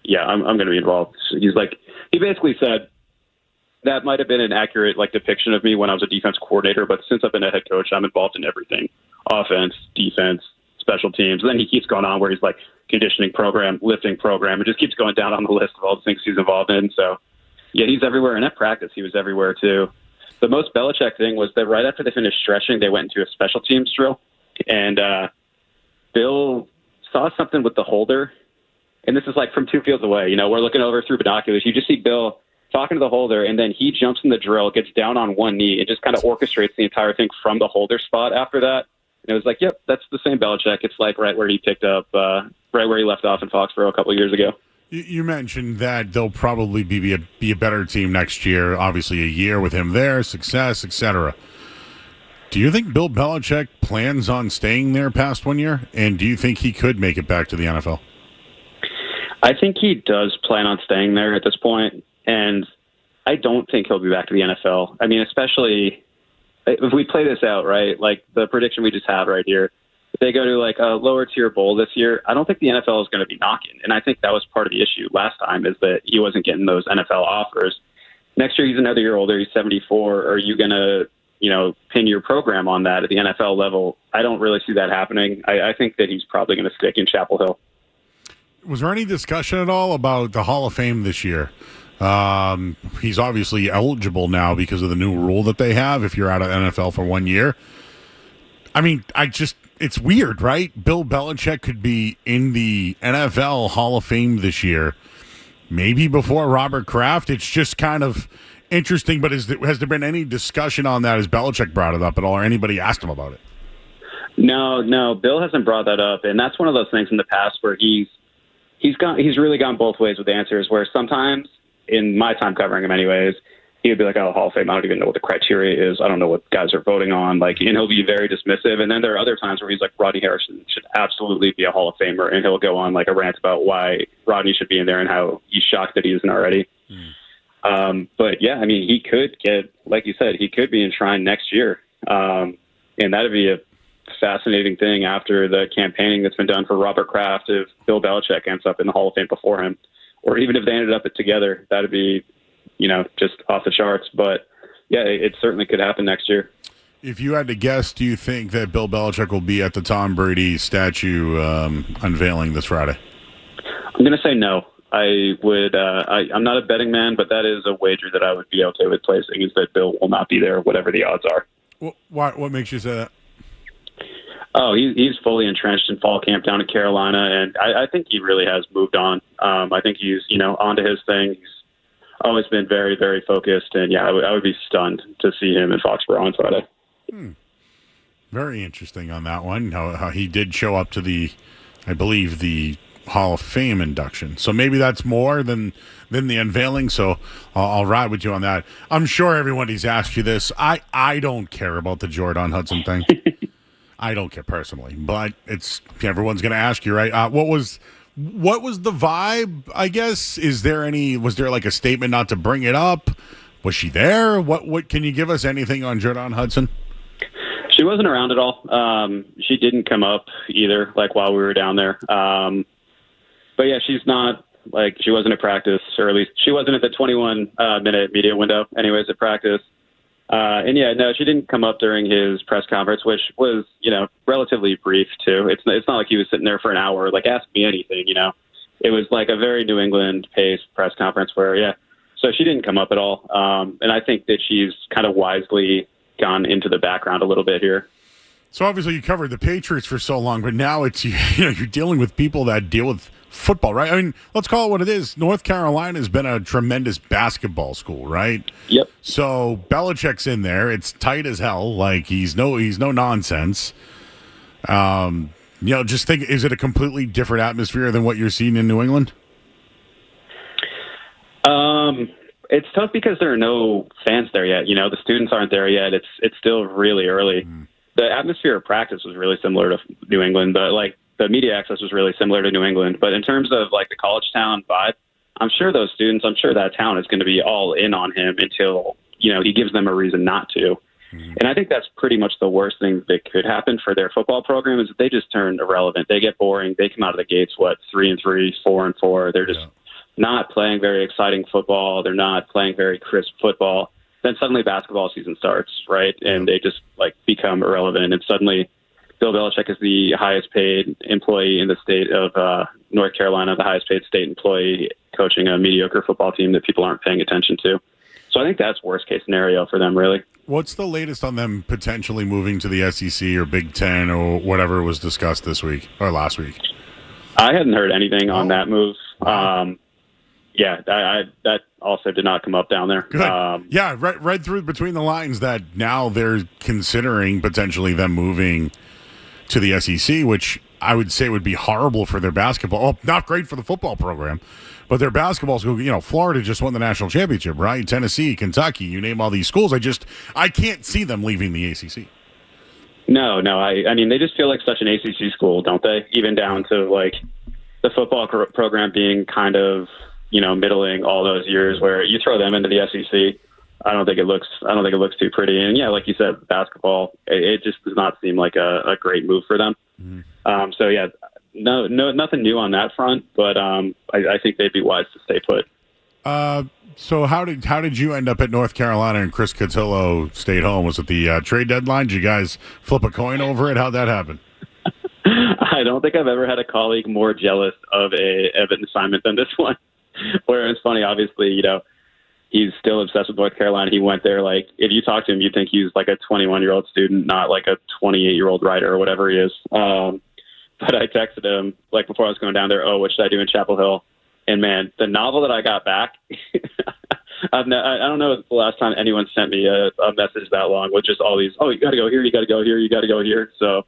yeah, I'm going to be involved. He's like, he basically said that might have been an accurate depiction of me when I was a defense coordinator, but since I've been a head coach, I'm involved in everything: offense, defense, special teams. And then he keeps going on where he's like conditioning program, lifting program. It just keeps going down on the list of all the things he's involved in. So yeah, he's everywhere. And at practice, he was everywhere too. The most Belichick thing was that right after they finished stretching, they went into a special teams drill, and Bill saw something with the holder. And this is like from 2 fields away. We're looking over through binoculars. You just see Bill talking to the holder, and then he jumps in the drill, gets down on one knee, and just kind of orchestrates the entire thing from the holder spot after that. And it was like, yep, that's the same Belichick. It's like right where he picked up, right where he left off in Foxborough a couple of years ago. You mentioned that they'll probably be a better team next year. Obviously, a year with him there, success, etc. Do you think Bill Belichick plans on staying there past 1 year? And do you think he could make it back to the NFL? I think he does plan on staying there at this point, and I don't think he'll be back to the NFL. I mean, especially if we play this out, right, like the prediction we just have right here, if they go to like a lower tier bowl this year, I don't think the NFL is going to be knocking. And I think that was part of the issue last time, is that he wasn't getting those NFL offers. Next year, he's another year older. He's 74. Are you going to, pin your program on that at the NFL level? I don't really see that happening. I think that he's probably going to stick in Chapel Hill. Was there any discussion at all about the Hall of Fame this year? He's obviously eligible now because of the new rule that they have if you're out of NFL for 1 year. I mean, it's weird, right? Bill Belichick could be in the NFL Hall of Fame this year, maybe before Robert Kraft. It's just kind of interesting, but has there been any discussion on that? Has Belichick brought it up at all, or anybody asked him about it? No, Bill hasn't brought that up, and that's one of those things in the past where he's really gone both ways with answers, where sometimes, in my time covering him anyways, he would be like, oh, Hall of Fame, I don't even know what the criteria is. I don't know what guys are voting on. And he'll be very dismissive. And then there are other times where he's like, Rodney Harrison should absolutely be a Hall of Famer. And he'll go on a rant about why Rodney should be in there and how he's shocked that he isn't already. But yeah, I mean, he could get, like you said, he could be enshrined next year. And that'd be a fascinating thing after the campaigning that's been done for Robert Kraft. If Bill Belichick ends up in the Hall of Fame before him, or even if they ended up together, that'd be, just off the charts. But yeah, it certainly could happen next year. If you had to guess, do you think that Bill Belichick will be at the Tom Brady statue unveiling this Friday? I'm going to say no. I would. I'm not a betting man, but that is a wager that I would be okay with placing, is that Bill will not be there, whatever the odds are. What makes you say that? Oh, he's fully entrenched in fall camp down in Carolina, and I think he really has moved on. I think he's, onto his thing. He's always been very, very focused. And yeah, I would be stunned to see him in Foxborough on Friday. Very interesting on that one. How he did show up to I believe the Hall of Fame induction. So maybe that's more than the unveiling. So I'll ride with you on that. I'm sure everybody's asked you this. I don't care about the Jordan Hudson thing. I don't care personally, but everyone's going to ask you, right? What was the vibe? I guess was there like a statement not to bring it up? Was she there? What can you give us anything on Jordan Hudson? She wasn't around at all. She didn't come up either, like while we were down there. But yeah, she's not she wasn't at practice, or at least she wasn't at the 21-minute media window anyways at practice. And yeah, no, she didn't come up during his press conference, which was, relatively brief too. It's not like he was sitting there for an hour, ask me anything, It was like a very New England paced press conference where, yeah. So she didn't come up at all. And I think that she's kind of wisely gone into the background a little bit here. So obviously you covered the Patriots for so long, but now it's, you're dealing with people that deal with football, right? I mean, let's call it what it is. North Carolina has been a tremendous basketball school, right? Yep. So Belichick's in there. It's tight as hell. He's no nonsense. Just think, is it a completely different atmosphere than what you're seeing in New England? It's tough because there are no fans there yet. The students aren't there yet. It's still really early. The atmosphere of practice was really similar to New England, but the media access was really similar to New England. But in terms of the college town vibe, I'm sure that town is going to be all in on him until, he gives them a reason not to. And I think that's pretty much the worst thing that could happen for their football program is that they just turn irrelevant. They get boring. They come out of the gates, 3-3, 4-4. They're just not playing very exciting football. They're not playing very crisp football. Then suddenly basketball season starts, right? And they just become irrelevant. And suddenly Bill Belichick is the highest paid employee in the state of North Carolina, the highest paid state employee coaching a mediocre football team that people aren't paying attention to. So I think that's worst case scenario for them, really. What's the latest on them potentially moving to the SEC or Big Ten or whatever was discussed this week or last week? I hadn't heard anything on that move. That also did not come up down there. Good. Read through between the lines that now they're considering potentially them moving to the SEC, which I would say would be horrible for their basketball. Oh, not great for the football program, but their basketball school, Florida just won the national championship, right? Tennessee, Kentucky, you name all these schools. I can't see them leaving the ACC. No. I mean, they just feel like such an ACC school, don't they? Even down to the football program being kind of, middling all those years where you throw them into the SEC. I don't think it looks too pretty. And yeah, like you said, basketball, it just does not seem like a great move for them. So yeah, no, nothing new on that front, but I think they'd be wise to stay put. So how did you end up at North Carolina and Chris Cotillo stayed home? Was it the trade deadline? Did you guys flip a coin over it? How'd that happen? I don't think I've ever had a colleague more jealous of an assignment than this one. Where it's funny, obviously, he's still obsessed with North Carolina. He went there, if you talk to him, you'd think he's a 21-year-old student, not a 28-year-old writer or whatever he is. But I texted him, before I was going down there, what should I do in Chapel Hill? And man, the novel that I got back, I don't know if it's the last time anyone sent me a message that long with just all these, you got to go here, you got to go here, you got to go here. So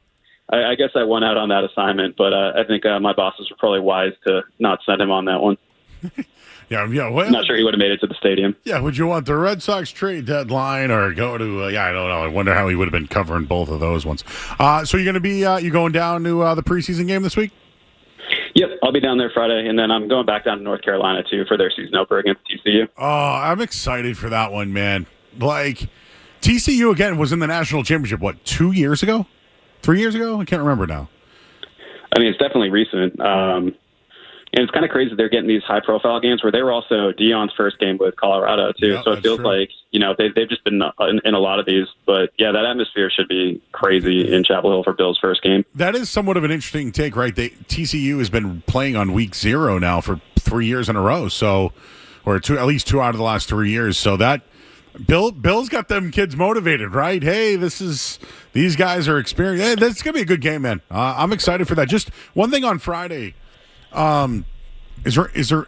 I guess I won out on that assignment, but I think my bosses were probably wise to not send him on that one. Well, I'm not sure he would have made it to the stadium. Yeah, would you want the Red Sox trade deadline or go to? I don't know. I wonder how he would have been covering both of those ones. So you're going to be you going down to the preseason game this week? Yep, I'll be down there Friday, and then I'm going back down to North Carolina too for their season opener against TCU. Oh, I'm excited for that one, man. TCU again was in the national championship. 2 years ago? 3 years ago? I can't remember now. I mean, it's definitely recent. And it's kind of crazy that they're getting these high-profile games where they were also Deion's first game with Colorado, too. Yeah, so it feels like, they've just been in a lot of these. But, yeah, that atmosphere should be crazy in Chapel Hill for Bill's first game. That is somewhat of an interesting take, right? TCU has been playing on week 0 now for 3 years in a row, or at least 2 out of the last 3 years. So that Bill's got them kids motivated, right? Hey, these guys are experienced. Hey, that's going to be a good game, man. I'm excited for that. Just one thing on Friday. Is there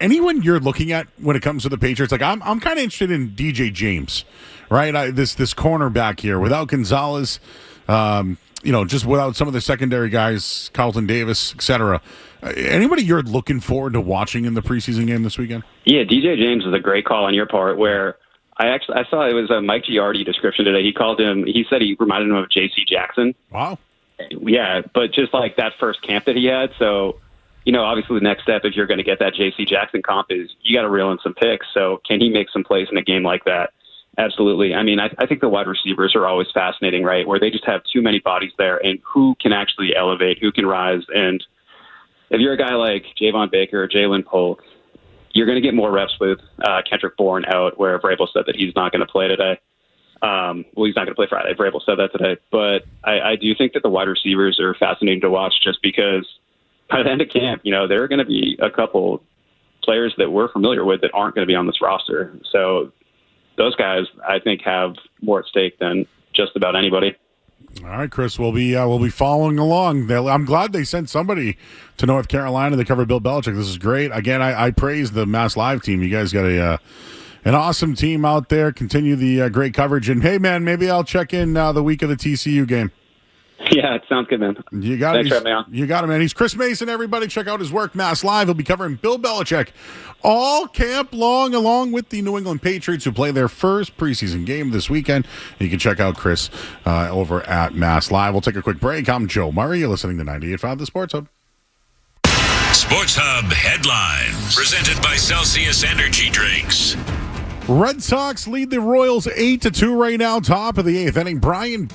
anyone you're looking at when it comes to the Patriots? Like I'm kind of interested in DJ James, right? This cornerback here without Gonzalez, just without some of the secondary guys, Carlton Davis, etc. Anybody you're looking forward to watching in the preseason game this weekend? Yeah, DJ James is a great call on your part. Where I saw it was a Mike Giardi description today. He said he reminded him of J.C. Jackson. Wow. Yeah, but just like that first camp that he had. So, obviously the next step if you're going to get that J.C. Jackson comp is you got to reel in some picks. So can he make some plays in a game like that? Absolutely. I mean, I think the wide receivers are always fascinating, right? Where they just have too many bodies there, and who can actually elevate, who can rise. And if you're a guy like Javon Baker or Jalen Polk, you're going to get more reps with Kendrick Bourne out, where Vrabel said that he's not going to play today. He's not going to play Friday. Vrabel said that today. But I do think that the wide receivers are fascinating to watch just because by the end of camp, there are going to be a couple players that we're familiar with that aren't going to be on this roster. So those guys, I think, have more at stake than just about anybody. All right, Chris, we'll be following along. I'm glad they sent somebody to North Carolina to cover Bill Belichick. This is great. Again, I praise the Mass Live team. You guys got an awesome team out there. Continue the great coverage. And, hey, man, maybe I'll check in the week of the TCU game. Yeah, it sounds good, man. You got Thanks it. for having me on. You got him, man. He's Chris Mason, everybody. Check out his work, Mass Live. He'll be covering Bill Belichick all camp long, along with the New England Patriots, who play their first preseason game this weekend. You can check out Chris over at Mass Live. We'll take a quick break. I'm Joe Murray. You're listening to 98.5 The Sports Hub. Sports Hub headlines presented by Celsius Energy Drinks. Red Sox lead the Royals 8-2 right now, top of the 8th inning. Brian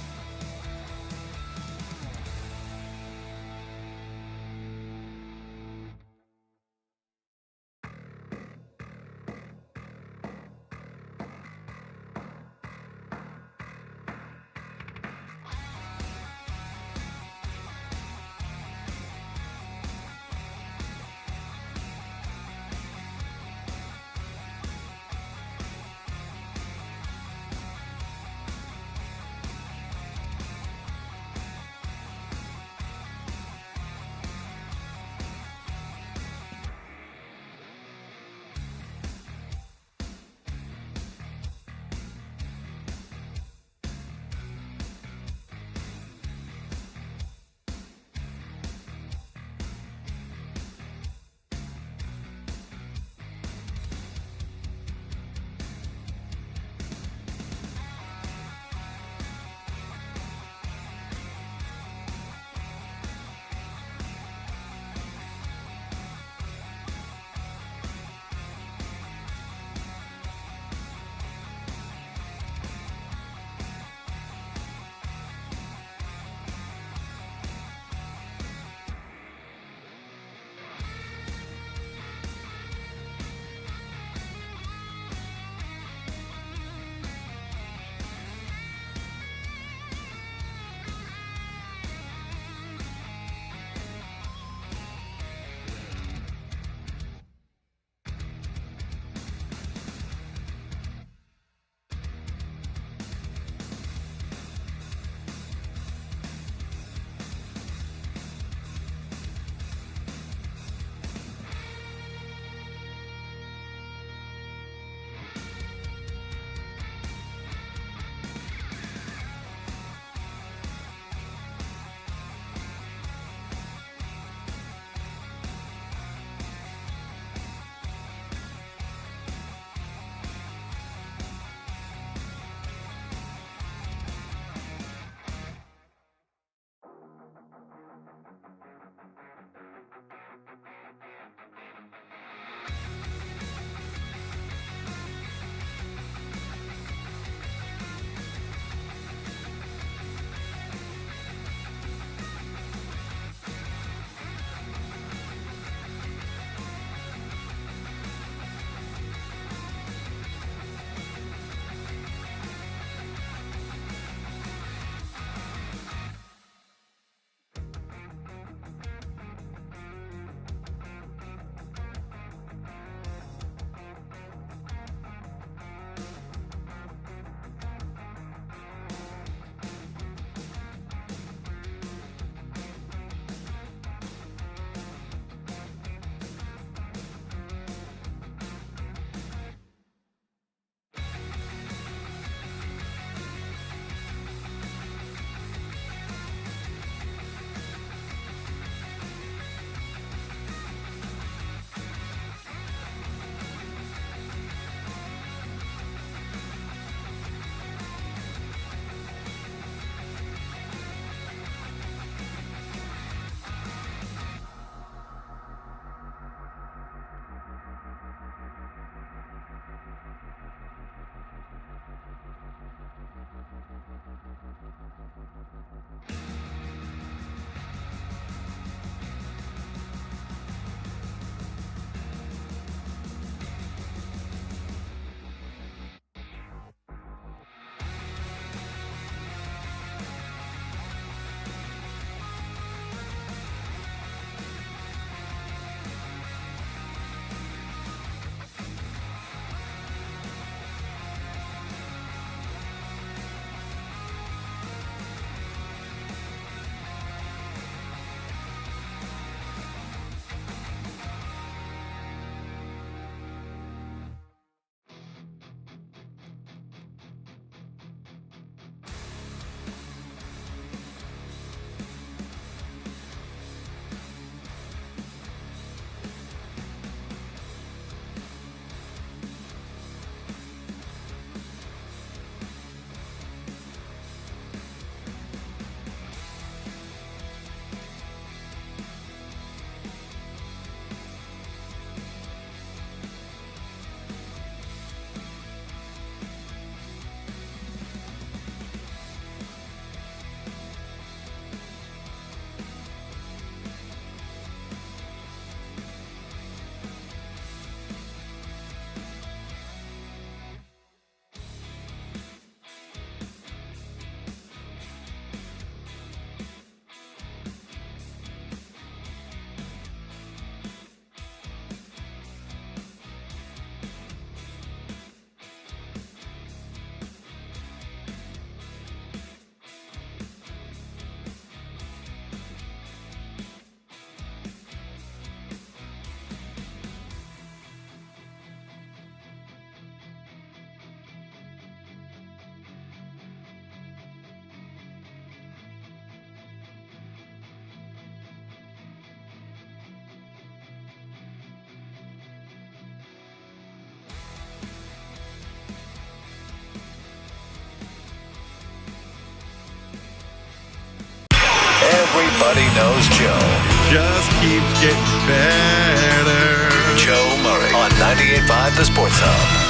just keeps getting better. Joe Murray on 98.5 The Sports Hub.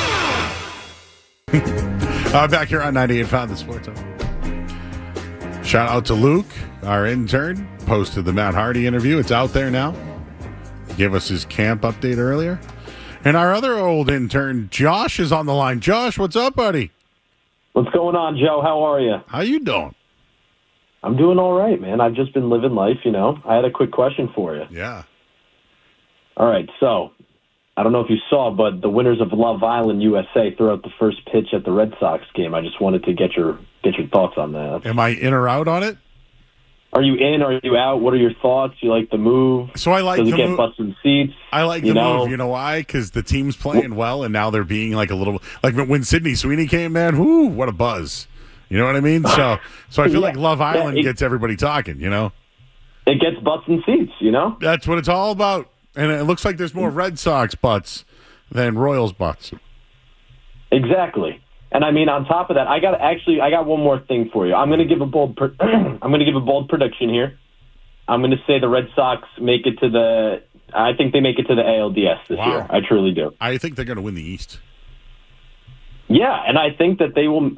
Back here on 98.5 The Sports Hub. Shout out to Luke, our intern, posted the Matt Hardy interview. It's out there now. He gave us his camp update earlier. And our other old intern, Josh, is on the line. Josh, what's up, buddy? What's going on, Joe? How are you? How you doing? I'm doing all right, man. I've just been living life, you know. I had a quick question for you. Yeah. All right, so I don't know if you saw, but the winners of Love Island USA threw out the first pitch at the Red Sox game. I just wanted to get your thoughts on that. Am I in or out on it? Are you in? Are you out? What are your thoughts? You like the move? So I like Does the it get move. busting seats? I like the move. You know why? Because the team's playing well, and now they're being like a little like when Sidney Sweeney came, man. Whoo, what a buzz! You know what I mean? So I feel like Love Island gets everybody talking. You know, it gets butts and seats. You know, that's what it's all about. And it looks like there's more Red Sox butts than Royals butts. Exactly. And I mean, on top of that, I got one more thing for you. I'm going to give a bold prediction here. I'm going to say the Red Sox make it to I think they make it to the ALDS this year. I truly do. I think they're going to win the East. Yeah, and I think that they will.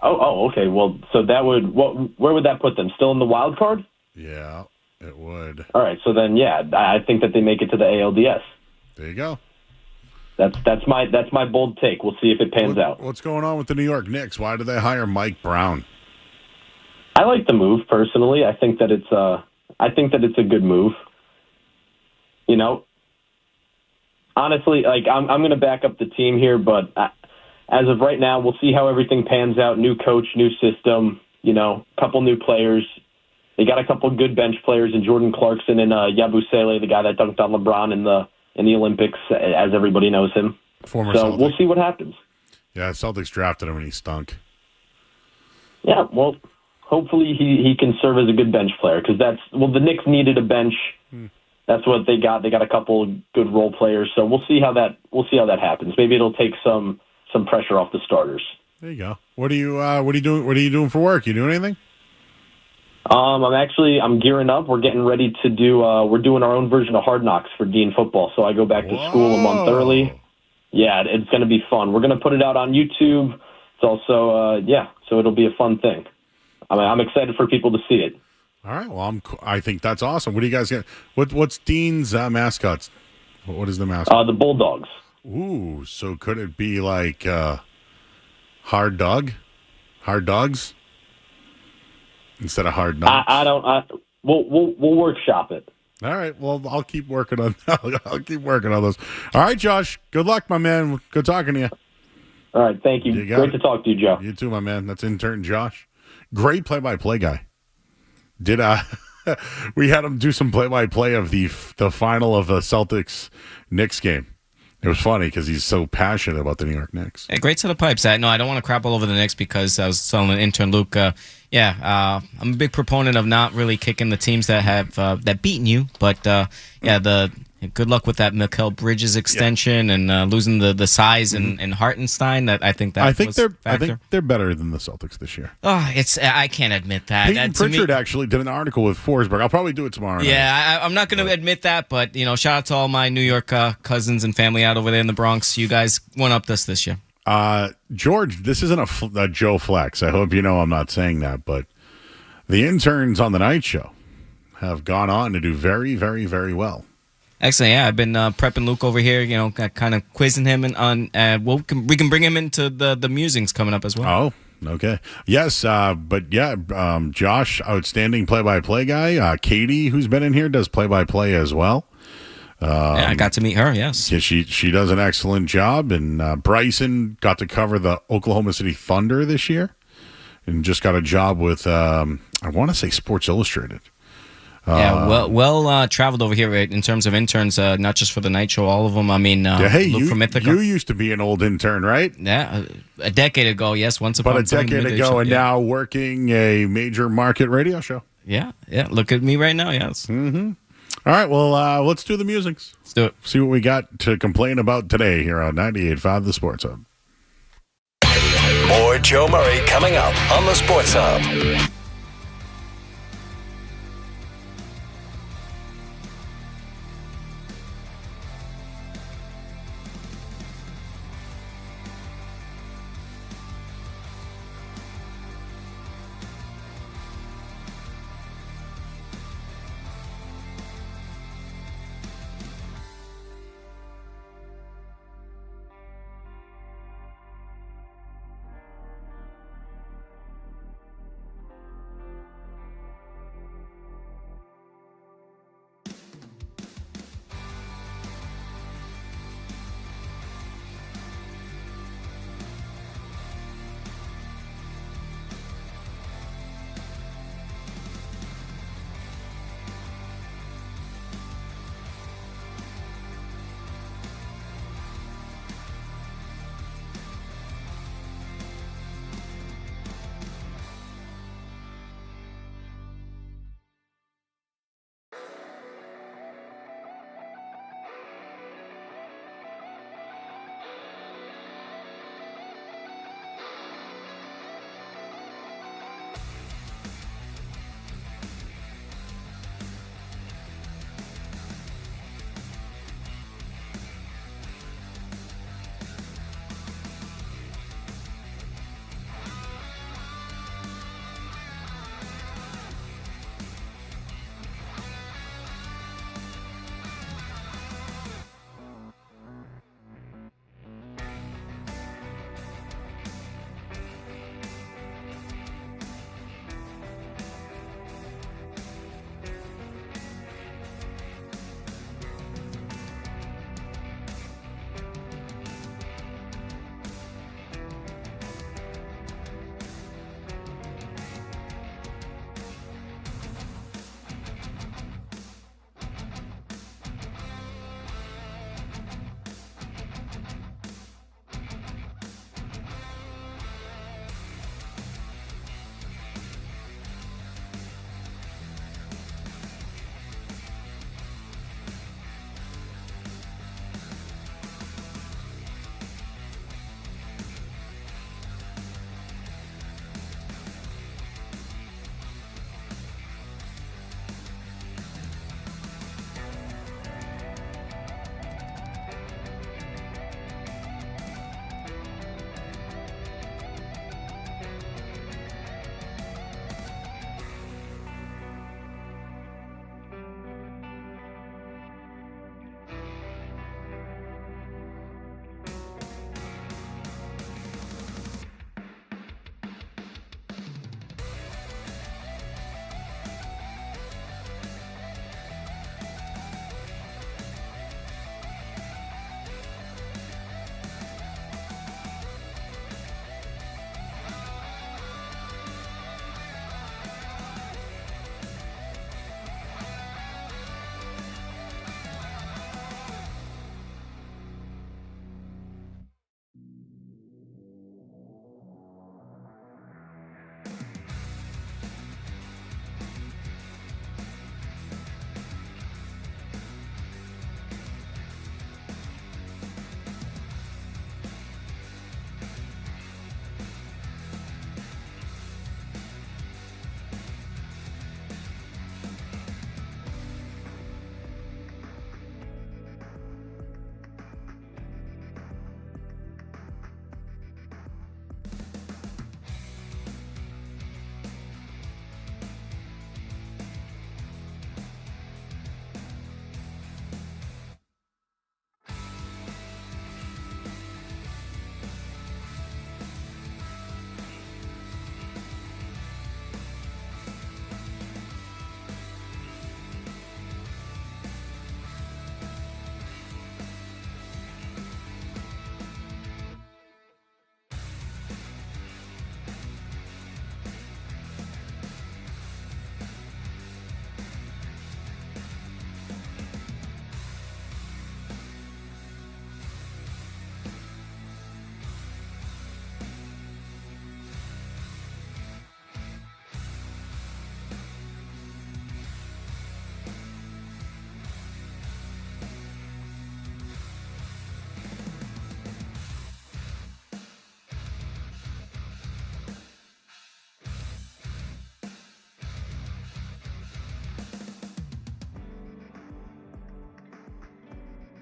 Okay. Well, so that would where would that put them? Still in the wild card? Yeah, it would. All right. So then, yeah, I think that they make it to the ALDS. There you go. That's my bold take. We'll see if it pans out. What's going on with the New York Knicks? Why did they hire Mike Brown? I like the move personally. I think that it's a good move. You know, honestly, like I'm going to back up the team here, but as of right now, we'll see how everything pans out. New coach, new system. You know, couple new players. They got a couple good bench players in Jordan Clarkson and Yabusele, the guy that dunked on LeBron in the Olympics, as everybody knows him. Former so Celtic. We'll see what happens. Yeah, Celtics drafted him and he stunk. Yeah, well, hopefully he can serve as a good bench player because the Knicks needed a bench. That's what they got. They got a couple good role players. So we'll see how that happens. Maybe it'll take some pressure off the starters. There you go. What are you doing for work? You doing anything? I'm gearing up. We're getting ready to do. We're doing our own version of Hard Knocks for Dean football. So I go back to school a month early. Yeah, it's going to be fun. We're going to put it out on YouTube. It's also so it'll be a fun thing. I'm excited for people to see it. All right. Well, I think that's awesome. What do you guys get? What's Dean's mascots? What is the mascot? The Bulldogs. Ooh, so could it be like Hard Dogs instead of Hard Knocks? We'll workshop it. All right. Well, I'll keep working on. I'll keep working on those. All right, Josh. Good luck, my man. Good talking to you. All right. Thank you. Great to talk to you, Joe. You too, my man. That's intern Josh. Great play-by-play guy. We had him do some play-by-play of the final of the Celtics-Knicks game. It was funny because he's so passionate about the New York Knicks. Yeah, great set of pipes. No, I don't want to crap all over the Knicks because I was telling intern Luke, I'm a big proponent of not really kicking the teams that have that beaten you. But good luck with that Mikal Bridges extension and losing the size and Hartenstein. I think they're better than the Celtics this year. Oh, I can't admit that. Peyton Pritchard actually did an article with Forsberg. I'll probably do it tomorrow. Yeah, I'm not going to admit that, but shout out to all my New York cousins and family out over there in the Bronx. You guys won up this year. George, this isn't a Joe flex. I hope you know I'm not saying that, but the interns on the night show have gone on to do very, very, very well. Excellent. Yeah, I've been prepping Luke over here, kind of quizzing him we can bring him into the musings coming up as well. Oh, okay. Yes, Josh, outstanding play-by-play guy. Katie, who's been in here, does play-by-play as well. I got to meet her, yes. Yeah, she does an excellent job, and Bryson got to cover the Oklahoma City Thunder this year and just got a job with, I want to say Sports Illustrated. Well traveled over here in terms of interns, not just for the night show, all of them. I mean, Luke from Ithaca. You used to be an old intern, right? Yeah, a decade ago, yes. Once upon a decade ago, and now working a major market radio show. Yeah. Look at me right now, yes. Mm-hmm. All right, well, let's do the musics. Let's do it. See what we got to complain about today here on 98.5 The Sports Hub. More Joe Murray coming up on The Sports Hub.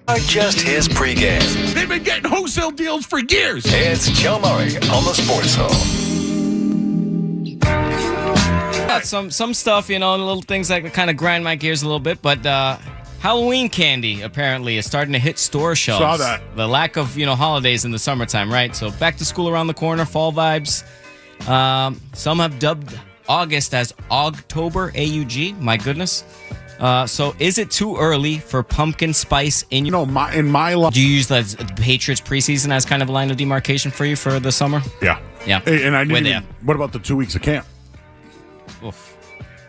Or just his pregame. They've been getting wholesale deals for years. It's Joe Murray on the Sports Hall. Got some stuff, little things that kind of grind my gears a little bit, but Halloween candy apparently is starting to hit store shelves. Saw that. The lack of, holidays in the summertime, right? So back to school around the corner, fall vibes. Some have dubbed August as Ogtober, A-U-G. My goodness. So is it too early for pumpkin spice in your... in my life... Do you use the Patriots preseason as kind of a line of demarcation for you for the summer? Yeah. Yeah. Hey, and I With didn't ya. What about the 2 weeks of camp? Oof.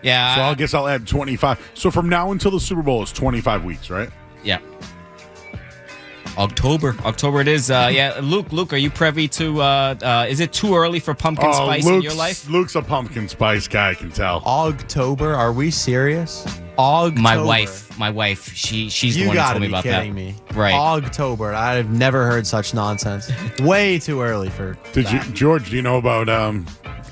Yeah. So I guess I'll add 25. So from now until the Super Bowl is 25 weeks, right? Yeah. October it is. Yeah, Luke, are you privy to? Is it too early for pumpkin spice in your life? Luke's a pumpkin spice guy, I can tell. October? Are we serious? October. My wife. She's the You one who gotta told me be about kidding that. me. Right. October. I've never heard such nonsense. Way too early for. George? Do you know about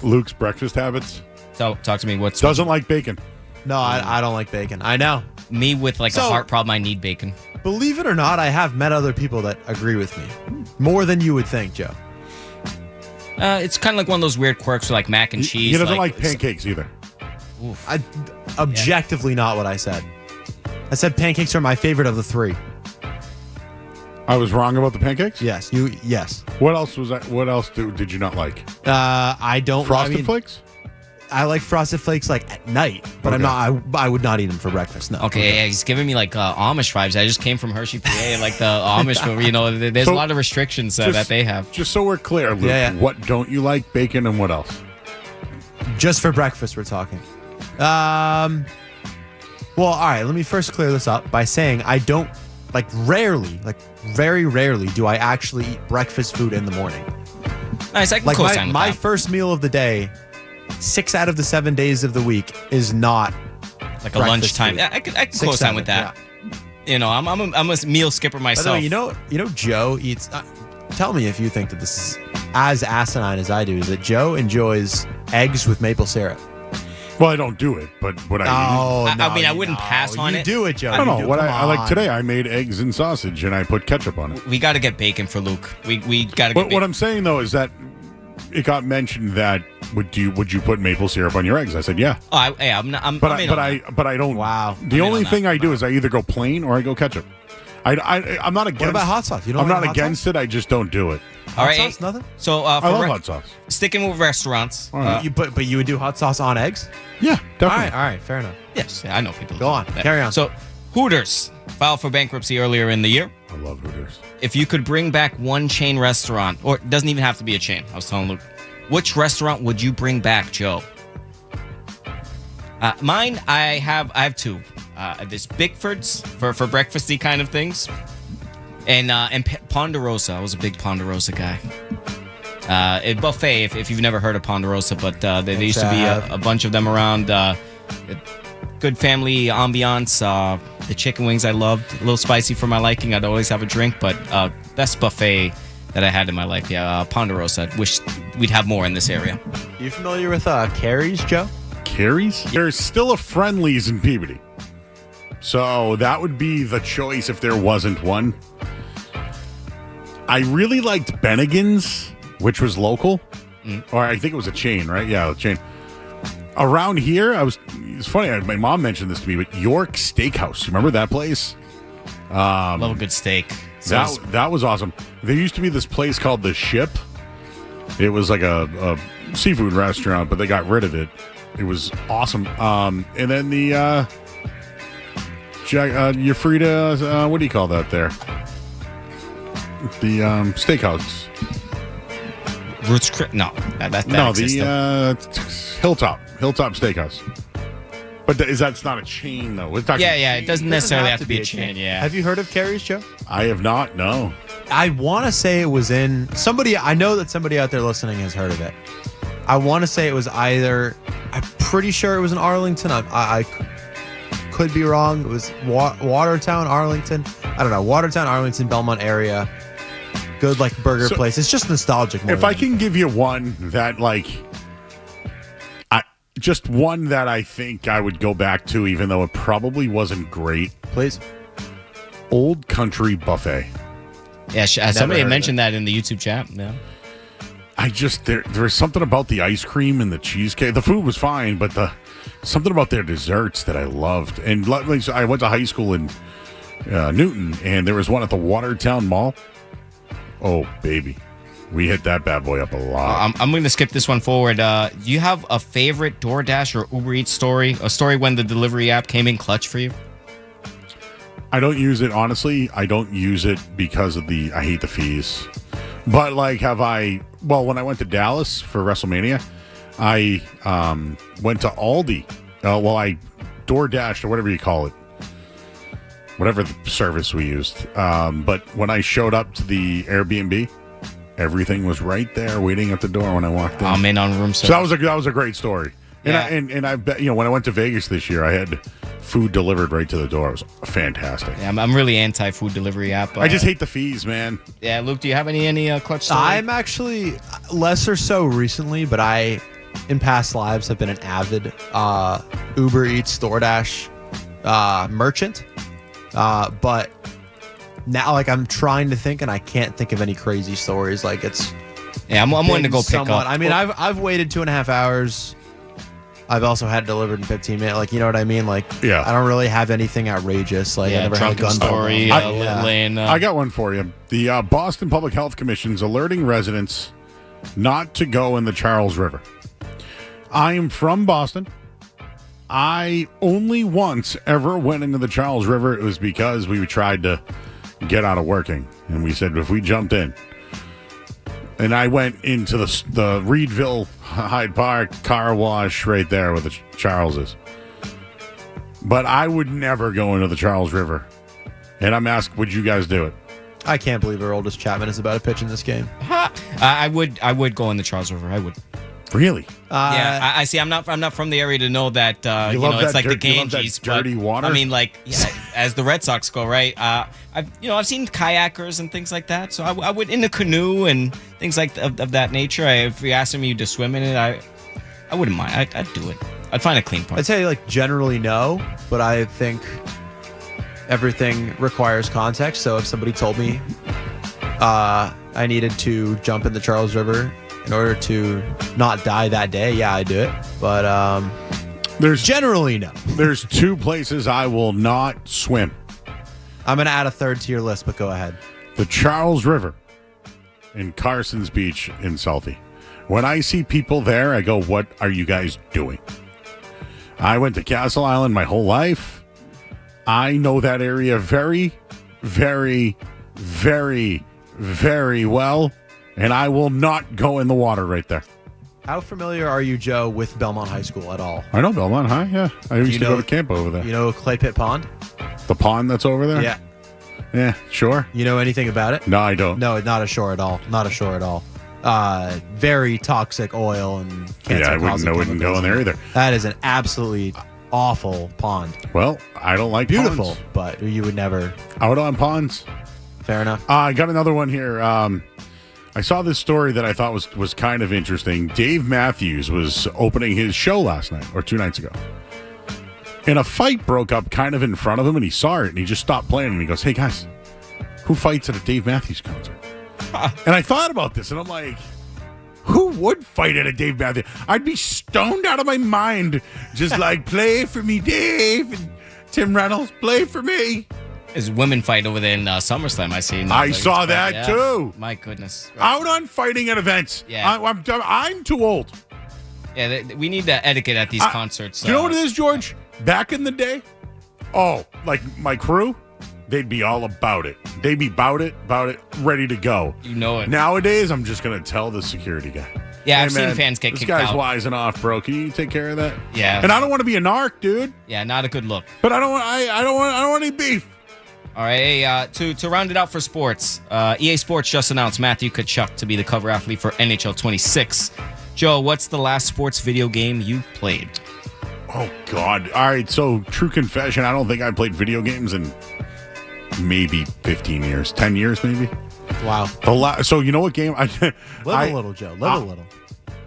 Luke's breakfast habits? So talk to me. Doesn't like bacon? No, I don't like bacon. I know. Me with a heart problem. I need bacon. Believe it or not, I have met other people that agree with me more than you would think, Joe. It's kind of like one of those weird quirks with like mac and cheese. He doesn't like pancakes either. Objectively not what I said. I said pancakes are my favorite of the three. I was wrong about the pancakes? Yes. Yes. What else did you not like? I don't. Frosted Flakes? I like Frosted Flakes at night, but I'm not. I would not eat them for breakfast. No. Okay, yeah, he's giving me Amish vibes. I just came from Hershey, PA, and the Amish. There's a lot of restrictions that they have. Just so we're clear, Luke, what don't you like? Bacon and what else? Just for breakfast, we're talking. Well, all right. Let me first clear this up by saying I don't very rarely do I actually eat breakfast food in the morning. Nice, I can co-sign with my that. first meal of the day. 6 out of the 7 days of the week is not like a lunchtime. Yeah, I can co-sign with that. Yeah. I'm a meal skipper myself. By the way, Joe eats. Tell me if you think that this is as asinine as I do. Is that Joe enjoys eggs with maple syrup? Well, I don't do it, but what I eat. I wouldn't pass on it. Do it, Joe. No. What I like today, I made eggs and sausage, and I put ketchup on it. We got to get bacon for Luke. We got to get. Bacon. What I'm saying though is that it got mentioned that would you put maple syrup on your eggs? I said yeah. Oh, I don't. Wow. The only thing I do is I either go plain or I go ketchup. I'm not against. What about hot sauce? I'm not against it. I just don't do it. All right. Hot sauce, nothing. So I love hot sauce. Sticking with restaurants. Right. But you would do hot sauce on eggs? Yeah, definitely. All right, fair enough. Yes, I know people. Go on, carry on. So Hooters filed for bankruptcy earlier in the year. I love Hooters. If you could bring back one chain restaurant, or it doesn't even have to be a chain. I was telling Luke, which restaurant would you bring back, Joe? Mine, I have two. This Bickford's for breakfasty kind of things, and Ponderosa. I was a big Ponderosa guy. A buffet, if you've never heard of Ponderosa, but there used to be a bunch of them around. Good family ambiance. The chicken wings I loved. A little spicy for my liking. I'd always have a drink, but best buffet that I had in my life. Yeah, Ponderosa. I wish we'd have more in this area. You familiar with Carrie's, Joe? Carrie's? There's still a Friendly's in Peabody. So that would be the choice if there wasn't one. I really liked Bennigan's, which was local. Or I think it was a chain, right? Yeah, a chain. Around here, it's funny, my mom mentioned this to me, but York Steakhouse. Remember that place? Love a good steak. That was awesome. There used to be this place called The Ship. It was like a seafood restaurant, but they got rid of it. It was awesome. And then the Yafrida, what do you call that there? The steakhouse. Roots No, that no, the Hilltop Steakhouse. But that's not a chain, though. It doesn't necessarily have to be a chain. Yeah. Have you heard of Carrie's, Joe? I have not. No. I want to say it was in somebody. I know that somebody out there listening has heard of it. I want to say it was either. I'm pretty sure it was in Arlington. I could be wrong. It was Watertown, Arlington. I don't know. Watertown, Arlington, Belmont area. Good burger place. It's just nostalgic. If I can give you one that just one that I think I would go back to, even though it probably wasn't great. Please. Old Country Buffet. Yeah, somebody mentioned that in the YouTube chat. Yeah. I just there was something about the ice cream and the cheesecake. The food was fine, but something about their desserts that I loved. And I went to high school in Newton, and there was one at the Watertown Mall. Oh, baby. We hit that bad boy up a lot. I'm going to skip this one forward. Do you have a favorite DoorDash or Uber Eats story? A story when the delivery app came in clutch for you? I don't use it, honestly. I don't use it because of I hate the fees. But, when I went to Dallas for WrestleMania, I went to Aldi. I DoorDashed or whatever you call it. Whatever the service we used. But when I showed up to the Airbnb, everything was right there waiting at the door when I walked in. I'm in on room service. So that was a great story. Yeah. And I bet, when I went to Vegas this year, I had food delivered right to the door. It was fantastic. Yeah, I'm really anti-food delivery app. I just hate the fees, man. Yeah, Luke, do you have any clutch story? I'm actually less or so recently, but I, in past lives, have been an avid Uber Eats, DoorDash merchant. But now, I'm trying to think, and I can't think of any crazy stories. I'm wanting to go pick up. I mean, I've waited 2.5 hours. I've also had it delivered in 15 minutes. You know what I mean? Yeah. I don't really have anything outrageous. I never had a gun story. I got one for you. The Boston Public Health Commission's alerting residents not to go in the Charles River. I am from Boston. I only once ever went into the Charles River. It was because we tried to get out of working, and we said if we jumped in. And I went into the Reedville Hyde Park car wash right there where the Charles is. But I would never go into the Charles River. And I'm asked, would you guys do it? I can't believe our oldest Chapman is about to pitch in this game. I would go in the Charles River. I would. Really? Yeah, I see. I'm not from the area to know that. It's like the Ganges, dirty water. I mean, as the Red Sox go, right? I've seen kayakers and things like that. So I would in a canoe and things like of that nature. If you're asking me to swim in it, I wouldn't mind. I'd do it. I'd find a clean part. I'd say generally no, but I think everything requires context. So if somebody told me I needed to jump in the Charles River in order to not die that day, yeah, I do it. But there's generally no. There's two places I will not swim. I'm going to add a third to your list, but go ahead. The Charles River and Carson's Beach in Southie. When I see people there, I go, what are you guys doing? I went to Castle Island my whole life. I know that area very, very, very, very well. And I will not go in the water right there. How familiar are you, Joe, with Belmont High School at all? I know Belmont High, yeah. I used to go to camp over there. You know Clay Pit Pond? The pond that's over there? Yeah. Yeah, sure. You know anything about it? No, I don't. No, not ashore at all. Not ashore at all. Very toxic oil and cancer. Yeah, I wouldn't go in there either. That is an absolutely awful pond. Well, I don't like beautiful, ponds. But you would never. Out on ponds. Fair enough. I got another one here. I saw this story that I thought was kind of interesting. Dave Matthews was opening his show last night or 2 nights ago. And a fight broke up kind of in front of him, and he saw it, and he just stopped playing, and he goes, hey, guys, who fights at a Dave Matthews concert? And I thought about this, and I'm like, who would fight at a Dave Matthews? I'd be stoned out of my mind, just play for me, Dave, and Tim Reynolds, play for me. There's women fight over there in SummerSlam. I see. I saw that too. My goodness. Out on fighting at events. Yeah. I'm too old. Yeah, we need that etiquette at these concerts. Do you know what it is, George? Back in the day, my crew, they'd be all about it. They'd be about it, ready to go. You know it. Nowadays, I'm just going to tell the security guy. Yeah, hey, I've seen fans get kicked out. This guy's wising off, bro. Can you take care of that? Yeah. And I don't want to be a narc, dude. Yeah, not a good look. But I don't want any beef. All right, hey, to round it out for sports, EA Sports just announced Matthew Tkachuk to be the cover athlete for NHL 26. Joe, what's the last sports video game you played? Oh, God. All right, so true confession, I don't think I played video games in maybe 15 years. 10 years, maybe? Wow. So you know what game? Live a little, Joe. Live a little.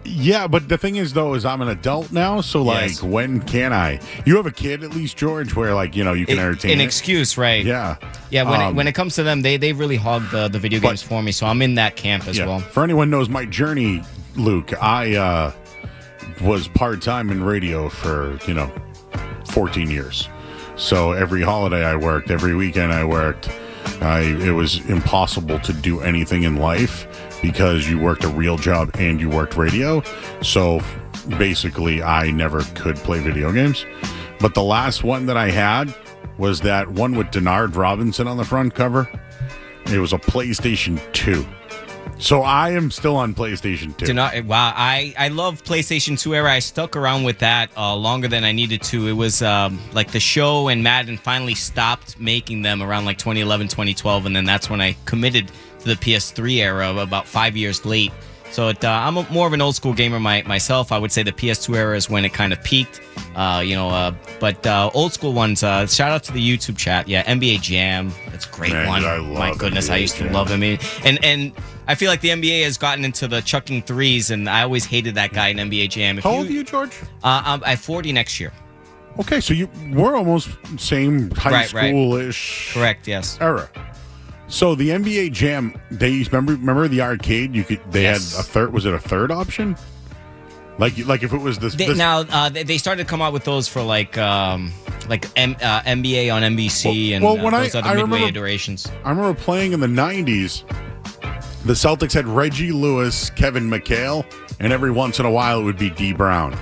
Yeah, but the thing is, though, is I'm an adult now, so, like, Yes. when can I? You have a kid, at least, George, where, like, you know, you can entertain An it. excuse, right? Yeah. Yeah, when it comes to them, they really hog the video games for me, so I'm in that camp as well. For anyone who knows my journey, Luke, I was part-time in radio for, 14 years. So every holiday I worked, every weekend I worked. It was impossible to do anything in life because you worked a real job and you worked radio. So basically, I never could play video games. But the last one that I had was that one with Denard Robinson on the front cover. It was a PlayStation 2. So I am still on PlayStation 2. Wow, I love PlayStation 2 era. I stuck around with that longer than I needed to. It was like the show and Madden finally stopped making them around like 2011, 2012, and then that's when I committed to the PS3 era about 5 years late. So I'm more of an old school gamer myself. I would say the PS2 era is when it kind of peaked. But old school ones. Shout out to the YouTube chat. Yeah, NBA Jam. That's a great one. My goodness, NBA I used to love him. And I feel like the NBA has gotten into the chucking threes, and I always hated that guy in NBA Jam. How old are you, George? I'm 40 next year. Okay, so we're almost same high school-ish. Correct. Yes. Era. So the NBA Jam, they remember the arcade. They had a third. Was it a third option? Like if it was this. They started to come out with those for NBA on NBC and those other midway iterations. I remember playing in the 90s. The Celtics had Reggie Lewis, Kevin McHale, and every once in a while it would be D. Brown.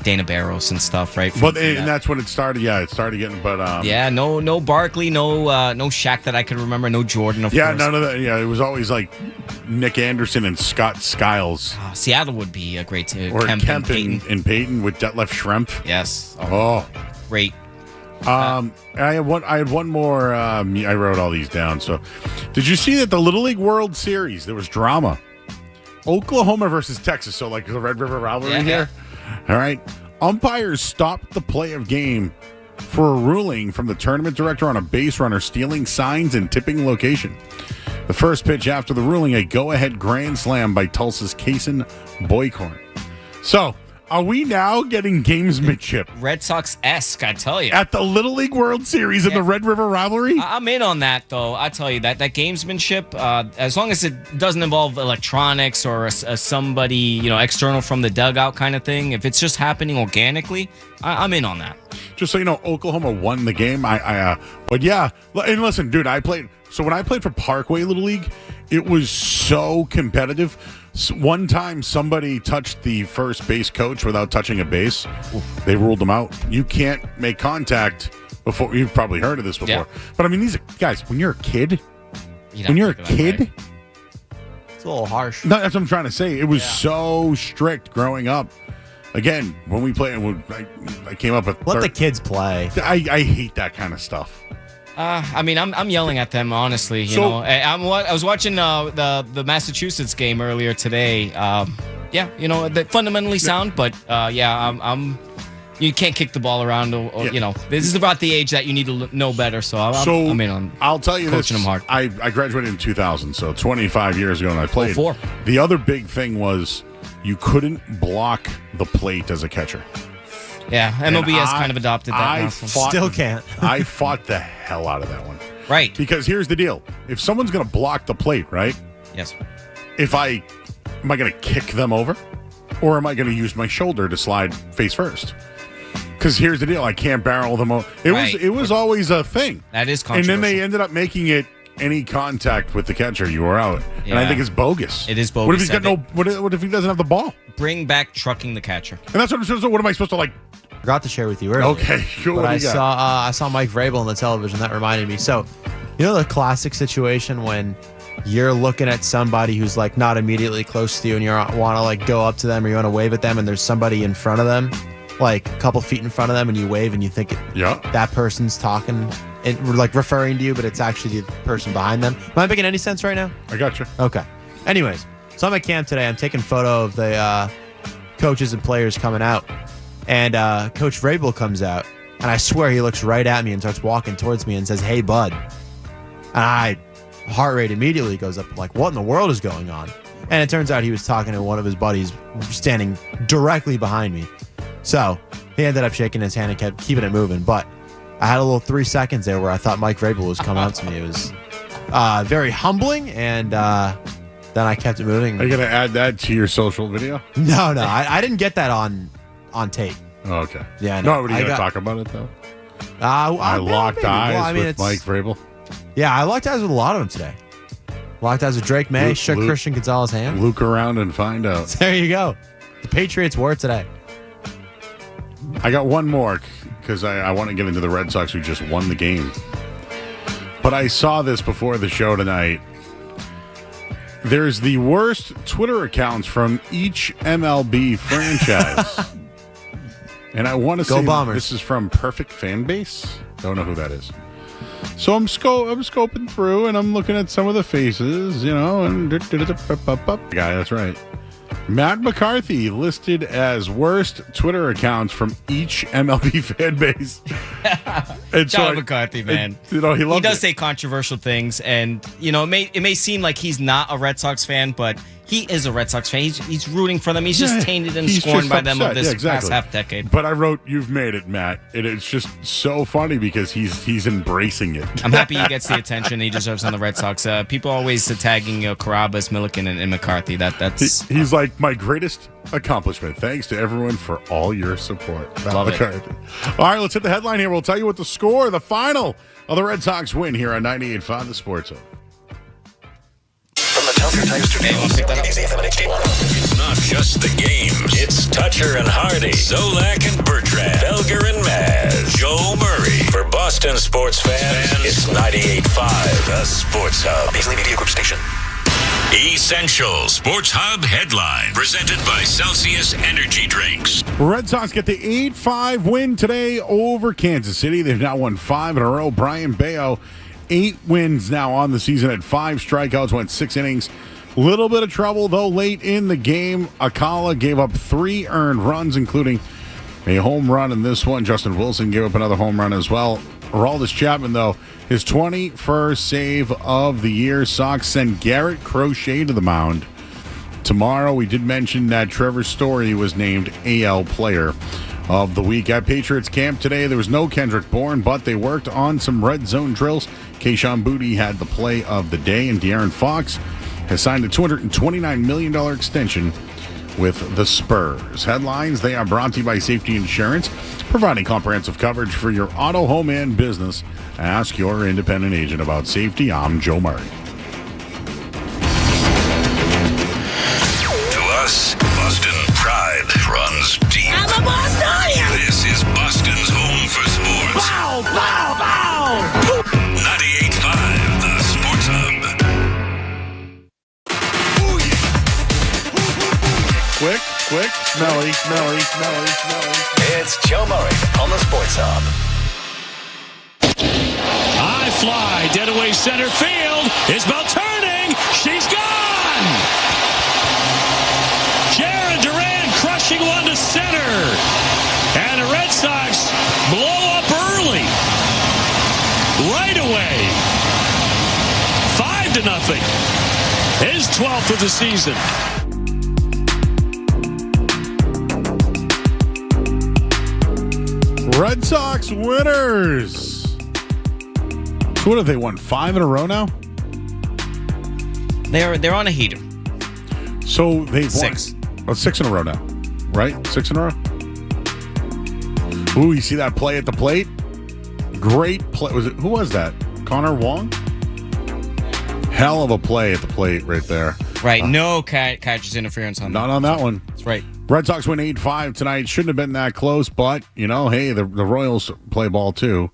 Dana Barros and stuff, right? And that's when it started. Yeah, it started getting. But no Barkley, no Shaq that I could remember, no Jordan. Of course. None of that. Yeah, it was always like Nick Anderson and Scott Skiles. Seattle would be a great team. Or Kemp and Peyton with Detlef Schrempf. Yes. Oh, great. I had one more. I wrote all these down. So, did you see that the Little League World Series? There was drama. Oklahoma versus Texas. So, like the Red River rivalry here. All right. Umpires stopped the play of game for a ruling from the tournament director on a base runner stealing signs and tipping location. The first pitch after the ruling, a go-ahead grand slam by Tulsa's Kason Boycorn. So, are we now getting gamesmanship? Red Sox-esque, I tell you. At the Little League World Series in the Red River rivalry? I'm in on that, though. I tell you, that gamesmanship, as long as it doesn't involve electronics or somebody, external from the dugout kind of thing, if it's just happening organically, I'm in on that. Just so you know, Oklahoma won the game. But yeah, and listen, dude, so when I played for Parkway Little League, it was so competitive. One time somebody touched the first base coach without touching a base. They ruled them out. You can't make contact before. You've probably heard of this before. Yeah. But I mean, these are guys, when you're a kid, it's a little harsh. No, that's what I'm trying to say. It was so strict growing up. Again, when we played, I came up with let the kids play. I hate that kind of stuff. I'm yelling at them, honestly. You know, I was watching the Massachusetts game earlier today. They're fundamentally sound, but you can't kick the ball around. This is about the age that you need to know better. So I'm in on. I'll tell you coaching this. them hard. I graduated in 2000, so 25 years ago, and I played. 04. The other big thing was you couldn't block the plate as a catcher. Yeah, MLB has kind of adopted that. Still can't. I fought the hell out of that one. Right. Because here's the deal. If someone's going to block the plate, right? Yes. Am I going to kick them over? Or am I going to use my shoulder to slide face first? Because here's the deal. I can't barrel them over. It was always a thing. That is controversial. And then they ended up making it any contact with the catcher, you are out. Yeah. And I think it's bogus. It is bogus. What if he's got what if he doesn't have the ball? Bring back trucking the catcher. And that's what am I supposed to like? Forgot to share with you earlier. Okay, sure. But I saw Mike Vrabel on the television. That reminded me. So, you know the classic situation when you're looking at somebody who's like not immediately close to you, and you want to like go up to them or you want to wave at them, and there's somebody in front of them, like a couple feet in front of them, and you wave and you think that person's talking and like referring to you, but it's actually the person behind them. Am I making any sense right now? I got you. Okay. Anyways, so I'm at camp today. I'm taking a photo of the coaches and players coming out. And Coach Vrabel comes out, and I swear he looks right at me and starts walking towards me and says, "Hey, bud." And heart rate immediately goes up. I'm like, what in the world is going on? And it turns out he was talking to one of his buddies standing directly behind me. So he ended up shaking his hand and kept keeping it moving. But I had a little 3 seconds there where I thought Mike Vrabel was coming up to me. It was very humbling, and then I kept it moving. Are you going to add that to your social video? No, I didn't get that on tape. Oh, okay. Yeah, no. Are you going to talk about it, though? I locked eyes with Mike Vrabel. Yeah, I locked eyes with a lot of them today. Locked eyes with Drake May, shook Christian Gonzalez's hand. Luke around and find out. There you go. The Patriots were today. I got one more because I want to get into the Red Sox who just won the game. But I saw this before the show tonight. There's the worst Twitter accounts from each MLB franchise. And I want to say this is from Perfect Fan Base. Don't know who that is. So I'm scoping through and I'm looking at some of the faces, and guy, that's right. Matt McCarthy listed as worst Twitter accounts from each MLB fan base. John McCarthy, man. He does say controversial things, and it may seem like he's not a Red Sox fan, but he is a Red Sox fan. He's rooting for them. He's just tainted and scorned by them of this past half decade. But I wrote, "You've made it, Matt," and it's just so funny because he's embracing it. I'm happy he gets the attention he deserves on the Red Sox. People always tagging Carabas, Milliken, and McCarthy. He's like, my greatest accomplishment. Thanks to everyone for all your support. Love it. All right, let's hit the headline here. We'll tell you what the score, the final of the Red Sox win here on 98.5 The Sports Hub. From the Telford Times Studios, it's not just the games. It's Toucher and Hardy, Zolak and Bertrand, Felger and Maz, Joe Murray. For Boston sports fans, it's 98.5 The Sports Hub. Beasley Media Group Station. Essential Sports Hub headline presented by Celsius Energy Drinks. Red Sox get the 8-5 win today over Kansas City. They've now won 5 in a row. Brian Bayo, 8 wins now on the season at 5 strikeouts, went 6 innings. Little bit of trouble, though, late in the game. Akala gave up 3 earned runs, including a home run in this one. Justin Wilson gave up another home run as well. Aroldis Chapman, though, his 21st save of the year. Sox send Garrett Crochet to the mound. Tomorrow, we did mention that Trevor Story was named AL Player of the Week. At Patriots Camp today, there was no Kendrick Bourne, but they worked on some red zone drills. Keyshawn Boutte had the play of the day, and De'Aaron Fox has signed a $229 million extension with the Spurs. Headlines, they are brought to you by Safety Insurance, providing comprehensive coverage for your auto, home, and business. Ask your independent agent about safety. I'm Joe Murray. To us, Boston pride runs deep. I'm a Bostonian! This is Boston's home for sports. Bow, bow, bow! 98.5 The Sports Hub. Quick, smelly. It's Joe Murray on the Sports Hub. High fly, dead away center field. Isbell turning. She's gone. Jared Duran crushing one to center. And the Red Sox blow up early. Right away. 5-0. His 12th of the season. Red Sox winners. So what have they won? 5 in a row now? They're on a heater. So they've 6. won 6 in a row now, right? 6 in a row. Ooh, you see that play at the plate? Great play. Who was that? Connor Wong? Hell of a play at the plate right there. Right, no catcher's interference on that. Not on that one. That's right. Red Sox win 8-5 tonight. Shouldn't have been that close, but, hey, the Royals play ball too.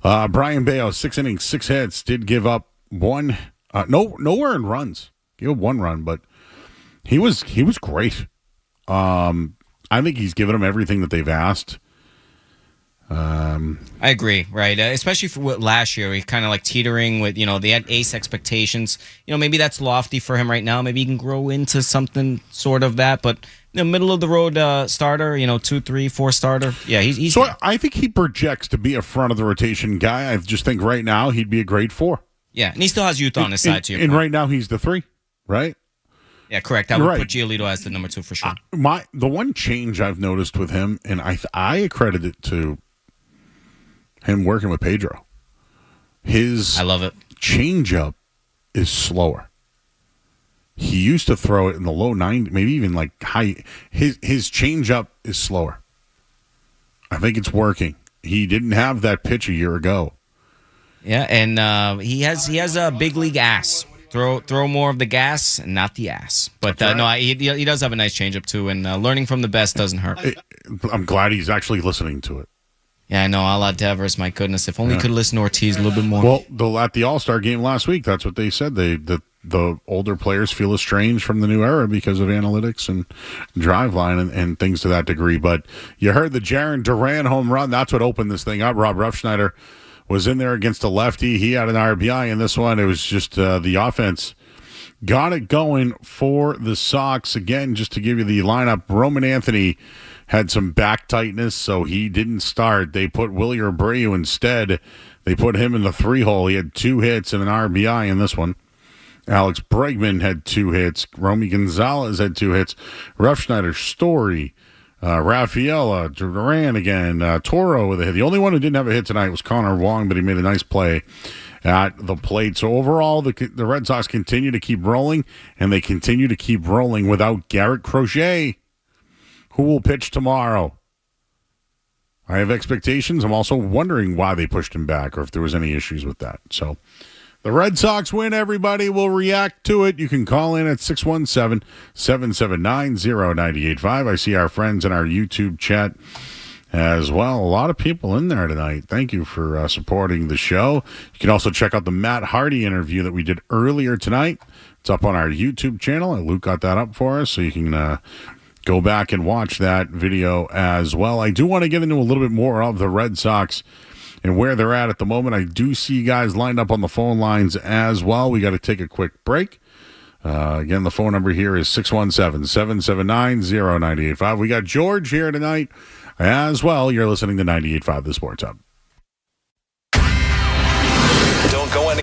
Brian Bayo, 6 innings, 6 hits, did give up one. No earned runs. Gave up 1 run, but he was great. I think he's given them everything that they've asked. I agree, right? Especially for last year, he kind of like teetering with, they had ace expectations. Maybe that's lofty for him right now. Maybe he can grow into something sort of that, but middle of the road starter, 2, 3, 4 starter. Yeah, he's so good. I think he projects to be a front of the rotation guy. I just think right now he'd be a grade 4. Yeah, and he still has youth on his side too. And right now he's the 3, right? Yeah, correct. I would put Giolito as the number 2 for sure. The one change I've noticed with him, and I accredit it to him working with Pedro. I love it. Changeup is slower. He used to throw it in the low 90, maybe even like high. His changeup is slower. I think it's working. He didn't have that pitch a year ago. Yeah, and he has a big league ass. Throw more of the gas and not the ass. But he does have a nice changeup too, and learning from the best doesn't hurt. I'm glad he's actually listening to it. Yeah, I know. A la Devers, my goodness. If only could listen to Ortiz a little bit more. Well, at the All-Star game last week, that's what they said. The older players feel estranged from the new era because of analytics and driveline and things to that degree. But you heard the Jarren Duran home run. That's what opened this thing up. Rob Refschneider was in there against a lefty. He had an RBI in this one. It was just the offense got it going for the Sox. Again, just to give you the lineup, Roman Anthony had some back tightness, so he didn't start. They put Willie Abreu instead. They put him in the 3-hole. He had 2 hits and an RBI in this one. Alex Bregman had 2 hits. Romy Gonzalez had 2 hits. Refschneider, Story, Rafaela, Duran again, Toro with a hit. The only one who didn't have a hit tonight was Connor Wong, but he made a nice play at the plate. So overall, the Red Sox continue to keep rolling, and they continue to keep rolling without Garrett Crochet, who will pitch tomorrow. I have expectations. I'm also wondering why they pushed him back or if there was any issues with that. So the Red Sox win, everybody. Will react to it. You can call in at 617-779-0985. I see our friends in our YouTube chat as well. A lot of people in there tonight. Thank you for supporting the show. You can also check out the Matt Hardy interview that we did earlier tonight. It's up on our YouTube channel, and Luke got that up for us, so you can go back and watch that video as well. I do want to get into a little bit more of the Red Sox and where they're at the moment. I do see you guys lined up on the phone lines as well. We got to take a quick break. Again, the phone number here is 617-779-0985. We got George here tonight as well. You're listening to 98.5 The Sports Hub. Don't go any.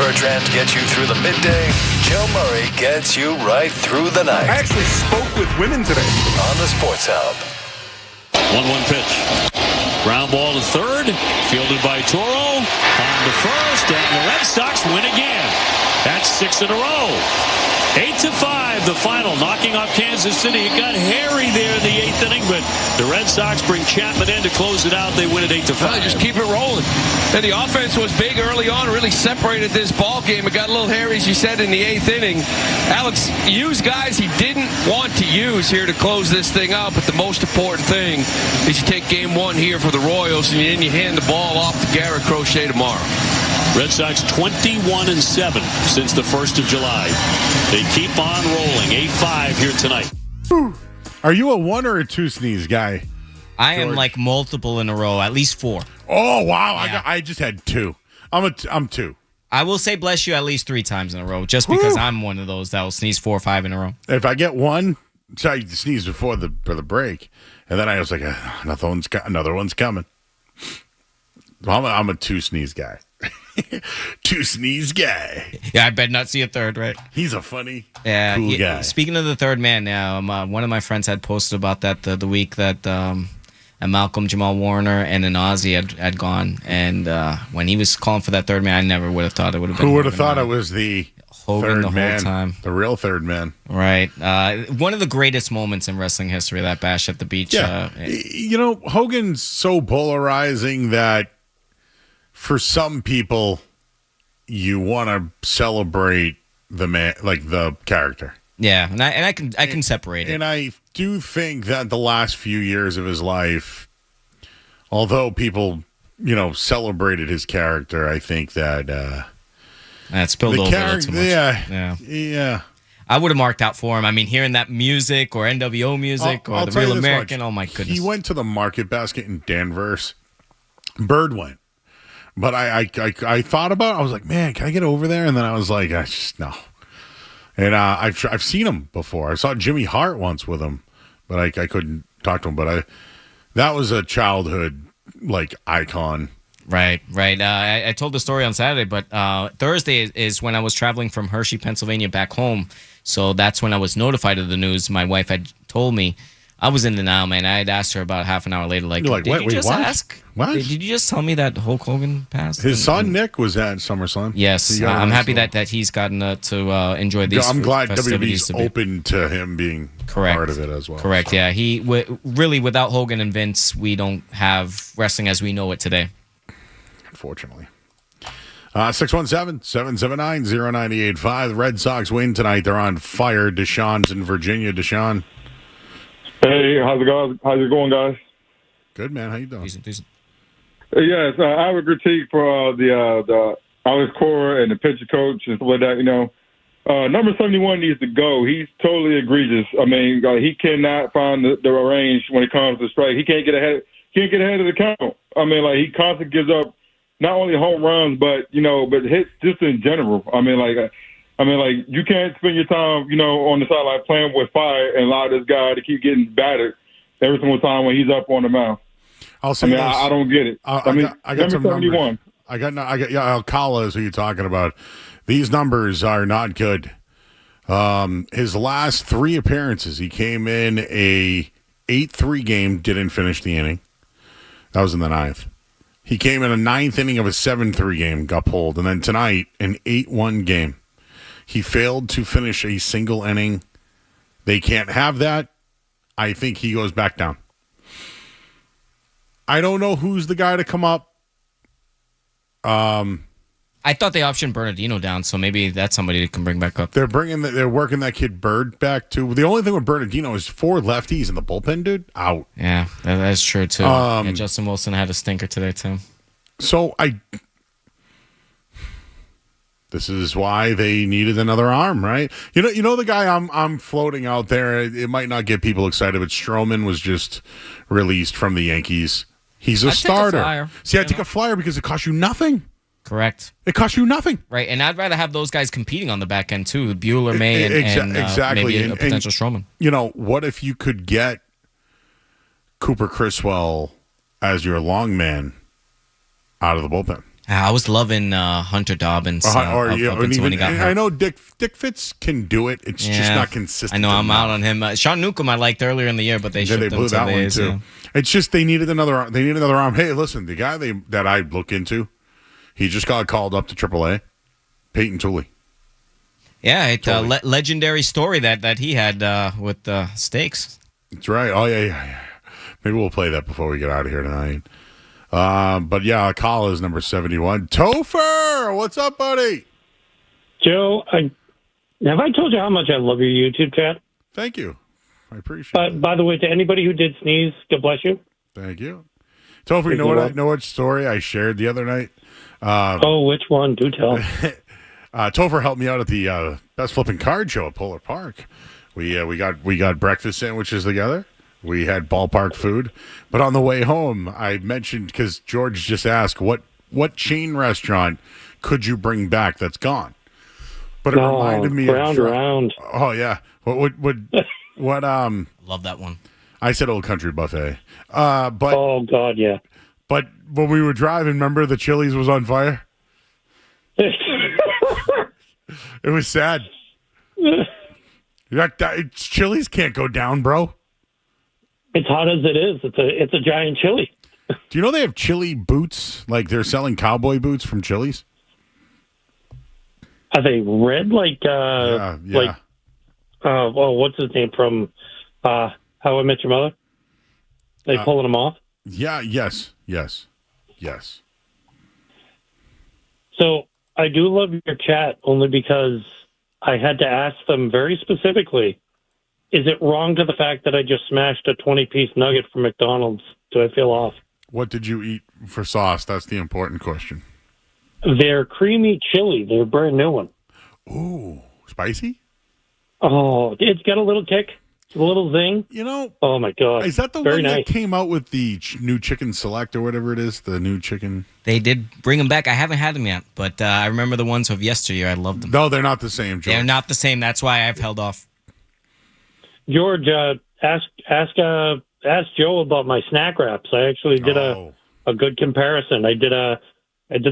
Bertrand get you through the midday, Joe Murray gets you right through the night. I actually spoke with women today. On the Sports Hub. 1-1 pitch. Ground ball to third. Fielded by Toro. On to first. And the Red Sox win again. That's 6 in a row. 8-5, the final, knocking off Kansas City. It got hairy there in the 8th inning, but the Red Sox bring Chapman in to close it out. They win it 8-5. Just keep it rolling. And the offense was big early on, really separated this ball game. It got a little hairy, as you said, in the 8th inning. Alex used guys he didn't want to use here to close this thing out, but the most important thing is you take game 1 here for the Royals, and then you hand the ball off to Garrett Crochet tomorrow. Red Sox 21-7 since the 1st of July. They keep on rolling. 8-5 here tonight. Are you a 1 or a 2 sneeze guy? I am like multiple in a row, at least 4. Oh wow! Yeah. I just had 2. I'm 2. I will say bless you at least 3 times in a row, just because I'm one of those that will sneeze 4 or 5 in a row. If I get 1, so I sneezed before the break, and then I was like, another one's coming. I'm a 2 sneeze guy. 2 sneeze guy. Yeah, I better not see a third, right? He's a funny, cool guy. Speaking of the third man, now one of my friends had posted about that the week that Malcolm Jamal Warner and an Ozzy had gone, and when he was calling for that third man, I never would have thought it would have been. Who would have thought it was the Hogan third the man, whole time? The real third man, right? One of the greatest moments in wrestling history, that bash at the beach. Yeah, Hogan's so polarizing that for some people, you want to celebrate the man, like the character. Yeah, and I can separate it. And I do think that the last few years of his life, although people, celebrated his character, I think that that spilled over a little too much. Yeah. I would have marked out for him. I mean, hearing that music or NWO music or the Real American, oh my goodness. He went to the Market Basket in Danvers. Bird went. But I thought about it. I was like, man, can I get over there? And then I was like, I just no. And I've seen him before. I saw Jimmy Hart once with him, but I couldn't talk to him. But that was a childhood icon. Right. I told the story on Saturday, but Thursday is when I was traveling from Hershey, Pennsylvania, back home. So that's when I was notified of the news. My wife had told me. I was in denial, man. I had asked her about half an hour later, did you just ask? What? Did you just tell me that Hulk Hogan passed? His son, Nick, was at SummerSlam. Yes. I'm happy that he's gotten to enjoy these I'm glad festivities. WWE's open to him being part of it as well. Correct, so. yeah. Really, without Hogan and Vince, we don't have wrestling as we know it today. Unfortunately. 617-779-0985. The Red Sox win tonight. They're on fire. Deshaun's in Virginia. Deshaun. Hey, how's it going, guys? Good, man. How you doing? Decent. Yes, I have a critique for the Alex Cora and the pitcher coach and stuff like that. Number 71 needs to go. He's totally egregious. I mean, he cannot find the range when it comes to strike. He can't get ahead. Can't get ahead of the count. I mean, he constantly gives up not only home runs, but hits just in general. I mean, you can't spend your time, on the sideline playing with fire and allow this guy to keep getting battered every single time when he's up on the mound. I'll say I don't get it. I got some number 71. Alcala is who you're talking about. These numbers are not good. His last 3 appearances, he came in a 8-3 game, didn't finish the inning. That was in the 9th. He came in a 9th inning of a 7-3 game, got pulled, and then tonight an 8-1 game. He failed to finish a single inning. They can't have that. I think he goes back down. I don't know who's the guy to come up. I thought they optioned Bernardino down, so maybe that's somebody that can bring back up. They're working that kid Bird back too. The only thing with Bernardino is 4 lefties in the bullpen, dude. Out. Yeah, that's true too. Justin Wilson had a stinker today too. So this is why they needed another arm, right? You know the guy I'm floating out there. It might not get people excited, but Stroman was just released from the Yankees. He's a starter. I'd take a flyer because it costs you nothing. Correct. It costs you nothing. Right, and I'd rather have those guys competing on the back end too, Bueller, May, and exactly. Maybe a potential Stroman. What if you could get Cooper Criswell as your long man out of the bullpen? I was loving Hunter Dobbins. Up until when he got hurt. I know Dick Fitz can do it. It's just not consistent. I know I'm out on him. Sean Newcomb I liked earlier in the year, but they shipped him blew to that the one A's, too. yeah. It's just they needed another arm. Hey, listen, the guy that I look into, he just got called up to AAA. Peyton Tooley. Yeah, it's a legendary story that he had with Stakes. That's right. Oh yeah. Maybe we'll play that before we get out of here tonight. But yeah, Kala is number 71. Topher, what's up, buddy? Joe, have I told you how much I love your YouTube chat? Thank you. I appreciate it. By the way, to anybody who did sneeze, God bless you. Thank you. Topher, you know what story I shared the other night? Which one? Do tell. Topher helped me out at the Best Flipping Card Show at Polar Park. We got breakfast sandwiches together. We had ballpark food, but on the way home, I mentioned because George just asked what chain restaurant could you bring back that's gone. But it reminded me of round. Oh yeah, what love that one. I said Old Country Buffet. But oh god, yeah. But when we were driving, remember the Chili's was on fire. It was sad. Chili's can't go down, bro. It's hot as it is. It's a giant chili. Do you know they have chili boots? Like they're selling cowboy boots from Chili's? Are they red? Like what's his name from How I Met Your Mother? They pulling them off? Yeah. Yes. So I do love your chat only because I had to ask them very specifically. Is it wrong to the fact that I just smashed a 20-piece nugget from McDonald's? Do I feel off? What did you eat for sauce? That's the important question. They're creamy chili. They're a brand new one. Ooh, spicy? Oh, it's got a little kick, a little zing. You know? Oh, my God. Is that the Very one nice. that came out with the new chicken select or whatever it is? The new chicken? They did bring them back. I haven't had them yet, but I remember the ones of yesteryear. I loved them. No, they're not the same, George. They're not the same. That's why I've held off. George, ask Joe about my snack wraps. I actually did a good comparison. I did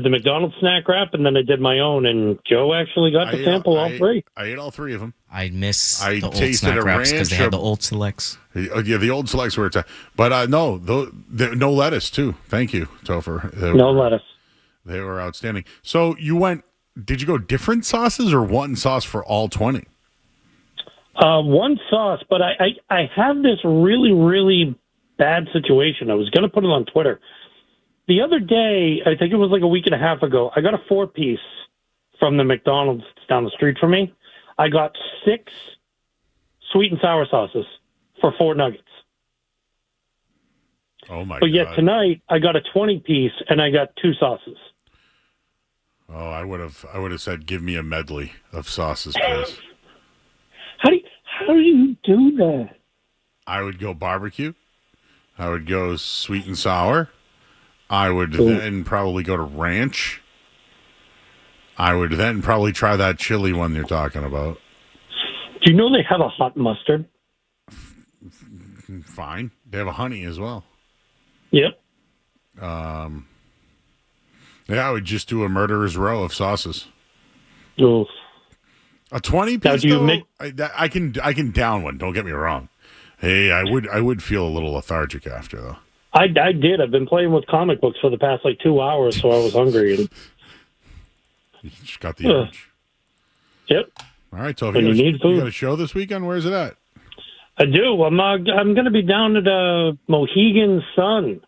the McDonald's snack wrap, and then I did my own, and Joe actually got to sample all three. I ate all three of them. I miss the old snack wraps because they had the old selects. Yeah, the old selects were but no lettuce too. Thank you, Topher. No lettuce. They were outstanding. So did you go different sauces or one sauce for all 20? One sauce, but I have this really, really bad situation. I was going to put it on Twitter. The other day, I think it was like a week and a half ago, I got a 4-piece from the McDonald's down the street from me. I got 6 sweet and sour sauces for 4 nuggets. Oh, my God. But yet tonight, I got a 20-piece, and I got 2 sauces. Oh, I would have said, give me a medley of sauces, please. How do you do that? I would go barbecue. I would go sweet and sour. I would then probably go to ranch. I would then probably try that chili one you're talking about. Do you know they have a hot mustard? Fine. They have a honey as well. Yep. Yeah, I would just do a murderer's row of sauces. Oof. A 20-piece, I can down one. Don't get me wrong. Hey, I would feel a little lethargic after, though. I did. I've been playing with comic books for the past 2 hours, so I was hungry. And you just got the urge. Yep. All right, so if you need food. You got a show this weekend? Where's it at? I do. I'm going to be down at Mohegan Sun.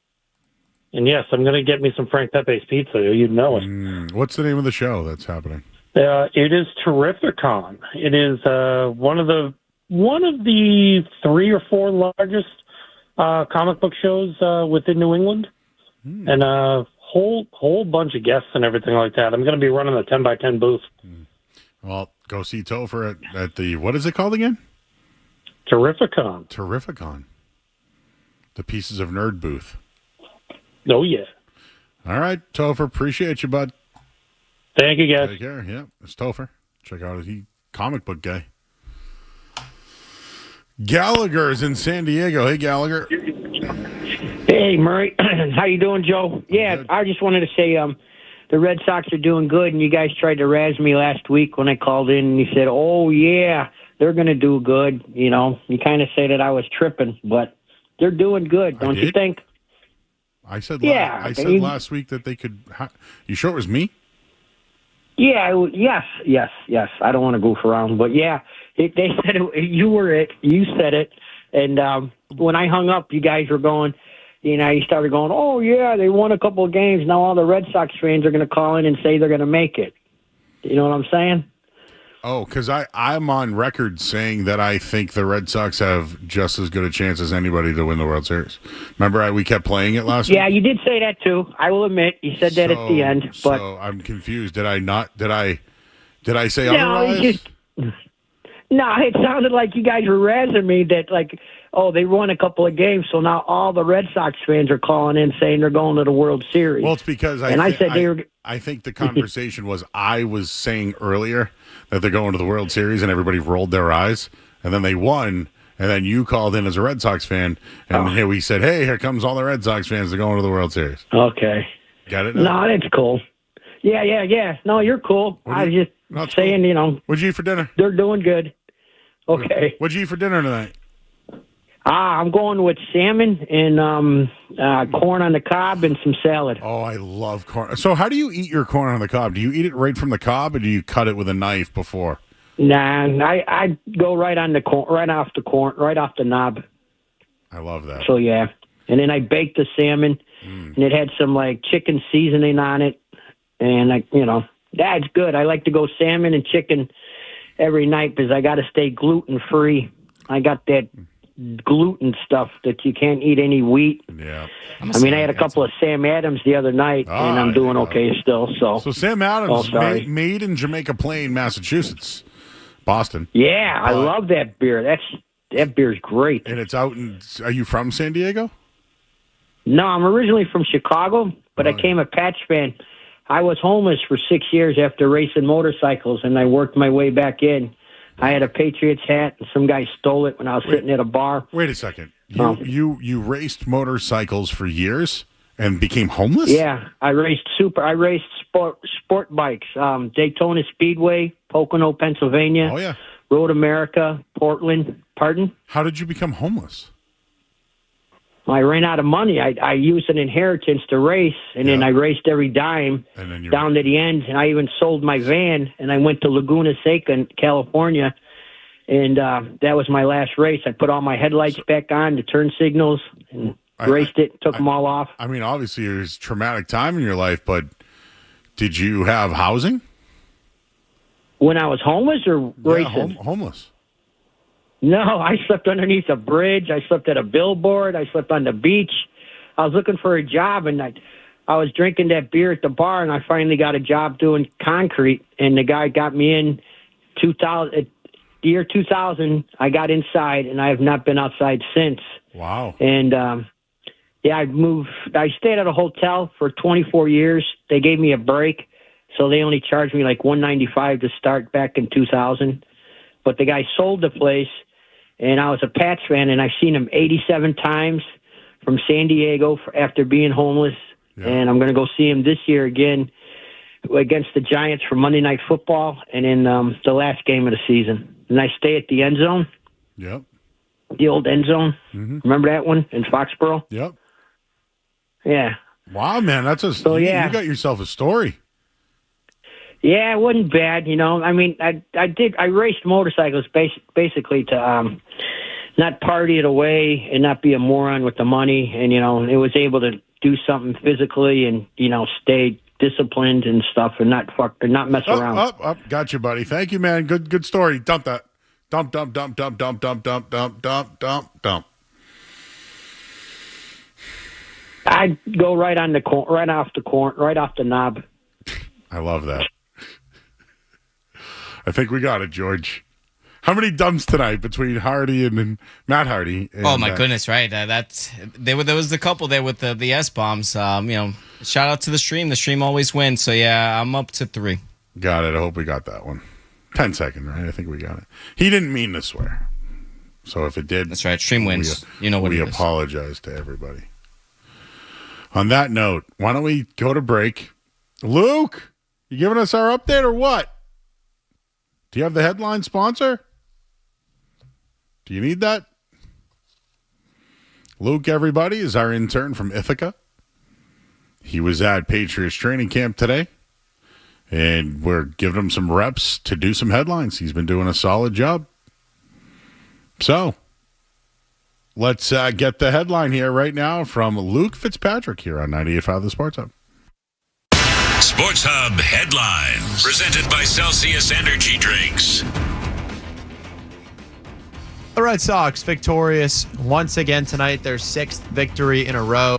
And yes, I'm going to get me some Frank Pepe's pizza. You know it. What's the name of the show that's happening? It is Terrificon. It is one of the 3 or 4 largest comic book shows within New England, and a whole bunch of guests and everything like that. I'm going to be running a 10x10 booth. Well, go see Topher at the, what is it called again? Terrificon. The Pieces of Nerd booth. Oh, yeah. All right, Topher. Appreciate you, bud. Thank you, guys. Take care. Yeah, it's Topher. Check out his comic book guy. Gallagher's in San Diego. Hey, Gallagher. Hey, Murray. How you doing, Joe? Yeah, I just wanted to say the Red Sox are doing good, and you guys tried to razz me last week when I called in, and you said, oh, yeah, they're going to do good. You know, you kind of say that I was tripping, but they're doing good, don't you think? I said, Yeah, last week that they could. You sure it was me? Yeah, yes. I don't want to goof around, but yeah, they said you were it. You said it. And when I hung up, you guys were going, you started going, oh, yeah, they won a couple of games. Now all the Red Sox fans are going to call in and say they're going to make it. You know what I'm saying? Oh, because I'm on record saying that I think the Red Sox have just as good a chance as anybody to win the World Series. Remember, we kept playing it last week? Yeah, you did say that too. I will admit, you said that at the end. But so I'm confused. Did I not? Did I say no, otherwise? No, it sounded like you guys were razzing me that, like, oh, they won a couple of games, so now all the Red Sox fans are calling in saying they're going to the World Series. Well, it's because I think the conversation was I was saying earlier that they're going to the World Series and everybody rolled their eyes, and then they won, and then you called in as a Red Sox fan, and here we said, hey, here comes all the Red Sox fans. They're going to the World Series. Okay. Got it now? No, that's cool. Yeah. No, you're cool. I was just saying, cool. What'd you eat for dinner? They're doing good. Okay. What'd you eat for dinner tonight? I'm going with salmon and corn on the cob and some salad. Oh, I love corn. So how do you eat your corn on the cob? Do you eat it right from the cob, or do you cut it with a knife before? Nah, I go right on the corn, right off the knob. I love that. So, yeah. And then I baked the salmon, and it had some, like, chicken seasoning on it. And, that's good. I like to go salmon and chicken every night because I got to stay gluten-free. I got that gluten stuff that you can't eat any wheat. Yeah. I had a couple of Sam Adams the other night, and I'm doing okay still. So Sam Adams made in Jamaica Plain, Massachusetts, Boston. Yeah, I love that beer. That beer's great. And it's out in. Are you from San Diego? No, I'm originally from Chicago, but I became a Pats fan. I was homeless for 6 years after racing motorcycles, and I worked my way back in. I had a Patriots hat, and some guy stole it when I was sitting at a bar. Wait a second. You raced motorcycles for years and became homeless? Yeah, I raced sport bikes. Daytona Speedway, Pocono, Pennsylvania. Oh yeah. Road America, Portland. Pardon? How did you become homeless? I ran out of money. I used an inheritance to race, and then I raced every dime down to the end. And I even sold my van, and I went to Laguna Seca in California, and that was my last race. I put all my headlights back on, the turn signals, and raced it, took them all off. Obviously, it was a traumatic time in your life, but did you have housing? When I was homeless or racing? Homeless. No, I slept underneath a bridge. I slept at a billboard. I slept on the beach. I was looking for a job, and I was drinking that beer at the bar, and I finally got a job doing concrete, and the guy got me in. The year 2000, I got inside, and I have not been outside since. Wow. And, I moved. I stayed at a hotel for 24 years. They gave me a break, so they only charged me like $195 to start back in 2000. But the guy sold the place. And I was a Pats fan, and I've seen him 87 times from San Diego after being homeless. Yeah. And I'm going to go see him this year again against the Giants for Monday Night Football and in the last game of the season. And I stay at the end zone. Yep. The old end zone. Mm-hmm. Remember that one in Foxborough? Yep. Yeah. Wow, man. You got yourself a story. Yeah, it wasn't bad, I raced motorcycles basically to not party it away and not be a moron with the money, and it was able to do something physically and stay disciplined and stuff and not mess around. Got you, buddy. Thank you, man. Good story. Dump that. Dump. I'd go right on the corn, right off the knob. I love that. I think we got it, George. How many dumps tonight between Hardy and Matt Hardy? And, oh my goodness, right? There was a couple there with the S bombs. Shout out to the stream. The stream always wins. So yeah, I'm up to 3. Got it. I hope we got that one. 10 second, right? I think we got it. He didn't mean to swear. So if it did, that's right. Stream wins. We apologize to everybody. On that note, why don't we go to break? Luke, you giving us our update or what? Do you have the headline sponsor? Do you need that? Luke, everybody, is our intern from Ithaca. He was at Patriots Training Camp today, and we're giving him some reps to do some headlines. He's been doing a solid job. So, let's get the headline here right now from Luke Fitzpatrick here on 98.5 The Sports Hub. Sports Hub headlines presented by Celsius Energy Drinks. The Red Sox victorious once again tonight, their 6th victory in a row.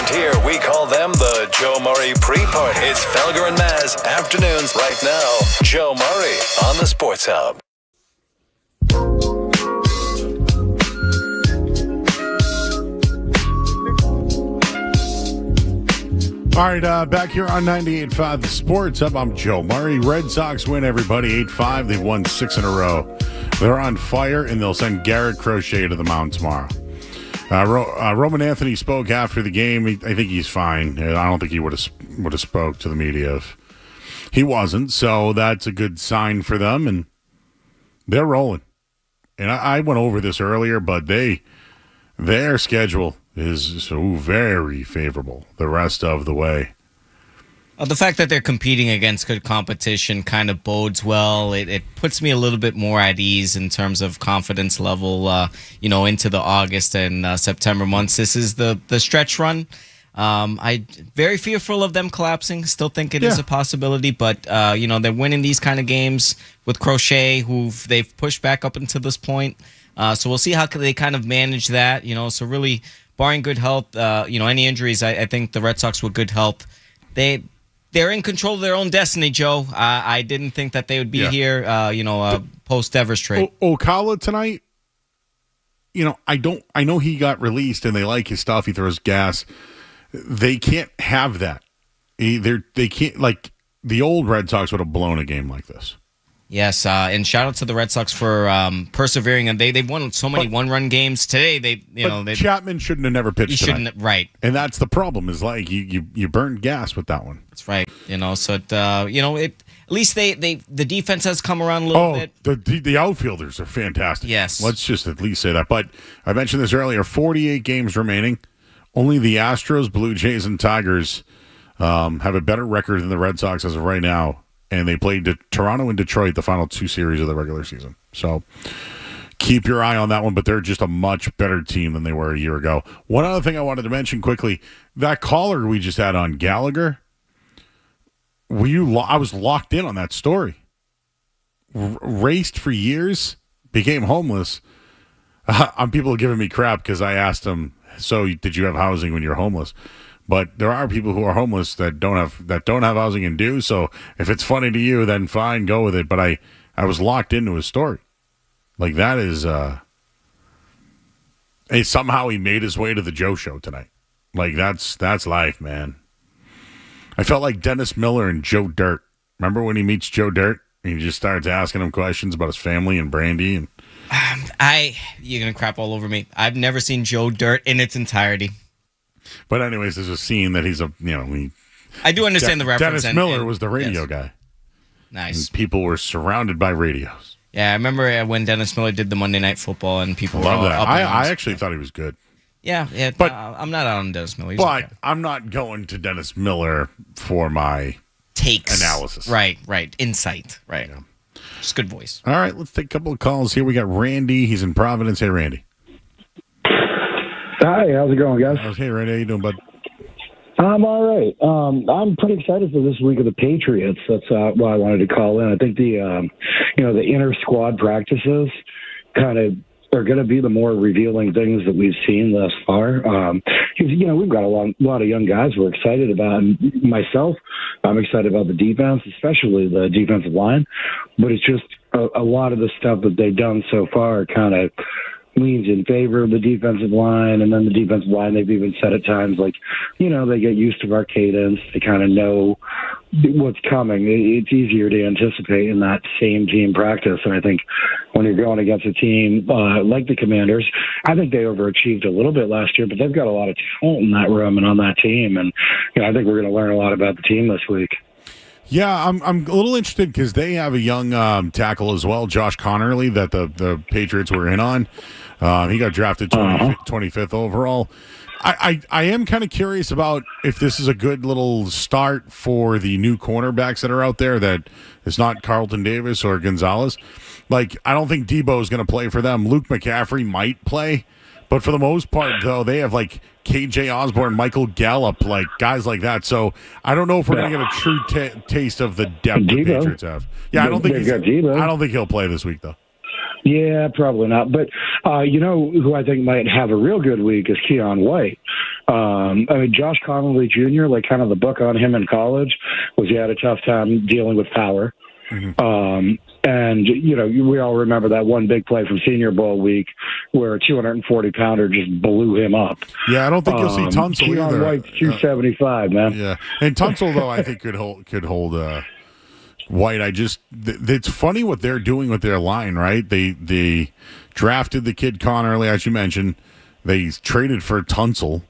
Around here, we call them the Joe Murray Pre-Party. It's Felger and Maz, afternoons right now. Joe Murray on the Sports Hub. All right, back here on 98.5 The Sports Hub. I'm Joe Murray. Red Sox win, everybody, 8-5. They've won 6 in a row. They're on fire, and they'll send Garrett Crochet to the mound tomorrow. Roman Anthony spoke after the game. I think he's fine. I don't think he would have spoke to the media if he wasn't. So that's a good sign for them, and they're rolling. And I went over this earlier, but their schedule is so very favorable the rest of the way. The fact that they're competing against good competition kind of bodes well. It puts me a little bit more at ease in terms of confidence level, into the August and September months. This is the stretch run. I'm very fearful of them collapsing. Still think it is a possibility, but they're winning these kind of games with Crochet, who they've pushed back up until this point. So we'll see how they kind of manage that. So really, barring good health, any injuries, I think the Red Sox with good health, they're in control of their own destiny, Joe. I didn't think that they would be here, post Devers trade. Ocala tonight, I know he got released and they like his stuff. He throws gas. They can't have that. They can't, like, the old Red Sox would have blown a game like this. Yes, and shout out to the Red Sox for persevering, and they've won so many one-run games today. Chapman shouldn't have never pitched tonight. Right, and that's the problem. Is like you burned gas with that one. That's right. So at least the defense has come around a little bit. The outfielders are fantastic. Yes, let's just at least say that. But I mentioned this earlier. 48 games remaining. Only the Astros, Blue Jays, and Tigers have a better record than the Red Sox as of right now. And they played Toronto and Detroit the final 2 series of the regular season. So keep your eye on that one, but they're just a much better team than they were a year ago. One other thing I wanted to mention quickly, that caller we just had on Gallagher, I was locked in on that story. Raced for years, became homeless. People are giving me crap because I asked him, so did you have housing when you're homeless? But there are people who are homeless that don't have housing and do. So if it's funny to you, then fine, go with it. But I was locked into his story. Like, that is somehow he made his way to the Joe Show tonight. Like, that's life, man. I felt like Dennis Miller and Joe Dirt. Remember when he meets Joe Dirt and he just starts asking him questions about his family and Brandy and you're gonna crap all over me. I've never seen Joe Dirt in its entirety. But anyways, there's a scene that he's I do understand the reference. Dennis Miller was the radio guy. Nice. And people were surrounded by radios. Yeah, I remember when Dennis Miller did the Monday Night Football and people were Love all that. up. I actually thought he was good. Yeah, but I'm not out on Dennis Miller. But I'm not going to Dennis Miller for my takes analysis. Right. Insight. Right. Yeah. Just good voice. All right, let's take a couple of calls here. We got Randy. He's in Providence. Hey, Randy. Hi, how's it going, guys? Hey, Randy, how you doing, bud? I'm all right. I'm pretty excited for this week of the Patriots. That's why I wanted to call in. I think the inter squad practices kind of are going to be the more revealing things that we've seen thus far. We've got a lot of young guys we're excited about. And myself, I'm excited about the defense, especially the defensive line. But it's just a lot of the stuff that they've done so far kind of leans in favor of the defensive line, and then the defensive line, they've even said at times, like, they get used to our cadence. They kind of know what's coming. It's easier to anticipate in that same team practice. And I think when you're going against a team like the Commanders, I think they overachieved a little bit last year, but they've got a lot of talent in that room and on that team. And I think we're going to learn a lot about the team this week. Yeah, I'm a little interested because they have a young tackle as well, Josh Connerly, that the Patriots were in on. He got drafted 25th overall. I am kind of curious about if this is a good little start for the new cornerbacks that are out there, that it's not Carlton Davis or Gonzalez. Like, I don't think Debo is going to play for them. Luke McCaffrey might play. But for the most part, though, they have, like, K.J. Osborne, Michael Gallup, like, guys like that. So I don't know if we're going to get a true taste of the depth the Patriots have. Yeah, I don't think he'll play this week, though. Yeah, probably not. But, who I think might have a real good week is Keon White. Josh Connolly Jr., like kind of the book on him in college was he had a tough time dealing with power. And, we all remember that one big play from Senior Bowl week where a 240-pounder just blew him up. Yeah, I don't think you'll see Tunsil Keon either. White's 275, man. Yeah, and Tunsil, though, I think could hold White. It's funny what they're doing with their line, right? They drafted the kid Connerly, as you mentioned. They traded for Tunsil.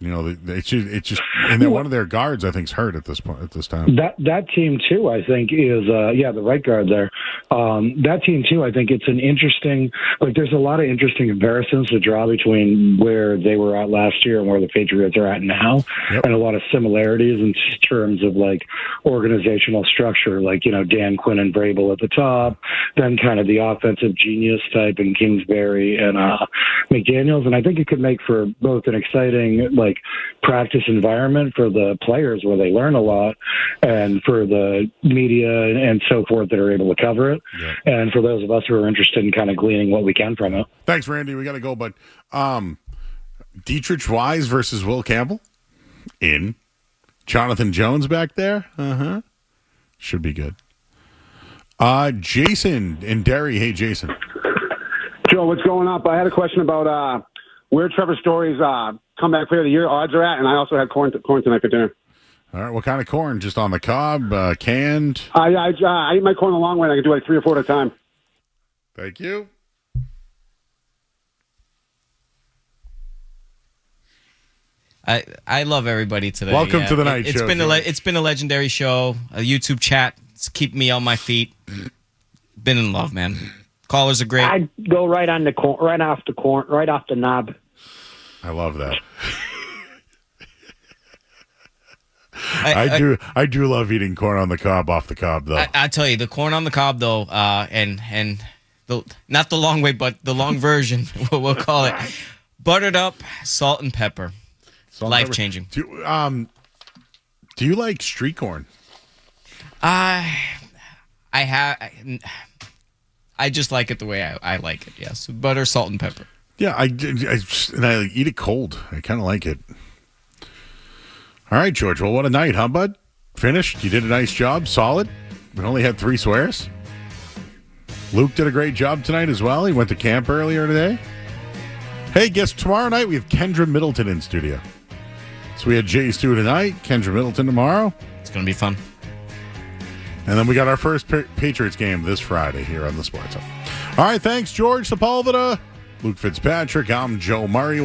It's just, and then one of their guards, I think, is hurt at this point. At this time, that team too, I think, is the right guard there. That team too, I think it's an interesting. Like, there's a lot of interesting comparisons to draw between where they were at last year and where the Patriots are at now, and a lot of similarities in terms of like organizational structure, like Dan Quinn and Vrabel at the top, then kind of the offensive genius type in Kingsbury and McDaniels, and I think it could make for both an exciting practice environment for the players where they learn a lot, and for the media and so forth that are able to cover it, and for those of us who are interested in kind of gleaning what we can from it. Thanks, Randy. We got to go, but Dietrich Wise versus Will Campbell in Jonathan Jones back there. Should be good. Jason in Derry. Hey, Jason. Joe, what's going up? I had a question about where Trevor Story's comeback player of the year odds are at, and I also had corn tonight for dinner. All right, what kind of corn? Just on the cob, canned? I eat my corn the long way, and I can do like 3 or 4 at a time. Thank you. I love everybody today. Welcome to the night show. It's been a legendary show. A YouTube chat. It's keeping me on my feet. Been in love, man. Callers are great. I'd go right on the corn, right off the knob. I love that. I do love eating corn on the cob off the cob, though. I tell you, the corn on the cob, though, and not the long way, but the long version, we'll call it, buttered up, salt and pepper, life changing. Do you like street corn? I just like it the way I like it. Yes, butter, salt, and pepper. Yeah, I eat it cold. I kind of like it. All right, George. Well, what a night, huh, bud? Finished. You did a nice job. Solid. We only had 3 swears. Luke did a great job tonight as well. He went to camp earlier today. Hey, guess tomorrow night we have Kendra Middleton in studio. So we had Jay Stu tonight, Kendra Middleton tomorrow. It's going to be fun. And then we got our first Patriots game this Friday here on the Sports Hub. All right, thanks, George Sepulveda, Luke Fitzpatrick. I'm Joe Murray. We'll